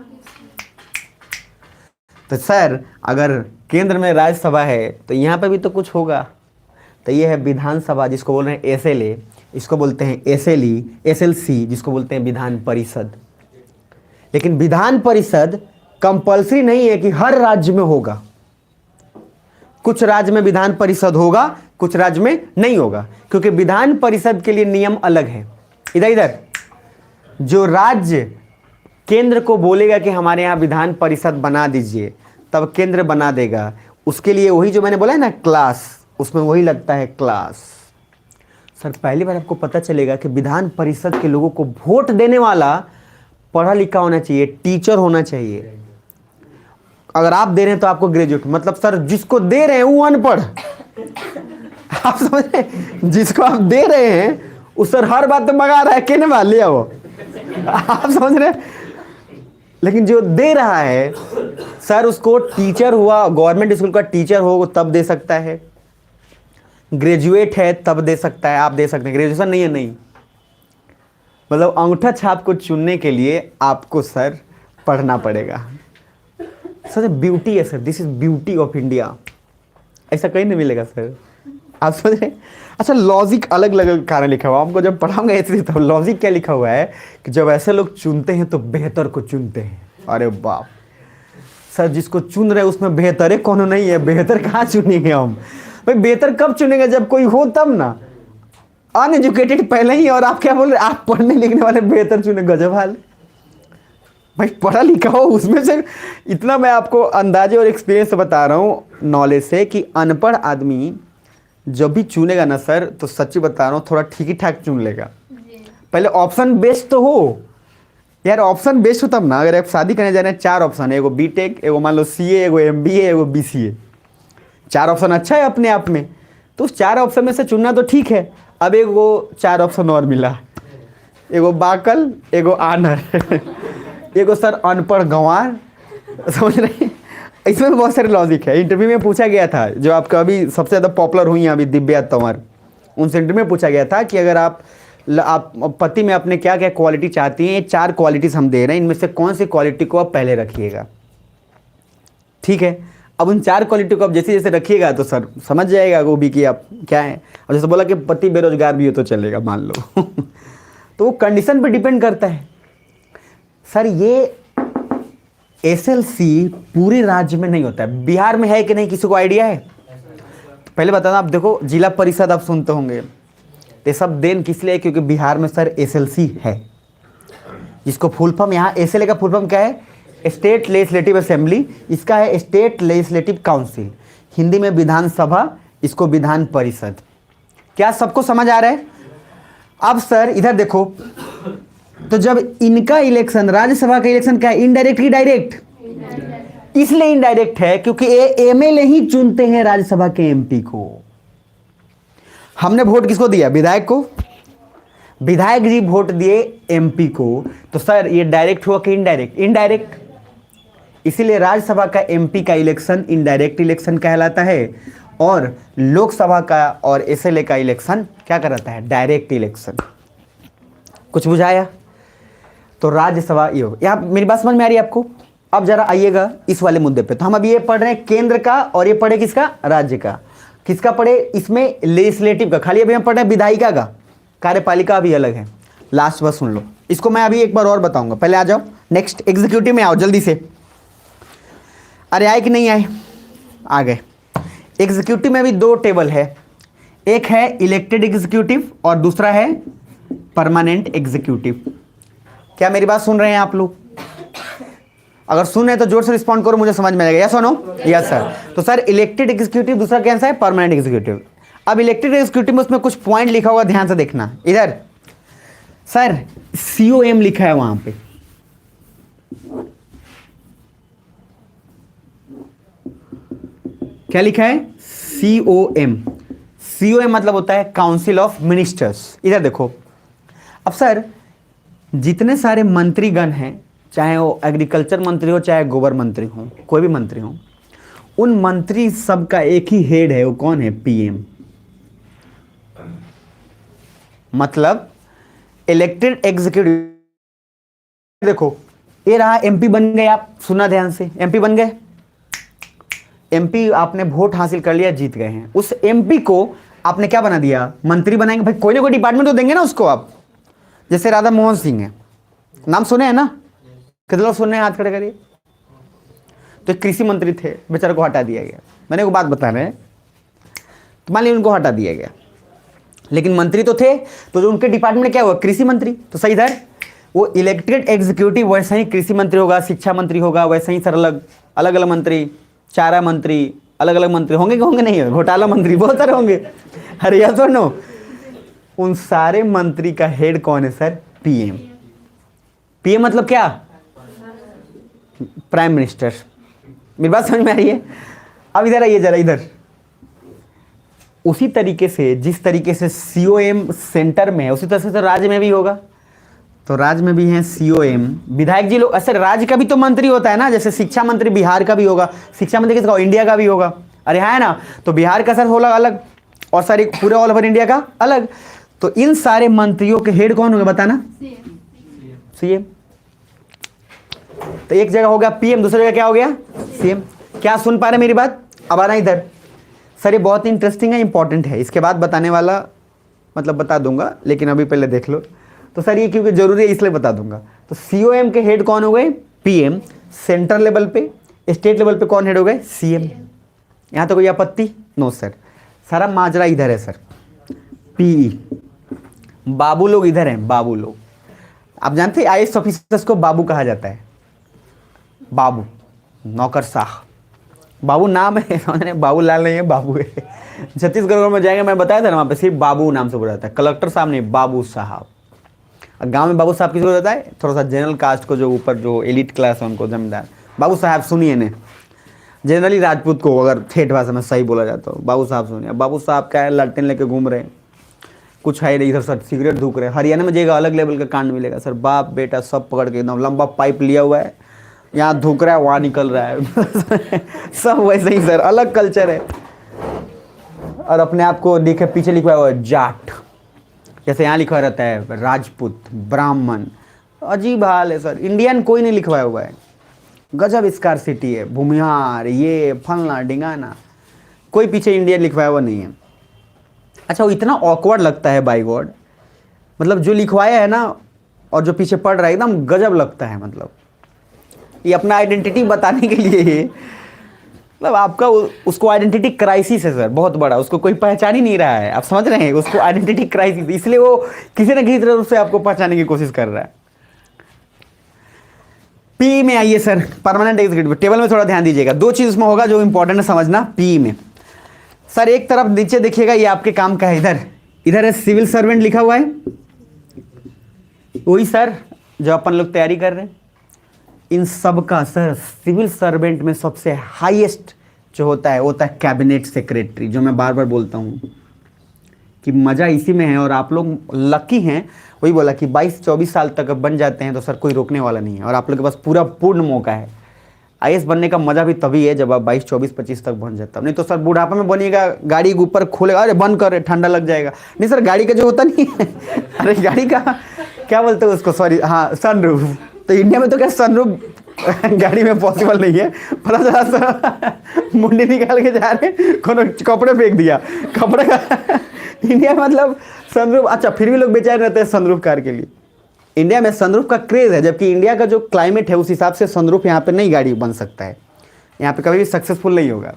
Speaker 1: तो सर अगर केंद्र में राज्यसभा है तो यहाँ पे भी तो कुछ होगा। तो ये है विधानसभा, जिसको बोल रहे हैं SLA, इसको बोलते हैं SLC, जिसको बोलते हैं विधान परिषद। लेकिन विधान परिषद कंपल्सरी नहीं है कि हर राज्य में होगा। कुछ राज्य में विधान परिषद होगा, कुछ राज्य में नहीं होगा, क्योंकि विधान परिषद के लिए नियम अलग है। इधर इधर जो राज्य केंद्र को बोलेगा कि हमारे यहाँ विधान परिषद बना दीजिए, तब केंद्र बना देगा। उसके लिए वही जो मैंने बोला है ना क्लास, उसमें वही लगता है क्लास। सर पहली बार आपको पता चलेगा कि विधान परिषद के लोगों को वोट देने वाला पढ़ा लिखा होना चाहिए, टीचर होना चाहिए। अगर आप दे रहे हैं तो आपको ग्रेजुएट, मतलब सर जिसको दे रहे हैं वो अनपढ़। आप समझ रहे हैं? जिसको आप दे रहे हैं उस सर हर बात तो मंगा रहा है, कहने वाले लिया वो। आप समझ रहे हैं? लेकिन जो दे रहा है सर, उसको टीचर हुआ, गवर्नमेंट स्कूल का टीचर हो तब दे सकता है, ग्रेजुएट है तब दे सकता है। आप दे सकते हैं, ग्रेजुएशन नहीं है नहीं। मतलब अंगूठा छाप को चुनने के लिए आपको सर पढ़ना पड़ेगा। सर ब्यूटी है sir, this is beauty of India. ऐसा कहीं नहीं मिलेगा सर, आप समझ रहे हैं? अच्छा लॉजिक अलग अलग कारण लिखा हुआ, हमको जब पढ़ाऊंगा इसलिए तब लॉजिक क्या लिखा हुआ है कि जब ऐसे लोग चुनते हैं तो बेहतर को चुनते हैं। अरे बाप सर, जिसको चुन रहे उसमें बेहतर है कौन नहीं है? बेहतर कहाँ चुनेंगे हम भाई? बेहतर कब चुनेंगे? जब कोई हो तब ना। अनएजुकेटेड पहले ही, और आप क्या बोल रहे? आप पढ़ने लिखने वाले बेहतर चुने, गजब हाल भाई। पढ़ा लिखा हो उसमें से। इतना मैं आपको अंदाजे और एक्सपीरियंस से बता रहा हूँ, नॉलेज से, कि अनपढ़ आदमी जब भी चुनेगा ना सर, तो सच्ची बता रहा हूँ थोड़ा ठीक ही ठाक चुन लेगा। पहले ऑप्शन बेस्ड तो हो यार, ऑप्शन बेस्ड हो तब ना। अगर आप शादी करने जा रहे हैं, 4 ऑप्शन है, एगो BTech, एगो मान लो CA, एगो MBA, एगो BCA। 4 ऑप्शन अच्छा है अपने आप में, तो उस 4 ऑप्शन में से चुनना तो ठीक है। अब एगो 4 ऑप्शन और मिला, एगो बाकल, एगो आनर, एगो सर अनपढ़ गंवार। समझ रहे हैं? इसमें बहुत सारे लॉजिक है। इंटरव्यू में पूछा गया था, जो आपका अभी सबसे ज़्यादा पॉपुलर हुई हैं अभी, दिव्या तंवर, उनसे इंटरव्यू में पूछा गया था कि अगर आप पति में अपने क्या क्या क्वालिटी चाहती हैं, 4 क्वालिटीज हम दे रहे हैं, इनमें से कौन सी क्वालिटी को आप पहले रखिएगा? ठीक है, अब उन 4 क्वालिटी को आप जैसे जैसे रखिएगा तो सर समझ जाएगा वो भी कि आप क्या है। और जैसे बोला कि पति बेरोजगार भी हो तो चलेगा, मान लो। तो वो कंडीशन पे डिपेंड करता है सर। ये SLC पूरे राज्य में नहीं होता है। बिहार में है कि नहीं, किसी को आइडिया है? तो पहले बताना। आप देखो जिला परिषद आप सुनते होंगे, ये सब देन किस लिए? क्योंकि बिहार में सर SLC है, जिसको फुल फॉर्म यहाँ SLA का फुल फॉर्म क्या है? State legislative assembly. इसका है स्टेट लेजिस्लेटिव काउंसिल, हिंदी में विधानसभा, इसको विधान परिषद। क्या सबको समझ आ रहा है? अब सर इधर देखो, तो जब इनका इलेक्शन, राज्यसभा का इलेक्शन क्या है? इनडायरेक्ट की डायरेक्ट? इसलिए इनडायरेक्ट है क्योंकि MLA ही चुनते हैं राज्यसभा के MP को। हमने वोट किसको दिया? विधायक को। विधायक जी वोट दिए MP को, तो सर ये डायरेक्ट हुआ कि इनडायरेक्ट? इनडायरेक्ट। इसीलिए राज्यसभा का MP का इलेक्शन इनडायरेक्ट इलेक्शन कहलाता है, और लोकसभा का और SLA का इलेक्शन क्या कहलाता है? Direct election. कुछ बुझाया? तो राज्यसभा ये हो। यहाँ मेरी बात समझ में आ रही है आपको? अब जरा आइएगा इस वाले मुद्दे पे। तो हम अभी ये पढ़ रहे हैं केंद्र का, और ये पढ़े किसका? राज्य का। किसका पढ़े? इसमें लेजिस्लेटिव का। खाली अभी हम पढ़ रहे हैं विधायिका का, कार्यपालिका भी अलग है। लास्ट बार सुन लो इसको, मैं अभी एक बार और बताऊंगा। पहले आ जाओ नेक्स्ट, एग्जीक्यूटिव में आओ जल्दी से। अरे आए कि नहीं आए? आ गए। एग्जीक्यूटिव में भी 2 टेबल है, एक है इलेक्टेड एग्जीक्यूटिव और दूसरा है परमानेंट एग्जीक्यूटिव। क्या मेरी बात सुन रहे हैं आप लोग? अगर सुन रहे हैं तो जोर से रिस्पॉन्ड करो, मुझे समझ में आएगा। यस और नो? Yes sir. तो सर इलेक्टेड एग्जीक्यूटिव, दूसरा क्या है? Permanent executive. अब इलेक्टेड एग्जीक्यूटिव में उसमें कुछ पॉइंट लिखा हुआ, ध्यान से देखना इधर। सर COM लिखा है वहां पे, क्या लिखा है? COM। COM मतलब होता है काउंसिल ऑफ मिनिस्टर्स। इधर देखो। अब सर जितने सारे मंत्रीगण हैं, चाहे वो एग्रीकल्चर मंत्री हो, चाहे गोबर मंत्री हो, कोई भी मंत्री हो, उन मंत्री सब का एक ही हेड है। वो कौन है? PM। मतलब इलेक्टेड एग्जीक्यूटिव। देखो ये रहा MP बन गए आप, सुना ध्यान से, MP बन गए। MP आपने वोट हासिल कर लिया, जीत गए हैं। उस MP को आपने क्या बना दिया? मंत्री बनाएंगे। भाई कोई ना कोई डिपार्टमेंट तो देंगे ना उसको आप। जैसे राधा मोहन सिंह है, नाम सुने हैं ना? कितने लोग सुन रहे हैं? हाथ खड़े करिए। तो कृषि मंत्री थे, बेचारे को हटा दिया गया। मैंने को बात बता रहे हैं, तो मान लीजिए उनको हटा दिया गया, लेकिन मंत्री तो थे। तो जो उनके डिपार्टमेंट में क्या हुआ? कृषि मंत्री। तो सही इधर वो इलेक्टेड एग्जीक्यूटिव वैसा ही कृषि मंत्री होगा, शिक्षा मंत्री होगा, वैसे ही सर अलग अलग मंत्री, चारा मंत्री, अलग अलग मंत्री होंगे कि होंगे नहीं? घोटाला मंत्री बहुत सारे होंगे। अरे यार सुनो, उन सारे मंत्री का हेड कौन है सर? PM। PM मतलब क्या? Prime minister. मेरी बात समझ में आ रही है? अब इधर आइए जरा, इधर। उसी तरीके से, जिस तरीके से COM सेंटर में है, उसी तरह से तो राज्य में भी होगा। तो राज्य में भी है COM। विधायक जी लोग, असर राज्य का भी तो मंत्री होता है ना। जैसे शिक्षा मंत्री बिहार का भी होगा, शिक्षा मंत्री किसका? इंडिया का भी होगा। अरे है ना? तो बिहार का सर होगा अलग, और सारे पूरे ऑल ओवर इंडिया का अलग। तो इन सारे मंत्रियों के हेड कौन होंगे बताना? CM। तो एक जगह हो गया PM, दूसरी जगह क्या हो गया? CM। क्या सुन पा रहे मेरी बात? अब आना इधर। सर ये बहुत इंटरेस्टिंग है, इंपॉर्टेंट है। इसके बाद बताने वाला, मतलब बता दूंगा, लेकिन अभी पहले देख लो। तो सर ये क्योंकि जरूरी है इसलिए बता दूंगा। तो COM के हेड कौन हो गए? PM। सेंट्रल लेवल पे, स्टेट लेवल पे कौन हेड हो गए? CM। यहां तो कोई आपत्ति? No sir. सारा माजरा इधर है सर। PE। बाबू लोग इधर हैं, बाबू लोग। आप जानते हैं IAS ऑफिसर्स को बाबू कहा जाता है। बाबू, नौकरशाह। बाबू नाम है, बाबू लाल नहीं है, बाबू है। छत्तीसगढ़ में जाएंगे, मैं बताया था ना, वहाँ पे सिर्फ बाबू नाम से बोला जाता है। कलेक्टर साहब नहीं, बाबू साहब। गांव में बाबू साहब किसको जाता है? थोड़ा सा जनरल कास्ट को, जो ऊपर जो एलिट क्लास है उनको, जमींदार। बाबू साहब सुनिए ने, जनरली राजपूत को अगर ठेठ भाषा में सही बोला जाता हो, बाबू साहब सुनिए। बाबू साहब क्या है? लालटेन लेके घूम रहे हैं, कुछ है नहीं। इधर सर सिगरेट धूक रहे हैं। हरियाणा में जाएगा अलग लेवल का कांड मिलेगा सर। बाप बेटा सब पकड़ के एकदम लंबा पाइप लिया हुआ है, यहाँ धूक रहा है, वहाँ निकल रहा है। सब वैसे ही सर, अलग कल्चर है। और अपने आप को देखे पीछे लिखा हुआ है जाट, जैसे यहाँ लिखा रहता है राजपूत, ब्राह्मण। अजीब हाल है सर। इंडियन कोई नहीं लिखवाया हुआ है। गजब स्कार्सिटी है, भूमिहार, ये फलना ढिंगाना, कोई पीछे इंडियन लिखवाया हुआ नहीं है। अच्छा वो इतना ऑकवर्ड लगता है बाय गॉड, मतलब जो लिखवाया है ना और जो पीछे पढ़ रहा है एकदम गजब लगता है। मतलब ये अपना आइडेंटिटी बताने के लिए, मतलब आपका उसको आइडेंटिटी क्राइसिस है सर, बहुत बड़ा। उसको कोई पहचान ही नहीं रहा है, आप समझ रहे हैं? उसको आइडेंटिटी क्राइसिस, इसलिए वो किसी न किसी तरह से आपको पहचानने की कोशिश कर रहा है। पी में आइए सर, परमानेंट एग्जीक्यूटिव टेबल में थोड़ा ध्यान दीजिएगा। दो चीज उसमें होगा जो इंपॉर्टेंट है समझना। पी में सर एक तरफ नीचे देखिएगा, ये आपके काम का है। इधर है सिविल सर्वेंट लिखा हुआ है, वही सर जो अपन लोग तैयारी कर रहे हैं। इन सब का सर सिविल सर्वेंट में सबसे हाईएस्ट जो होता है वो होता है कैबिनेट सेक्रेटरी, जो मैं बार बार बोलता हूँ कि मज़ा इसी में है। और आप लोग लकी हैं, वही बोला कि 22-24 साल तक बन जाते हैं तो सर कोई रोकने वाला नहीं है, और आप लोग के पास पूरा पूर्ण मौका है। आईएएस बनने का मज़ा भी तभी है जब आप 22, 24, 25 तक बन जाता। नहीं तो सर बुढ़ापा में बनिएगा, गाड़ी के ऊपर खोलेगा, अरे बंद कर, ठंडा लग जाएगा। नहीं सर गाड़ी का जो होता नहीं है अरे गाड़ी का क्या बोलते हैं उसको, सॉरी हाँ सनरूफ। तो इंडिया में तो क्या सनरूफ गाड़ी में पॉसिबल नहीं है। पता चला सर मुंडी निकाल के जा रहे, कोनो कपड़े फेंक दिया, कपड़े का इंडिया में मतलब सनरूफ। अच्छा फिर भी लोग बेचारे रहते हैं सनरूफ कार के लिए। इंडिया में सनरूफ का क्रेज है, जबकि इंडिया का जो क्लाइमेट है उस हिसाब से सनरूफ यहाँ पे नई गाड़ी बन सकता है, यहाँ पे कभी भी सक्सेसफुल नहीं होगा।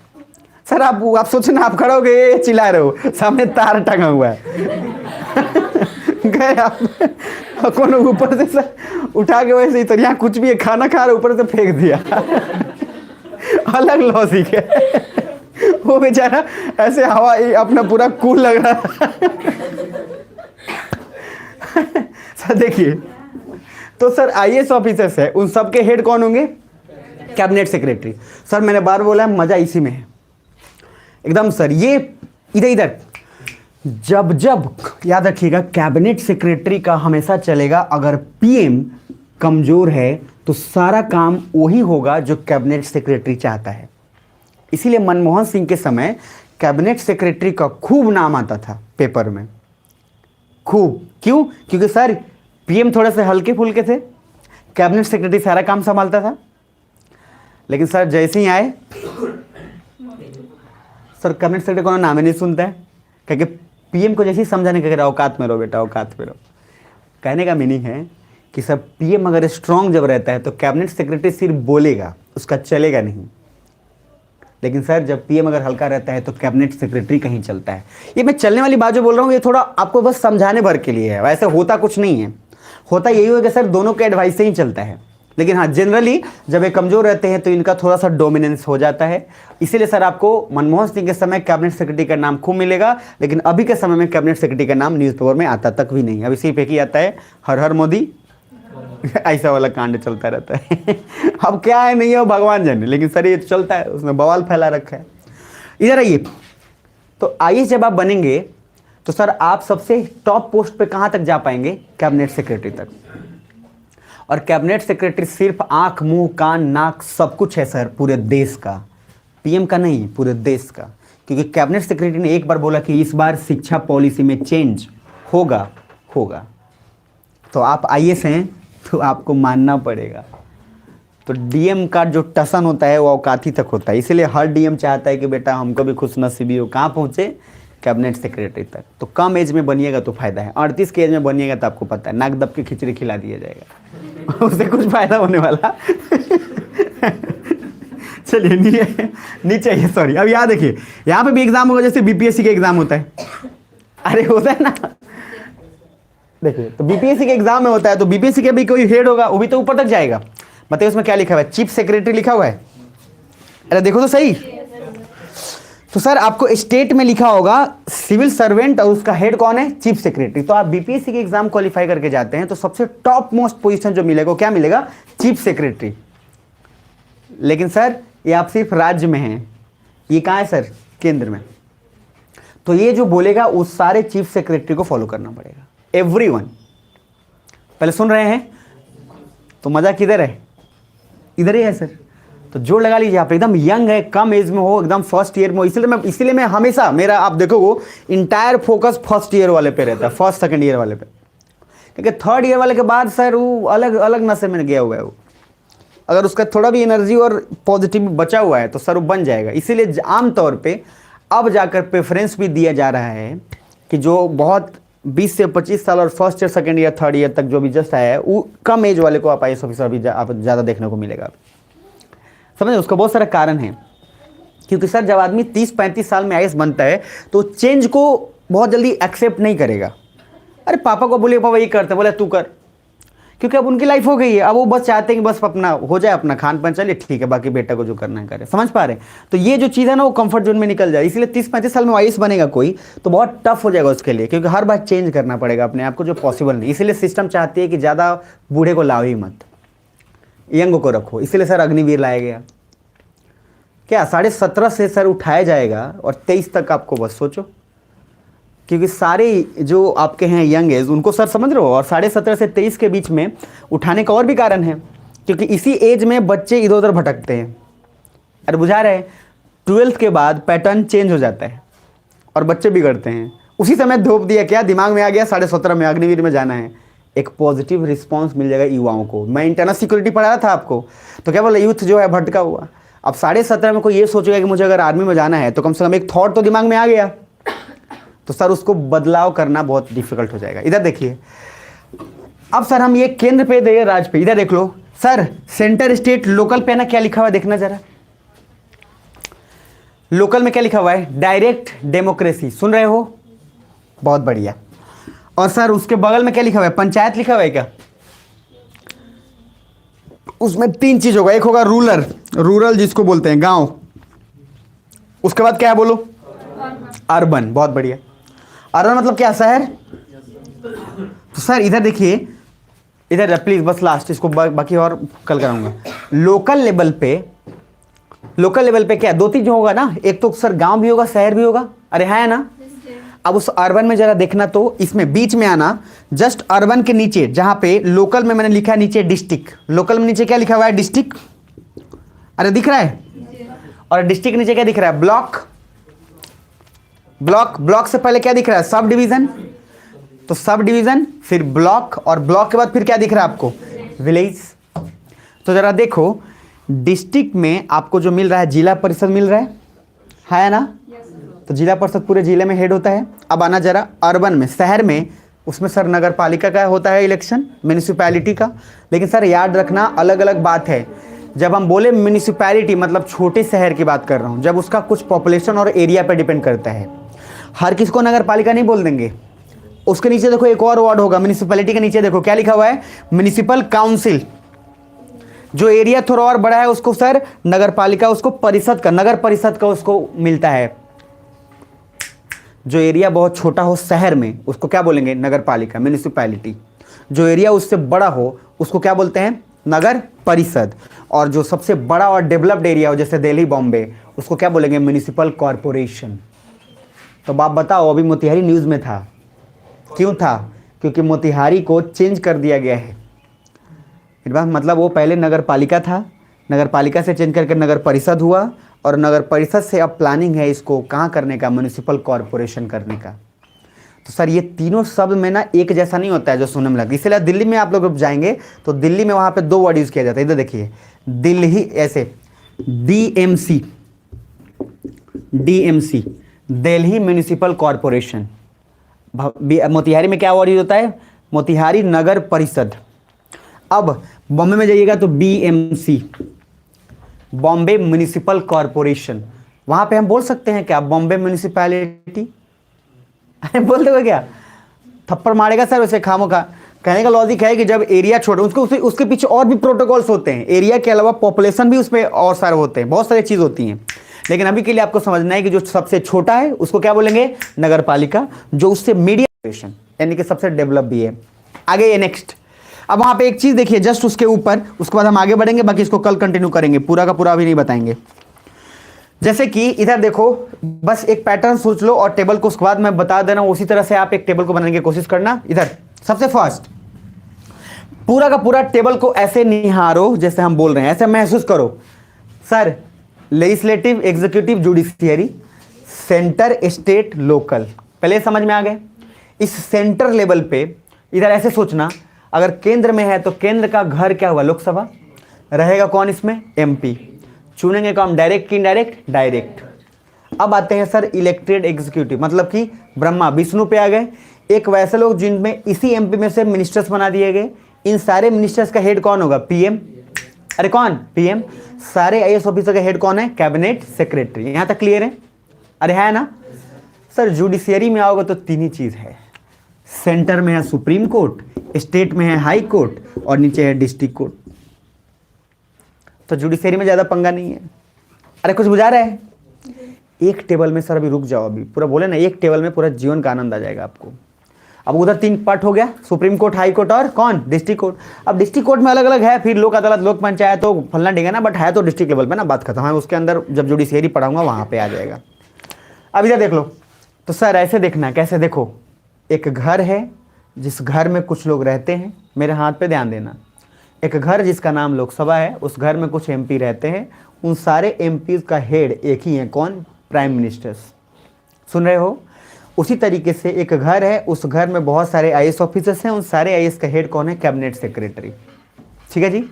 Speaker 1: सर आप सोचो ना, आप खड़े हो गए चिल्ला रहे हो, सामने तार टंगा हुआ है गए आप कौन ऊपर से सर उठा के वैसे इतना यहाँ कुछ भी है, खाना खा रहे ऊपर से फेंक दिया। अलग लॉजिक है। वो बेचारा ऐसे हवा अपना पूरा कूल लग रहा। सर देखिए, तो सर आईएएस ऑफिसर्स है, उन सबके हेड कौन होंगे? Cabinet secretary. सर मैंने बार बोला है, मजा इसी में है एकदम सर। ये इधर इधर जब जब याद रखिएगा, कैबिनेट सेक्रेटरी का हमेशा चलेगा, अगर पीएम कमजोर है तो सारा काम वही होगा जो कैबिनेट सेक्रेटरी चाहता है। इसीलिए मनमोहन सिंह के समय कैबिनेट सेक्रेटरी का खूब नाम आता था पेपर में, खूब। क्यों? क्योंकि सर पीएम थोड़े से हल्के फुल्के थे, कैबिनेट सेक्रेटरी सारा काम संभालता था। लेकिन सर जैसे ही आए सर कैबिनेट सेक्रेटरी को नाम ही नहीं सुनता है, क्योंकि पीएम को जैसे ही समझाने का रहा, औकात में रहो बेटा, औकात में रहो। कहने का मीनिंग है कि सर पीएम अगर स्ट्रांग जब रहता है तो कैबिनेट सेक्रेटरी सिर्फ बोलेगा, उसका चलेगा नहीं। लेकिन सर जब पीएम अगर हल्का रहता है तो कैबिनेट सेक्रेटरी कहीं चलता है। ये मैं चलने वाली बात जो बोल रहा हूँ, ये थोड़ा आपको बस समझाने भर के लिए है, वैसे होता कुछ नहीं है। होता यही होगा सर, दोनों के एडवाइस से ही चलता है। लेकिन हाँ, जनरली जब ये कमजोर रहते हैं तो इनका थोड़ा सा डोमिनेंस हो जाता है। इसीलिए सर आपको मनमोहन सिंह के समय कैबिनेट सेक्रेटरी का नाम खूब मिलेगा, लेकिन अभी के समय में कैबिनेट सेक्रेटरी का नाम न्यूज़पेपर में आता तक भी नहीं। अभी सिर्फ एक ही आता है, हर हर मोदी। ऐसा वाला कांड चलता रहता है। अब क्या है नहीं है वो भगवान जाने, लेकिन सर ये चलता है, उसमें बवाल फैला रखा है। इधर आइए, तो आइए जब आप बनेंगे तो सर आप सबसे टॉप पोस्ट पे कहाँ तक जा पाएंगे? कैबिनेट सेक्रेटरी तक। और कैबिनेट सेक्रेटरी सिर्फ आंख, मुंह, कान, नाक सब कुछ है सर पूरे देश का, पीएम का नहीं, पूरे देश का। क्योंकि कैबिनेट सेक्रेटरी ने एक बार बोला कि इस बार शिक्षा पॉलिसी में चेंज होगा। तो आप आईएएस हैं तो आपको मानना पड़ेगा। तो डीएम का जो टसन होता है वो औकाती तक होता है। इसीलिए हर डीएम चाहता है कि बेटा हमको भी खुशनसीबी हो। कहाँ पहुँचे? कैबिनेट सेक्रेटरी तक। तो कम एज में बनिएगा तो फायदा है, 38 के एज में बनिएगा तो आपको पता है नाक दब के खिचड़ी खिला दिया जाएगा। उससे कुछ फायदा होने वाला चलिए नहीं चाहिए, सॉरी। अब यहाँ देखिए, यहाँ पे भी एग्जाम होगा जैसे बीपीएससी के एग्जाम होता है। अरे होता है ना, देखिए तो बीपीएससी के एग्जाम में होता है, तो बीपीएससी के भी कोई हेड होगा, वो भी तो ऊपर तक जाएगा। बताइए उसमें क्या लिखा हुआ है? चीफ सेक्रेटरी लिखा हुआ है। अरे देखो तो सही। तो सर आपको स्टेट में लिखा होगा सिविल सर्वेंट और उसका हेड कौन है? Chief secretary. तो आप बीपीएससी के एग्जाम क्वालिफाई करके जाते हैं तो सबसे टॉप मोस्ट पोजीशन जो मिलेगा क्या मिलेगा? Chief secretary. लेकिन सर ये आप सिर्फ राज्य में हैं, ये कहाँ है सर? केंद्र में। तो ये जो बोलेगा उस सारे चीफ सेक्रेटरी को फॉलो करना पड़ेगा, एवरीवन। पहले सुन रहे हैं? तो मजा किधर है? इधर ही है सर। तो जोड़ लगा लीजिए, आप एकदम यंग है, कम एज में हो, एकदम फर्स्ट ईयर में हो। इसीलिए मैं हमेशा मेरा आप देखो वो इंटायर फोकस फर्स्ट ईयर वाले पे रहता है, फर्स्ट सेकंड ईयर वाले पे। क्योंकि थर्ड ईयर वाले के बाद सर वो अलग अलग नशे में गया हुआ है वो। अगर उसका थोड़ा भी एनर्जी और पॉजिटिव बचा हुआ है तो सर वो बन जाएगा। इसीलिए आमतौर पर अब जाकर प्रेफरेंस भी दिया जा रहा है कि जो बहुत 20 से 25 साल और first year, second year, third year तक जो भी जस्ट आया है, वो कम एज वाले को आप आईएएस ऑफिसर भी आप ज़्यादा देखने को मिलेगा। समझे? उसका बहुत सारा कारण है। क्योंकि सर जब आदमी 30-35 साल में आईएएस बनता है तो चेंज को बहुत जल्दी एक्सेप्ट नहीं करेगा। अरे पापा को बोले पापा ये करते, बोले तू कर, क्योंकि अब उनकी लाइफ हो गई है। अब वो बस चाहते हैं कि बस अपना हो जाए, अपना खान पान चले, ठीक है, बाकी बेटा को जो करना है करे। समझ पा रहे हैं? तो ये जो चीज़ है ना वो कंफर्ट जोन में निकल जाए। इसलिए 30-35 साल में आईएएस बनेगा कोई तो बहुत टफ हो जाएगा उसके लिए, क्योंकि हर बार चेंज करना पड़ेगा अपने आप को, जो पॉसिबल नहीं। इसलिए सिस्टम चाहती है कि ज़्यादा बूढ़े को लाओ ही मत, यंग को रखो। इसीलिए सर अग्निवीर लाया गया। क्या 17.5 से सर उठाया जाएगा और 23 तक आपको बस सोचो, क्योंकि सारे जो आपके हैं यंग एज उनको सर समझ रहे हो। और 17.5 से 23 के बीच में उठाने का और भी कारण है, क्योंकि इसी एज में बच्चे इधर उधर भटकते हैं। अरे बुझा रहे हैं? 12th के बाद पैटर्न चेंज हो जाता है और बच्चे बिगड़ते हैं। उसी समय धोप दिया, क्या दिमाग में आ गया 17.5 में अग्निवीर में जाना है, एक पॉजिटिव रिस्पॉन्स मिल जाएगा युवाओं को। मैं इंटरनल सिक्योरिटी पढ़ा रहा था आपको, तो क्या बोला, यूथ जो है भटका हुआ। अब 17.5 में कोई ये सोचेगा कि मुझे अगर आर्मी में जाना है तो कम से कम एक थॉट तो दिमाग में आ गया, तो सर उसको बदलाव करना बहुत डिफिकल्ट हो जाएगा। इधर देखिए, अब सर हम ये केंद्र पे दे राज्य पे, इधर देख लो सर, सेंटर, स्टेट, लोकल पे ना क्या लिखा हुआ है देखना जरा। लोकल में क्या लिखा हुआ है? Direct democracy. सुन रहे हो? बहुत बढ़िया। और सर उसके बगल में क्या लिखा हुआ है, पंचायत लिखा हुआ है क्या? उसमें 3 चीज होगा, एक होगा रूरल, रूरल जिसको बोलते हैं गांव, उसके बाद क्या है बोलो, अर्बन। बहुत बढ़िया। अर्बन मतलब क्या, शहर। तो सर इधर देखिए, इधर प्लीज बस लास्ट इसको, बाकी और कल कराऊंगा। लोकल लेवल पे, लोकल लेवल पे क्या 2 चीज होगा ना, एक तो सर गांव भी होगा, शहर भी होगा, अरे है ना। अब उस अर्बन में जरा देखना, तो इसमें बीच में आना, जस्ट अर्बन के नीचे जहां पे लोकल में मैंने लिखा है नीचे डिस्ट्रिक्ट, लोकल में नीचे क्या लिखा हुआ है, डिस्ट्रिक्ट। अरे दिख रहा है, और डिस्ट्रिक्ट नीचे क्या दिख रहा है, ब्लॉक। ब्लॉक, ब्लॉक से पहले क्या दिख रहा है, सब डिवीजन। तो सब डिवीजन, फिर ब्लॉक, और ब्लॉक के बाद फिर क्या दिख रहा है आपको, विलेज। तो जरा देखो, डिस्ट्रिक्ट में आपको जो मिल रहा है जिला परिषद मिल रहा है ना। तो जिला परिषद पूरे जिले में हेड होता है। अब आना जरा अर्बन में, शहर में, उसमें सर नगर पालिका का होता है इलेक्शन, म्यूनिसिपैलिटी का। लेकिन सर याद रखना, अलग अलग बात है। जब हम बोले म्यूनिसिपैलिटी मतलब छोटे शहर की बात कर रहा हूँ, जब उसका कुछ पॉपुलेशन और एरिया पर डिपेंड करता है। हर किसको नगर पालिका नहीं बोल देंगे। उसके नीचे देखो एक और वर्ड होगा, म्यूनिसिपैलिटी के नीचे देखो क्या लिखा हुआ है, म्यूनिसिपल काउंसिल। जो एरिया थोड़ा और बड़ा है उसको सर नगर पालिका, उसको परिषद का, नगर परिषद का उसको मिलता है। जो एरिया बहुत छोटा हो शहर में उसको क्या बोलेंगे, नगर पालिका, म्यूनिसिपैलिटी। जो एरिया उससे बड़ा हो उसको क्या बोलते हैं, नगर परिषद। और जो सबसे बड़ा और डेवलप्ड एरिया हो जैसे दिल्ली बॉम्बे, उसको क्या बोलेंगे, म्यूनिसिपल कॉरपोरेशन। तो आप बताओ, अभी मोतिहारी न्यूज़ में था, क्यों था, क्योंकि मोतिहारी को चेंज कर दिया गया है। मतलब वो पहले नगर पालिका था, नगर पालिका से चेंज करके नगर परिषद हुआ, और नगर परिषद से अब प्लानिंग है इसको कहाँ करने का, म्यूनिसिपल कॉरपोरेशन करने का। तो सर ये तीनों शब्द में ना एक जैसा नहीं होता है जो सुनने में लगता है। इसलिए दिल्ली में आप लोग जाएंगे तो दिल्ली में वहाँ पे 2 वर्ड यूज़ किया जाता है। इधर देखिए, दिल्ली ऐसे DMC, DMC, Delhi municipal corporation. Motihari में क्या वर्ड यूज होता है, मोतिहारी नगर परिषद। अब बॉम्बे में जाइएगा तो BMC, बॉम्बे म्यूनिसिपल कॉरपोरेशन। वहां पे हम बोल सकते हैं क्या, बॉम्बे म्यूनिसिपैलिटी? अरे बोल दोगे क्या, थप्पड़ मारेगा सर वैसे खामो का। कहने का लॉजिक है कि जब एरिया छोटा, उसके पीछे और भी प्रोटोकॉल्स होते हैं। एरिया के अलावा पॉपुलेशन भी उसमें और सारे होते हैं, बहुत सारी चीज़ होती हैं। लेकिन अभी के लिए आपको समझना है कि जो सबसे छोटा है उसको क्या बोलेंगे, नगर पालिका। जो उससे मीडियम यानी कि सबसे डेवलप भी है। आगे ये नेक्स्ट, अब वहां पे एक चीज देखिए जस्ट उसके ऊपर, उसके बाद हम आगे बढ़ेंगे, बाकी इसको कल कंटिन्यू करेंगे, पूरा का पूरा अभी नहीं बताएंगे। जैसे कि इधर देखो, बस एक पैटर्न सोच लो और टेबल को उसके बाद मैं बता दे रहा हूं, उसी तरह से आप एक टेबल को बनाने की कोशिश करना। इधर सबसे फर्स्ट पूरा का पूरा टेबल को ऐसे निहारो जैसे हम बोल रहे हैं, ऐसे महसूस करो। Sir legislative, executive, judiciary, centre, state, local, पहले समझ में आ गए। इस सेंटर लेवल पे इधर ऐसे सोचना, अगर केंद्र में है तो केंद्र का घर क्या हुआ, लोकसभा। रहेगा कौन इसमें, MP। चुनेंगे कौन, डायरेक्ट की इनडायरेक्ट, डायरेक्ट। अब आते हैं सर इलेक्टेड एग्जीक्यूटिव, मतलब कि ब्रह्मा विष्णु पे आ गए। एक वैसे लोग जिनमें इसी MP में से मिनिस्टर्स बना दिए गए। इन सारे मिनिस्टर्स का हेड कौन होगा, PM। अरे कौन, PM। सारे IAS ऑफिसर का हेड कौन है, कैबिनेट सेक्रेटरी। यहां तक क्लियर है, अरे है ना। सर जुडिशियरी में आओगे तो 3 ही चीज है, सेंटर में है सुप्रीम कोर्ट, स्टेट में है हाई कोर्ट, और नीचे है डिस्ट्रिक्ट कोर्ट। तो जुडिशियरी में ज्यादा पंगा नहीं है। अरे कुछ बुझा रहा है, एक टेबल में सर अभी रुक जाओ, अभी पूरा बोले ना, एक टेबल में पूरा जीवन का आनंद आ जाएगा आपको। अब उधर 3 पार्ट हो गया, सुप्रीम कोर्ट, हाई कोर्ट और कौन, डिस्ट्रिक्ट कोर्ट। अब डिस्ट्रिक्ट कोर्ट में अलग अलग है, फिर लोक अदालत, लोक पंचायत, तो फलना ढेगा ना, बट है तो डिस्ट्रिक्ट लेवल पे ना, बात खत्म है। उसके अंदर जब जुडिशियरी पढ़ाऊंगा वहां पे आ जाएगा। अब इधर देख लो, तो सर ऐसे देखना, कैसे देखो, एक घर है जिस घर में कुछ लोग रहते हैं, मेरे हाथ पे ध्यान देना। एक घर जिसका नाम लोकसभा है, उस घर में कुछ MP रहते हैं, उन सारे MPs का हेड एक ही है, कौन, प्राइम मिनिस्टर्स। सुन रहे हो। उसी तरीके से एक घर है, उस घर में बहुत सारे IAS ऑफिसर्स हैं, उन सारे IAS का हेड कौन है, कैबिनेट सेक्रेटरी। ठीक है जी।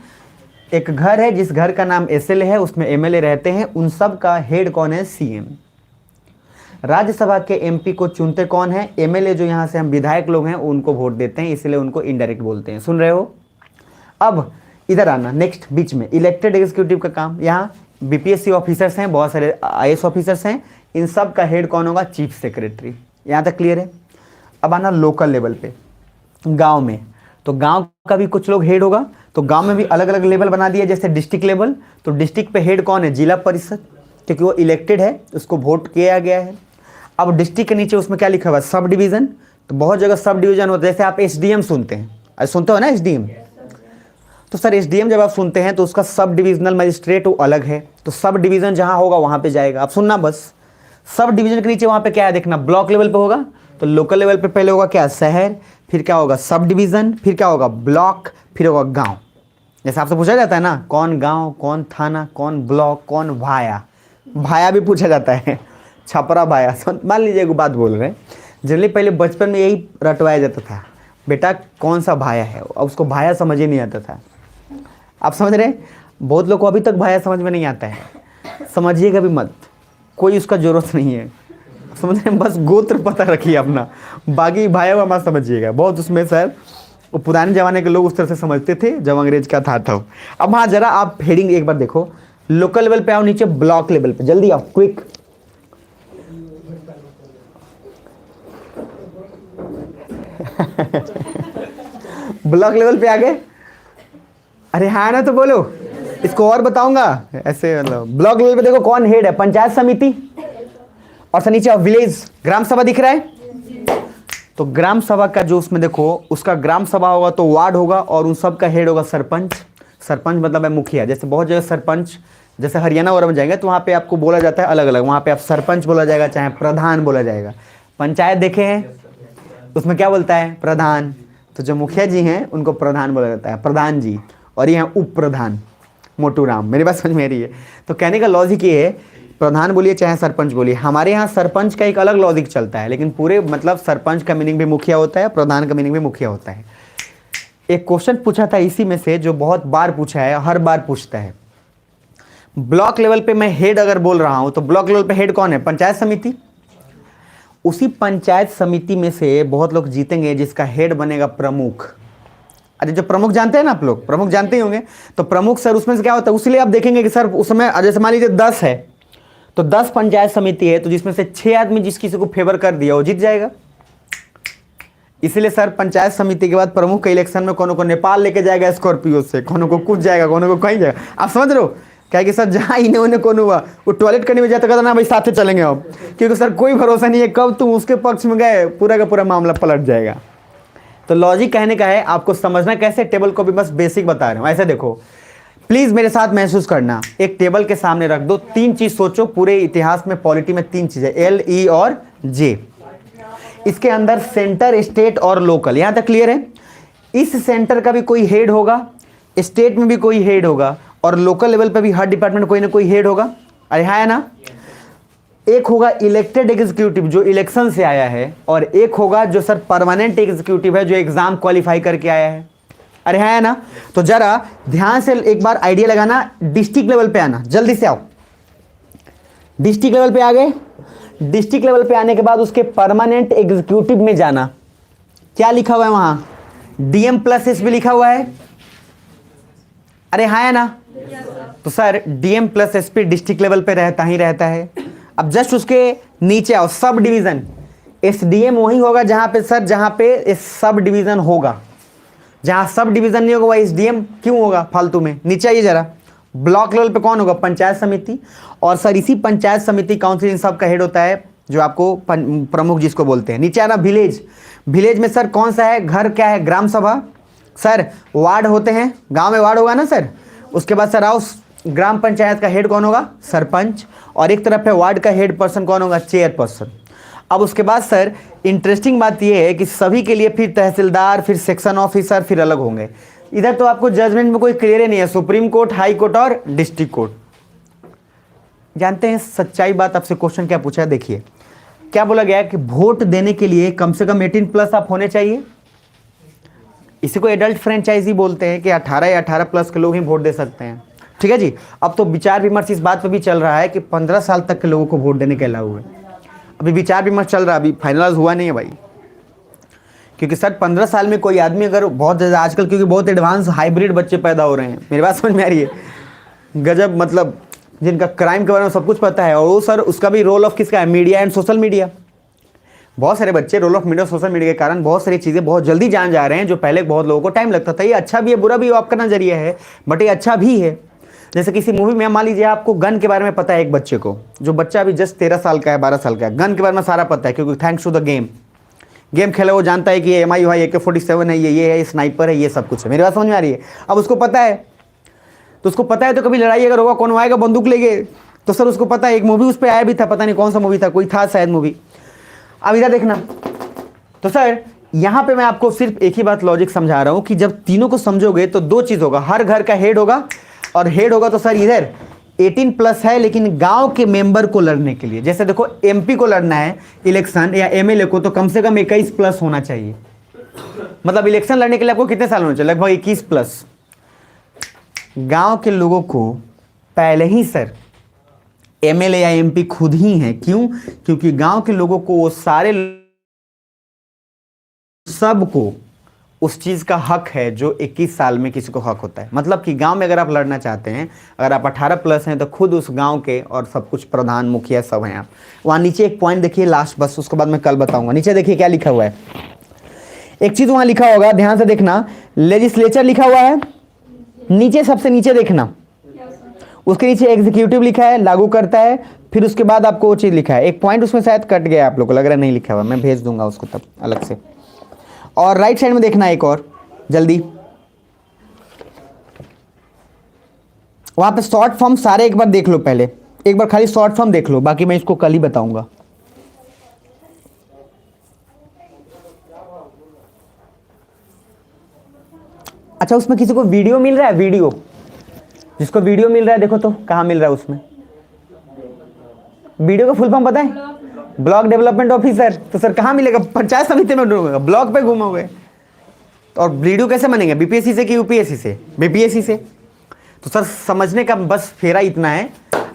Speaker 1: एक घर है जिस घर का नाम SL है, उसमें MLA रहते हैं, उन सब का हेड कौन है, CM। राज्यसभा के MP को चुनते कौन है, MLA। जो यहाँ से हम विधायक लोग हैं उनको वोट देते हैं, इसलिए उनको इनडायरेक्ट बोलते हैं। सुन रहे हो। अब इधर आना, नेक्स्ट बीच में इलेक्टेड एग्जीक्यूटिव का काम। यहाँ BPSC ऑफिसर्स हैं, बहुत सारे IAS ऑफिसर्स हैं, इन सब का हेड कौन होगा, चीफ सेक्रेटरी। यहाँ तक क्लियर है। अब आना लोकल लेवल पे, गांव में। तो गांव का भी कुछ लोग हेड होगा, तो गांव में भी अलग अलग लेवल बना दिया, जैसे डिस्ट्रिक्ट लेवल। तो डिस्ट्रिक्ट पे हेड कौन है? जिला परिषद, क्योंकि वो इलेक्टेड है, उसको वोट किया गया है। अब डिस्ट्रिक्ट के नीचे उसमें क्या लिखा हुआ है? Sub division. तो बहुत जगह सब डिवीज़न होता है, जैसे आप एसडीएम सुनते हैं, अरे सुनते हो ना एसडीएम। तो सर एसडीएम जब आप सुनते हैं तो उसका सब डिविजनल मजिस्ट्रेट वो अलग है, तो सब डिवीज़न जहाँ होगा वहाँ पे जाएगा। आप सुनना बस, सब डिवीज़न के नीचे वहाँ पे क्या है देखना, ब्लॉक लेवल पे होगा। तो लोकल लेवल पे पहले होगा क्या? शहर, फिर क्या होगा? सब डिवीज़न, फिर क्या होगा? ब्लॉक, फिर होगा गाँव। जैसे आपसे पूछा जाता है ना, कौन गाँव, कौन थाना, कौन ब्लॉक, कौन भाया। भाया भी पूछा जाता है, छपरा भाया। मान लीजिए एक बात बोल रहे हैं, जनरली पहले बचपन में यही रटवाया जाता था, बेटा कौन सा भाया है। अब उसको भाया समझ ही नहीं आता था। आप समझ रहे हैं? बहुत लोग को अभी तक भाया समझ में नहीं आता है। समझिएगा भी मत, कोई उसका जरूरत नहीं है, समझ रहे हैं? बस गोत्र पता रखिए अपना, बाकी भाया हुआ मत समझिएगा। बहुत उसमें सर वो पुराने ज़माने के लोग उस तरह से समझते थे जब अंग्रेज का था तब। अब हाँ जरा आप हेडिंग एक बार देखो, लोकल लेवल पे आओ, नीचे ब्लॉक लेवल पे, जल्दी आओ क्विक। ब्लॉक लेवल पे आ गए? अरे हाँ ना तो बोलो, इसको और बताऊंगा ऐसे। मतलब ब्लॉक लेवल पे देखो कौन हेड है? पंचायत समिति, और सर नीचे विलेज ग्राम सभा दिख रहा है। तो ग्राम सभा का जो उसमें देखो, उसका ग्राम सभा होगा तो वार्ड होगा, और उन सब का हेड होगा सरपंच। सरपंच मतलब है मुखिया। जैसे बहुत जगह सरपंच, जैसे हरियाणा वगैरह में जाएंगे तो वहाँ पे आपको बोला जाता है अलग अलग, वहाँ पे आप सरपंच बोला जाएगा, चाहे प्रधान बोला जाएगा। पंचायत देखे हैं, उसमें क्या बोलता है? प्रधान। तो जो मुखिया जी हैं उनको प्रधान बोला जाता है, प्रधान जी। और ये हैं उप प्रधान, मोटू राम। मेरी बात समझ में आ रही है? तो कहने का लॉजिक ये है, प्रधान बोलिए चाहे सरपंच बोलिए, हमारे यहाँ सरपंच का एक अलग लॉजिक चलता है, लेकिन पूरे मतलब सरपंच का मीनिंग भी मुखिया होता है, प्रधान का मीनिंग भी मुखिया होता है। एक क्वेश्चन पूछा था इसी में से, जो बहुत बार पूछा है, हर बार पूछता है। ब्लॉक लेवल पे मैं हेड अगर बोल रहा हूं तो ब्लॉक लेवल पे हेड कौन है? पंचायत समिति। उसी पंचायत समिति में से बहुत लोग जीतेंगे जिसका हेड बनेगा प्रमुख। अरे जो प्रमुख जानते हैं ना आप लोग, प्रमुख जानते ही होंगे। तो प्रमुख सर उसमें से क्या होता है? उसलिए आप देखेंगे कि सर उस समय जैसे मान लीजिए 10 है, तो 10 पंचायत समिति है, तो जिसमें से 6 आदमी जिस किसी को फेवर कर दिया वो जीत जाएगा। इसलिए सर पंचायत समिति के बाद प्रमुख के इलेक्शन में कोनो को नेपाल लेके जाएगा स्कॉर्पियो से, कोनो को कुछ जाएगा, कोनो को कहीं जाएगा। आप समझ रहे हो? क्या कि सर जहाँ इन्हें उन्हें कौन हुआ, वो टॉयलेट करने में जाता कहता ना भाई साथ चलेंगे अब, क्योंकि सर कोई भरोसा नहीं है कब तुम उसके पक्ष में गए पूरा का पूरा मामला पलट जाएगा। तो लॉजिक कहने का है, आपको समझना कैसे, टेबल को भी बस बेसिक बता रहे हूँ। ऐसे देखो प्लीज मेरे साथ महसूस करना, एक टेबल के सामने रख दो, 3 चीज सोचो। पूरे इतिहास में पॉलिटी में 3 चीजें, एल, ई और जे। इसके अंदर सेंटर, स्टेट और लोकल, यहां तक क्लियर है? इस सेंटर का भी कोई हेड होगा, स्टेट में भी कोई हेड होगा, और लोकल लेवल पे भी हर डिपार्टमेंट कोई ना कोई हेड होगा। अरे हाँ है ना? एक होगा इलेक्टेड एग्जीक्यूटिव जो इलेक्शन से आया है, और एक होगा जो सर परमानेंट एग्जीक्यूटिव है जो एग्जाम क्वालिफाई करके आया है। अरे है ना? तो जरा ध्यान से एक बार आइडिया लगाना, डिस्ट्रिक्ट लेवल पे आना, जल्दी से आओ। डिस्ट्रिक्ट लेवल पे आ गए? डिस्ट्रिक्ट लेवल पे आने के बाद उसके परमानेंट एग्जीक्यूटिव में जाना। क्या लिखा हुआ है वहां? डीएम प्लस एस भी लिखा हुआ है। अरे हाँ है ना? तो sir DM plus SP district level पे रहता ही रहता है। अब जस्ट उसके नीचे आओ, सब डिवीजन। एसडीएम वही होगा जहां पे सर, जहां पे सब डिवीजन होगा। जहां सब डिवीजन नहीं होगा वह एसडीएम क्यों होगा फालतू में? नीचे आइए जरा। ब्लॉक लेवल पे कौन होगा? पंचायत समिति। और सर इसी पंचायत समिति काउंसिल इन सब का हेड होता है जो आपको प्रमुख जिसको बोलते हैं। नीचे आना विलेज। विलेज में सर कौन सा है? घर क्या है? ग्राम सभा। सर वार्ड होते हैं, गांव में वार्ड होगा ना सर। उसके बाद सर आओ, ग्राम पंचायत का हेड कौन होगा? सरपंच। और एक तरफ है वार्ड का हेड पर्सन कौन होगा? चेयरपर्सन। अब उसके बाद सर इंटरेस्टिंग बात यह है कि सभी के लिए फिर तहसीलदार, फिर सेक्शन ऑफिसर फिर अलग होंगे। इधर तो आपको जजमेंट में कोई क्लियर ही नहीं है, सुप्रीम कोर्ट, हाई कोर्ट और डिस्ट्रिक्ट कोर्ट। जानते हैं सच्चाई बात? आपसे क्वेश्चन क्या पूछा है देखिए, क्या बोला गया कि वोट देने के लिए कम से कम 18+ आप होने चाहिए। इसी को एडल्ट फ्रेंचाइजी बोलते हैं कि 18 या 18+ के लोग ही वोट दे सकते हैं। ठीक है जी। अब तो विचार विमर्श इस बात पर भी चल रहा है कि 15 साल तक के लोगों को वोट देने के अलाउ है। अभी विचार विमर्श चल रहा है, अभी फाइनलाइज हुआ नहीं है भाई। क्योंकि सर 15 साल में कोई आदमी अगर बहुत ज़्यादा आजकल, क्योंकि बहुत एडवांस हाइब्रिड बच्चे पैदा हो रहे हैं, मेरी बात समझ में आ रही है? गजब, मतलब जिनका क्राइम के बारे में सब कुछ पता है। और वो सर उसका भी रोल ऑफ किसका है? Media and social media. बहुत सारे बच्चे role of media, social media के कारण बहुत सारी चीज़ें बहुत जल्दी जान जा रहे हैं, जो पहले बहुत लोगों को टाइम लगता था। ये अच्छा भी है, बुरा भी है, आपका नजरिया है, बट ये अच्छा भी है। जैसे किसी मूवी में मान लीजिए आपको गन के बारे में पता है, एक बच्चे को, जो बच्चा अभी जस्ट 13 साल का है, 12 साल का है, गन के बारे में सारा पता है, क्योंकि थैंक्स टू द गेम खेला, वो जानता है कि ये MI है, AK-47 है, ये है, स्नाइपर है, ये सब कुछ है। मेरी बात समझ में आ रही है? अब उसको पता है, तो उसको पता है, तो कभी लड़ाई अगर होगा कौन आएगा बंदूक लेके, तो सर उसको पता है। एक मूवी उस पर आया भी था, पता नहीं कौन सा मूवी था, कोई था शायद मूवी। अब इधर देखना, तो सर यहां पे मैं आपको सिर्फ एक ही बात लॉजिक समझा रहा हूं कि जब तीनों को समझोगे तो दो चीज होगा, हर घर का हेड होगा, और हेड होगा तो सर इधर 18+ है, लेकिन गांव के मेंबर को लड़ने के लिए, जैसे देखो MP को लड़ना है इलेक्शन या MLA को, तो कम से कम 21+ होना चाहिए। मतलब इलेक्शन लड़ने के लिए आपको कितने साल होने चाहिए? लगभग 21+। गांव के लोगों को पहले ही सर MLA या MP खुद ही हैं। क्यों? क्योंकि गांव के लोगों को, वो सारे सबको उस चीज का हक है जो 21 साल में किसी को हक होता है। मतलब कि गांव में अगर आप लड़ना चाहते हैं, अगर आप 18+ हैं, तो खुद उस गांव के और सब कुछ प्रधान, मुखिया सब हैं आप। वहां नीचे एक पॉइंट देखिए लास्ट, बस उसके बाद मैं कल बताऊंगा। नीचे देखिए क्या लिखा हुआ है, एक चीज वहां लिखा होगा, ध्यान से देखना, लेजिस्लेचर लिखा हुआ है, नीचे सबसे नीचे देखना, उसके नीचे एग्जीक्यूटिव लिखा है, लागू करता है, फिर उसके बाद आपको वो चीज लिखा है। एक पॉइंट उसमें शायद कट गया, आप लोग को लग रहा है नहीं लिखा हुआ, मैं भेज दूंगा उसको तब अलग से। और राइट साइड में देखना एक और जल्दी, वहां पे शॉर्ट फॉर्म सारे एक बार देख लो, पहले एक बार खाली शॉर्ट फॉर्म देख लो, बाकी मैं इसको कल ही बताऊंगा। अच्छा, उसमें किसी को वीडियो मिल रहा है? वीडियो, जिसको वीडियो मिल रहा है देखो तो कहां मिल रहा है उसमें? वीडियो का फुल फॉर्म पता है? Block development officer. तो सर कहां मिलेगा? पंचायत समिति में ढूंढूंगा, ब्लॉक पे घूमोगे। और वीडियो कैसे बनेंगे? BPSC से कि UPSC से? BPSC से। तो सर समझने का बस फेरा इतना है,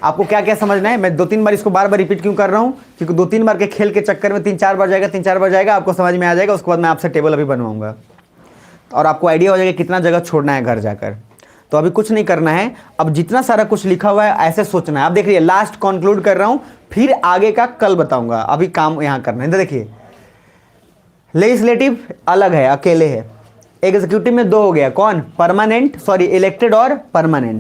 Speaker 1: आपको क्या क्या समझना है। मैं 2-3 बार इसको बार बार रिपीट क्यों कर रहा हूं? क्योंकि 2-3 बार के खेल के चक्कर में 3-4 बार जाएगा, 3-4 बार जाएगा, आपको समझ में आ जाएगा। उसके बाद मैं आपसे टेबल अभी बनवाऊंगा और आपको आइडिया हो जाएगा कितना जगह छोड़ना है घर जाकर। तो अभी कुछ नहीं करना है, अब जितना सारा कुछ लिखा हुआ है ऐसे सोचना है। अब देखिए लास्ट कंक्लूड कर रहा हूं, फिर आगे का कल बताऊंगा, अभी काम यहां करना है। देखिए लेजिस्लेटिव अलग है, अकेले है, एग्जीक्यूटिव में 2 हो गया, कौन? परमानेंट, सॉरी इलेक्टेड और परमानेंट।